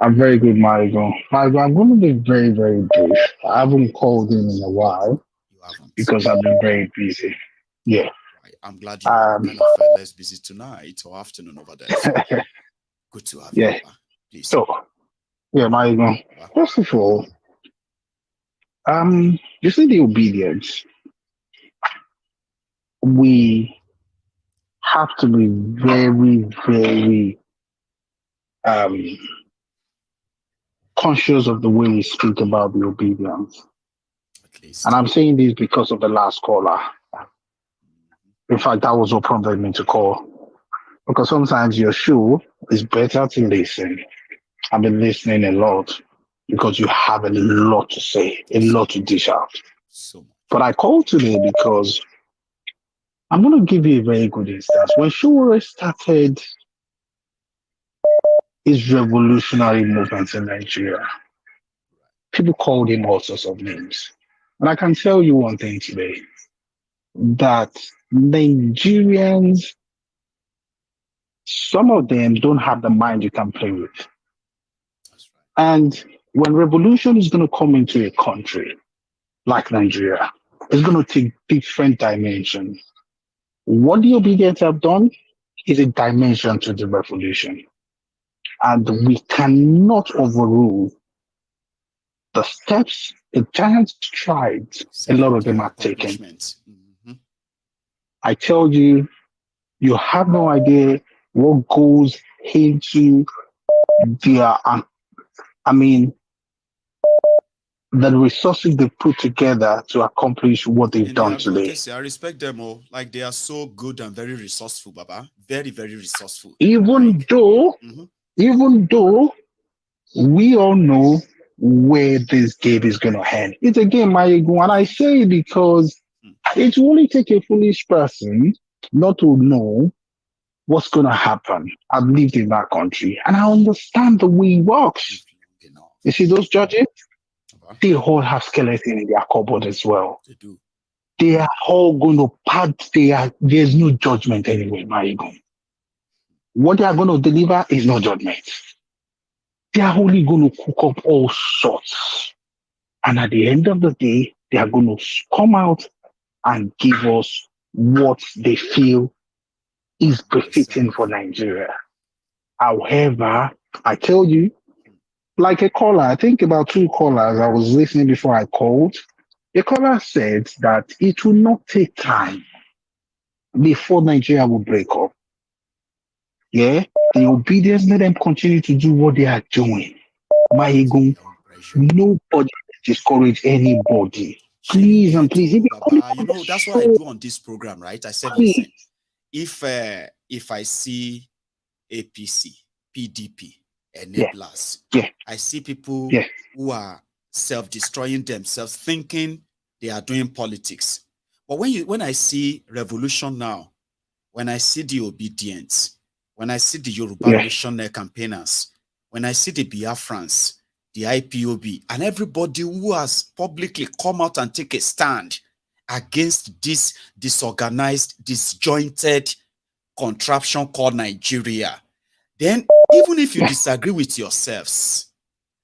S: I'm very good, Maiyegun. Maiyegun, I'm going to be very, very brief. I haven't called in a while because I've been very busy. Yeah.
D: Right. I'm glad you're kind of less busy tonight or afternoon over there. So good to have you. Please.
S: So, Maiyegun, first of all, you see the obedience. We have to be very, very conscious of the way we speak about the obedience. And I'm saying this because of the last caller. In fact, that was what prompted me to call. Because sometimes your show is better to listen. I've been listening a lot because you have a lot to say, a lot to dish out. But I called today because I'm going to give you a very good instance. When Shura started his revolutionary movement in Nigeria, people called him all sorts of names. And I can tell you one thing today, that Nigerians, some of them don't have the mind you can play with. And when revolution is going to come into a country like Nigeria, it's going to take different dimensions. What the obedience have done is a dimension to the revolution. And we cannot overrule the steps the giant strides a lot of them are taking. I tell you, you have no idea what goes into their, the resources they put together to accomplish what they've done today.
D: I respect them all. Like, they are so good and very resourceful, Baba. Very, very resourceful.
S: Even though we all know where this game is going to end. It's a game, Maiyegun, and I say it because it will only take a foolish person not to know what's going to happen. I've lived in that country, and I understand the way it works. You see those judges? They all have skeletons in their cupboard as well.
D: They do.
S: They are all going to part. There's no judgment anyway, Maiyegun. What they are going to deliver is no judgment. They are only going to cook up all sorts. And at the end of the day, they are going to come out and give us what they feel is befitting for Nigeria. However, I tell you, like a caller, I think about 2 callers, I was listening before I called. A caller said that it will not take time before Nigeria will break up. Yeah, the obedience, let them continue to do what they are doing. Maiyegun, nobody discourage anybody. Please and please.
D: That's what I do on this program, right? I said, listen, if I see APC, PDP, enablers, I see people who are self-destroying themselves, thinking they are doing politics. But when I see revolution now, when I see the obedience, when I see the Yoruba nation campaigners, when I see the Biafrans, the IPOB, and everybody who has publicly come out and take a stand against this disorganized, disjointed contraption called Nigeria, then even if you disagree with yourselves,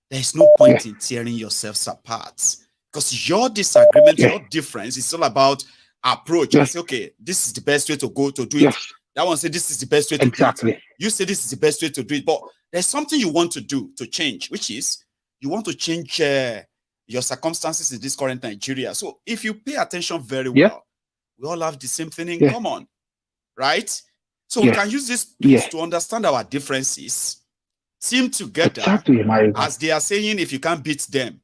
D: there is no point in tearing yourselves apart. Because your disagreement, your difference is all about approach. I say, okay, this is the best way to go to do it. That one said this is the best way to do it. You say this is the best way to do it. But there's something you want to do to change, which is you want to change your circumstances in this current Nigeria. So if you pay attention very well, we all have the same thing in common, right? So we can use this piece to understand our differences, team together, as they are saying, if you can't beat them,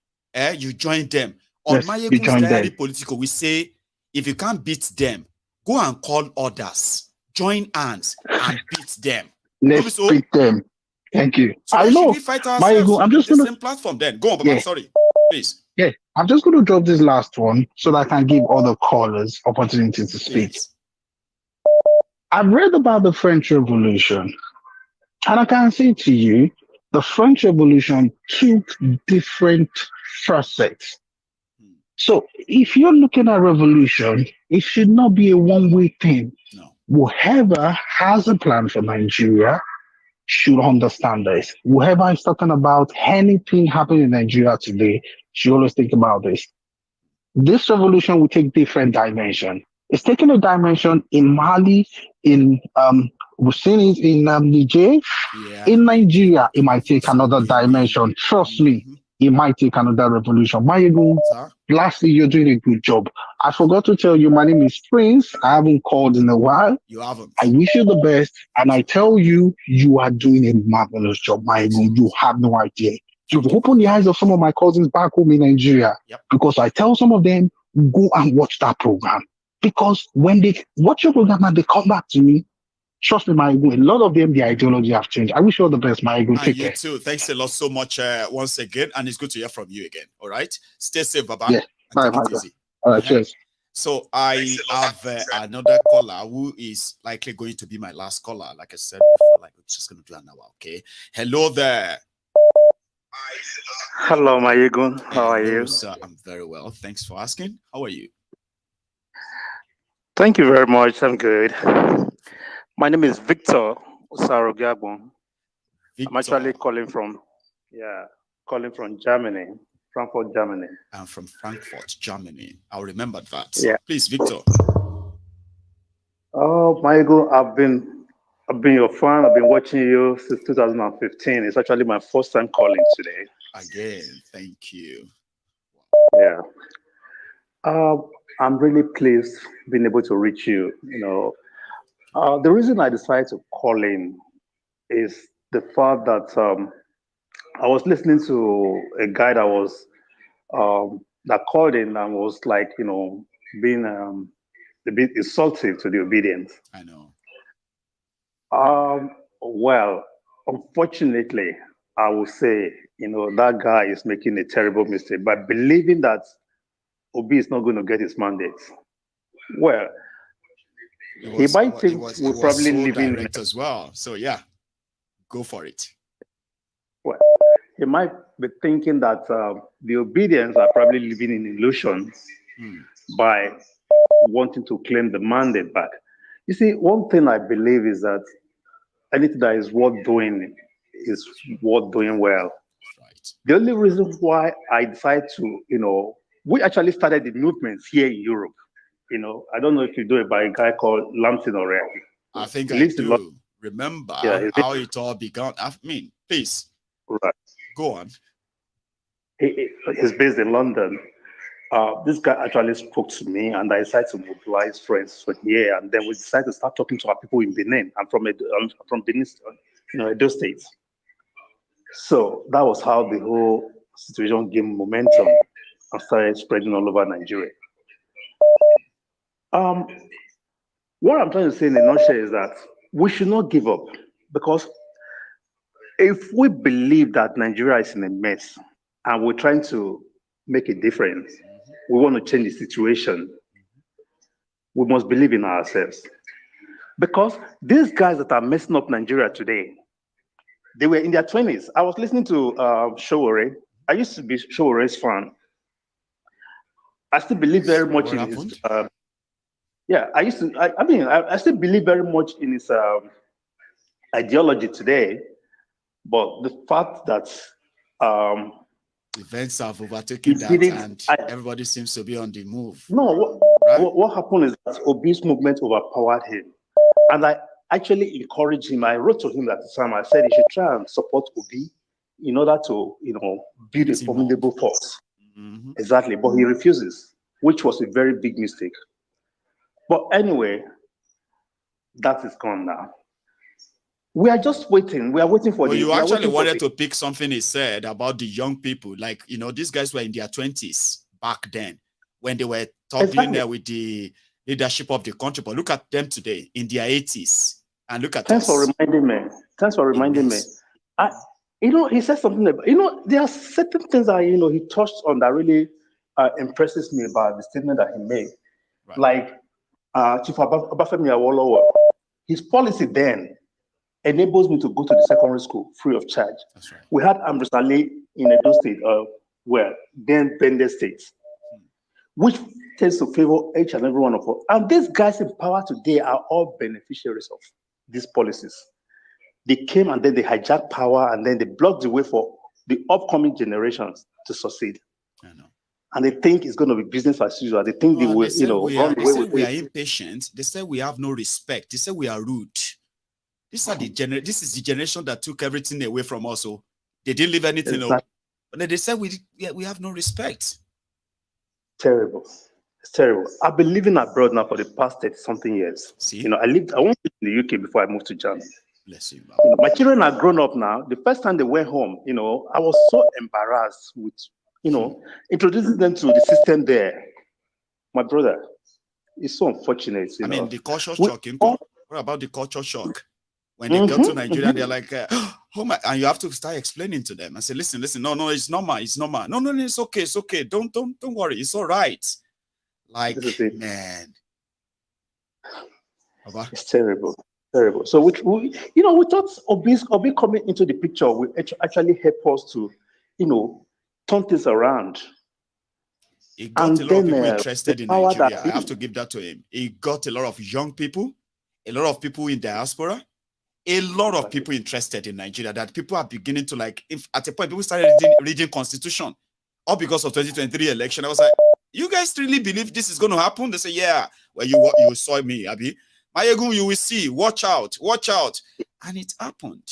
D: you join them. On MaiyegunsDiary Politico, we say, if you can't beat them, go and call others. Join hands and beat them.
S: Let's beat them. Thank you.
D: So
S: I know.
D: Maiyegun, I'm just going to the same platform then. Go on, Baba. Sorry. Please.
S: Yeah. I'm just going to drop this last one so that I can give other callers opportunity to speak. Yes. I've read about the French Revolution, and I can say to you, the French Revolution took different facets. So if you're looking at revolution, it should not be a one-way thing. No. Whoever has a plan for Nigeria should understand this. Whoever is talking about anything happening in Nigeria today should always think about this. This revolution will take different dimension. It's taking a dimension in Mali, we've seen it in Niger. In Nigeria, it might take another dimension. Trust me. it might take another revolution. Maiyegun, lastly, you're doing a good job. I forgot to tell you, my name is Prince. I haven't called in a while.
D: You haven't.
S: I wish you the best, and I tell you, you are doing a marvelous job, Maiyegun. You have no idea. You've opened the eyes of some of my cousins back home in Nigeria, because I tell some of them, go and watch that program. Because when they watch your program and they come back to me, trust me, Maiyegun, a lot of them, their ideology have changed. I wish you all the best, Maiyegun. Take care.
D: You too. Thanks a lot so much once again, and it's good to hear from you again. All right? Stay safe, Baba.
S: Yeah. Bye, bye. All right, cheers.
D: So I have another caller who is likely going to be my last caller. Like I said before, like we're just going to do an hour, okay? Hello there.
T: Hello, Maiyegun. How are you?
D: Sir, I'm very well. Thanks for asking. How are you?
T: Thank you very much. I'm good. My name is Victor Osarogiagbon. I'm actually calling from Germany, Frankfurt, Germany.
D: I'm from Frankfurt, Germany. I'll remember that.
T: Yeah.
D: Please, Victor.
T: Oh, Maiyegun, I've been your fan. I've been watching you since 2015. It's actually my first time calling today.
D: Again, thank you.
T: Yeah. I'm really pleased being able to reach you. The reason I decided to call in is the fact that I was listening to a guy that was that called in and was like, being a bit insulting to the obedience.
D: I know.
T: Well, unfortunately, I will say, that guy is making a terrible mistake by believing that Obi is not going to get his mandate. Well, he might think we're probably living
D: as well. So yeah, go for it.
T: Well, he might be thinking that the obedience are probably living in illusion by wanting to claim the mandate back. You see, one thing I believe is that anything that is worth doing is worth doing well.
D: Right.
T: The only reason why I decided to, we actually started the movement here in Europe. I don't know if you do it by a guy called Lampton already.
D: I think I do. Remember how it all began. I mean, please.
T: Right.
D: Go on.
T: He's based in London. This guy actually spoke to me, and I decided to mobilize friends from here, and then we decided to start talking to our people in Benin. I'm from Benin, Edo State. So that was how the whole situation gained momentum and started spreading all over Nigeria. What I'm trying to say in a nutshell is that we should not give up, because if we believe that Nigeria is in a mess and we're trying to make a difference, we want to change the situation, we must believe in ourselves. Because these guys that are messing up Nigeria today, they were in their 20s. I was listening to Charade. I used to be Charade's fan. I still believe very much in his. I still believe very much in his ideology today. But the fact that
D: events have overtaken that, and everybody seems to be on the move.
T: No, what happened is that Obi's movement overpowered him, and I actually encouraged him. I wrote to him at the time. I said he should try and support Obi in order to, build a formidable force. Exactly, but he refuses, which was a very big mistake. But anyway, that is gone now. We are just waiting. We are waiting for
D: you actually wanted to pick something he said about the young people. Like, these guys were in their 20s back then when they were talking with the leadership of the country. But look at them today in their 80s. And look at
T: Thanks for reminding me. He said something about, there are certain things that, he touched on that really impresses me about the statement that he made.
D: Right.
T: Like Chief Obafemi Awolowo, his policy then enables me to go to the secondary school free of charge.
D: That's right.
T: We had Amrisale in Edo State, then Bende State, which tends to favor each and every one of us. And these guys in power today are all beneficiaries of these policies. They came and then they hijacked power, and then they blocked the way for the upcoming generations to succeed.
D: I know.
T: And they think it's going to be business as usual. They think they will,
D: they say we are impatient. They say we have no respect. They say we are rude. This is the generation that took everything away from us. So they didn't leave anything. Exactly. But But then they said we have no respect.
T: Terrible. It's terrible. I've been living abroad now for the past 30-something years.
D: See?
T: I went in the UK before I moved to Germany.
D: Bless you,
T: my children are grown up now. The first time they went home, I was so embarrassed with, introducing them to the system there. My brother, it's so unfortunate.
D: I mean, the culture shock. What about the culture shock? When they go to Nigeria, they're like, oh my, and you have to start explaining to them. I say, listen, no, it's normal. No, it's okay. Don't worry, it's all right. Like, man.
T: It's terrible. So we thought Obi coming into the picture will actually help us to, turn things around.
D: He got a lot of people interested in Nigeria. I have to give that to him. He got a lot of young people, a lot of people in diaspora, a lot of people interested in Nigeria, that people are beginning to like, if at a point people started reading constitution, all because of 2023 election. I was like, you guys really believe this is going to happen? They say, yeah. Well, you saw me, Abi. Maiyegun, you will see. Watch out. And it happened.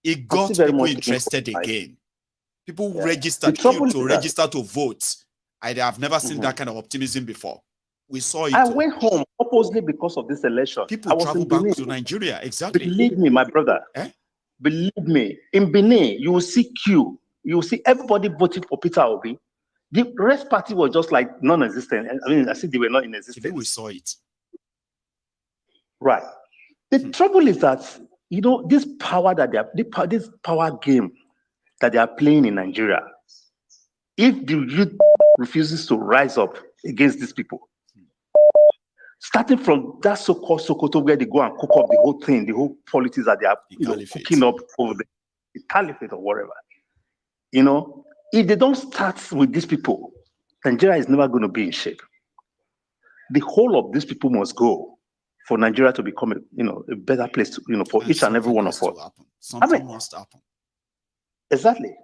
D: It got people interested again. People registered to register to vote. I have never seen that kind of optimism before. We saw it.
T: I went home purposely because of this election.
D: People travel back to Nigeria. Exactly.
T: Believe me, my brother. Believe me. In Benin, you will see queue. You will see everybody voting for Peter Obi. The rest party was just like non-existent. I mean, I think they were not in existence.
D: We saw it.
T: Right. The trouble is that, this power that this power game that they are playing in Nigeria, if the youth refuses to rise up against these people, starting from that so-called Sokoto where they go and cook up the whole thing, the whole politics that they are cooking up over the caliphate or whatever, if they don't start with these people, Nigeria is never going to be in shape. The whole of these people must go for Nigeria to become a better place to, for each and every one of us.
D: Something must happen.
T: Exactly.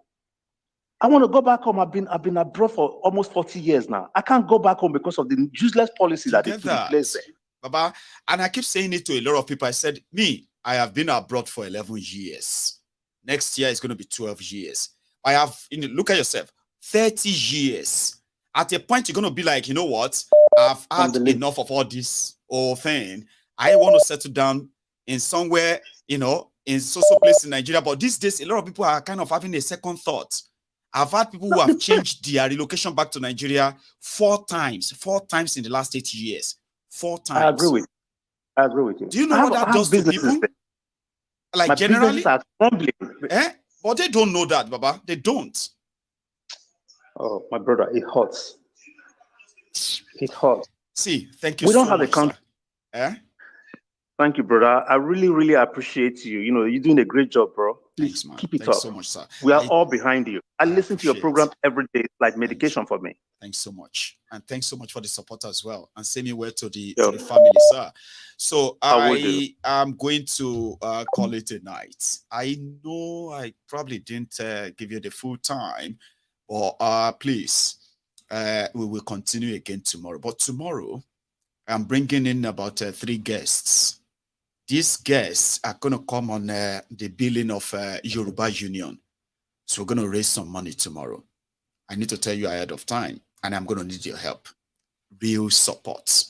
T: I want to go back home. I've been abroad for almost 40 years now. I can't go back home because of the useless policies that they put in place there.
D: Baba, and I keep saying it to a lot of people. I said, I have been abroad for 11 years. Next year is going to be 12 years. I have, look at yourself, 30 years. At a point, you're going to be like, you know what? I've had enough of all this whole thing. I want to settle down in somewhere, in social place in Nigeria. But these days, a lot of people are kind of having a second thought. I've had people who have changed their relocation back to Nigeria 4 times in the last 8 years. 4 times.
T: I agree with you.
D: Do you know what that does to people? Like
T: my
D: generally?
T: Are crumbling.
D: But they don't know that, Baba. They don't.
T: Oh, my brother, it hurts. It hurts.
D: See, thank you
T: so much. We don't have
D: a
T: country. Thank you, brother. I really, really appreciate you. You're doing a great job, bro. Please
D: Thanks, man.
T: Keep it
D: Thanks
T: up.
D: So much, sir.
T: We are all behind you. I listen to your program every day. It's like medication for me.
D: Thanks so much. And thanks so much for the support as well. And send me word to the family, sir. So I am going to call it a night. I know I probably didn't give you the full time, but please, we will continue again tomorrow. But tomorrow, I'm bringing in about 3 guests. These guests are going to come on the billing of Yoruba Union. So we're going to raise some money tomorrow. I need to tell you ahead of time, and I'm going to need your help. Real support.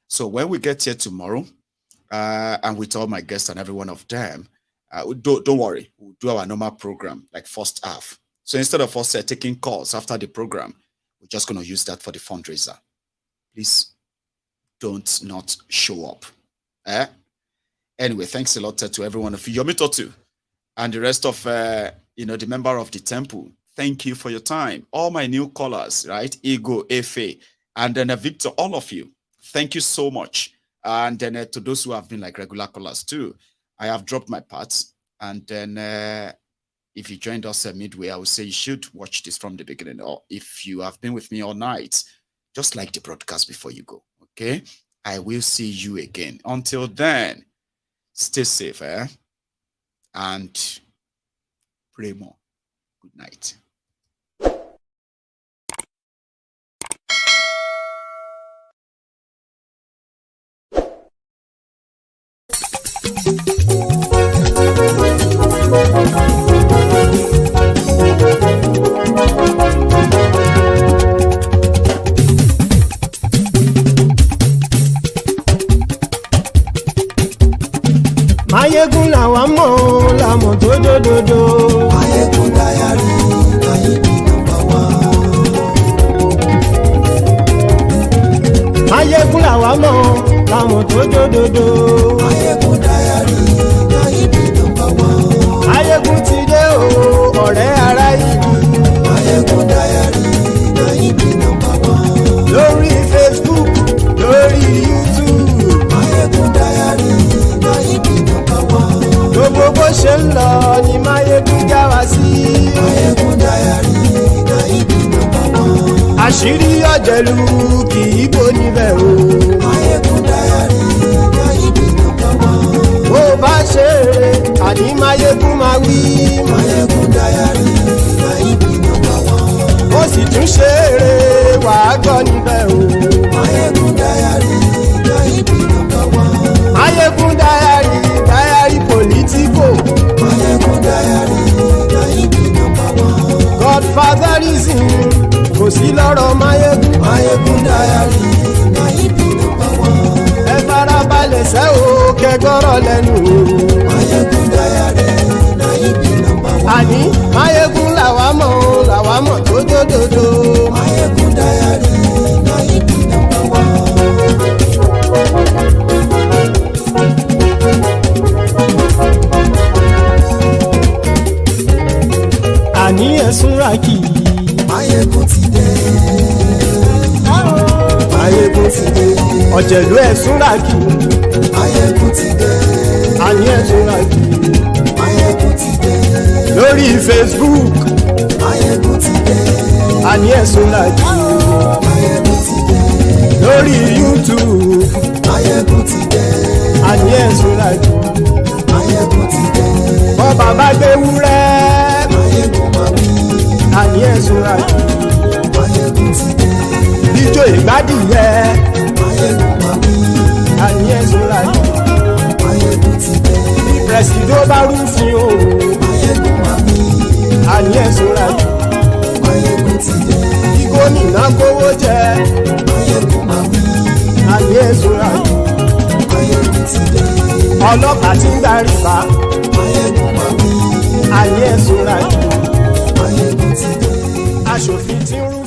D: So when we get here tomorrow, and with all my guests and every one of them, don't worry. We'll do our normal program, like first half. So instead of us taking calls after the program, we're just going to use that for the fundraiser. Please don't not show up. Anyway, thanks a lot to every one of you. Yomi Totu and the rest of, the member of the temple. Thank you for your time. All my new callers, right? Ego, Efe, and then Victor, all of you. Thank you so much. And then to those who have been like regular callers too, I have dropped my parts. And then if you joined us midway, I would say you should watch this from the beginning. Or if you have been with me all night, just like the broadcast before you go, okay? I will see you again. Until then, stay safe, and pray more. Good night.
C: Maiyegun làwa mọ̀ làmọ̀ tó dòdòdò.
U: Maiyegun Diary, Maiyegun number one.
C: Maiyegun làwa mọ̀ làmọ̀ tó dòdòdò.
U: Maiyegun Diary, Maiyegun number one.
C: Maiyegun ti dé o ọ̀rẹ́ ara yìí.
U: Maiyegun Diary, Maiyegun number one.
C: Lórí Facebook, lórí YouTube.
U: Maiyegun Diary, Maiyegun number one.
C: Gbogbo bó ṣe ń lọ ni Maiyegun já wa sí.
U: Maiyegun Diary, Maiyegun number one.
C: Àṣírí ọ̀jẹ̀lú kì í bò níbẹ̀ o.
U: Maiyegun Diary, Maiyegun number one.
C: Bó bá ṣe eré àní Maiyegun máa wí.
U: Maiyegun Diary, Maiyegun number one.
C: Ó sì tún ṣe eré wàá gbọ́ níbẹ̀ o.
U: Maiyegun Diary, Maiyegun number one.
C: Maiyegun Diary, Diary Politico.
U: Maiyegun Diary, Maiyegun number one.
C: Godfatherism kò sí lọ́rọ̀ Maiyegun.
U: Maiyegun Diary, Maiyegun number one.
C: Ẹ farabalẹ̀ sẹ́ o kẹgọ́rọ̀ lẹ́nu o.
U: Maiyegun Diary, Maiyegun number one.
C: Àní Maiyegun làwa mọ̀ tó dòdòdò.
U: Maiyegun Diary, Maiyegun number one.
C: Àní ẹ̀sùn rákì.
U: Maiyegun ti dé. Maiyegun ti dé.
C: Ọ̀jẹ̀lú ẹ̀sùn rákì.
U: Maiyegun ti dé.
C: Àní ẹ̀sùn rákì.
U: Maiyegun ti dé.
C: Lórí Facebook.
U: Maiyegun ti dé.
C: Àní ẹ̀sùn rákì.
U: Maiyegun ti dé.
C: Lórí YouTube.
U: Maiyegun ti dé.
C: Àní ẹ̀sùn rákì.
U: Maiyegun ti dé.
C: Bọ́ bàbá gbé wúrẹ́.
U: Maiyegun máa wí.
C: Àní ẹ̀sùn rákì.
U: Maiyegun ti dé.
C: Ijó ìgbádìyẹ.
U: Maiyegun máa wí.
C: Àní ẹ̀sùn rákì.
U: Maiyegun ti dé.
C: Bí pẹ̀sìdó bá rúfin o.
U: Maiyegun máa wí.
C: Àní ẹ̀sùn rákì.
U: Maiyegun ti dé.
C: Bí gómìnà kówó jẹ.
U: Maiyegun máa wí.
C: Àní ẹ̀sùn rákì.
U: Maiyegun ti dé.
C: Ọlọ́pàá ti ń darí bá.
U: Maiyegun máa wí.
C: Àní ẹ̀sùn rákì.
U: Maiyegun ti dé.
C: Aṣòfin ti ń rú.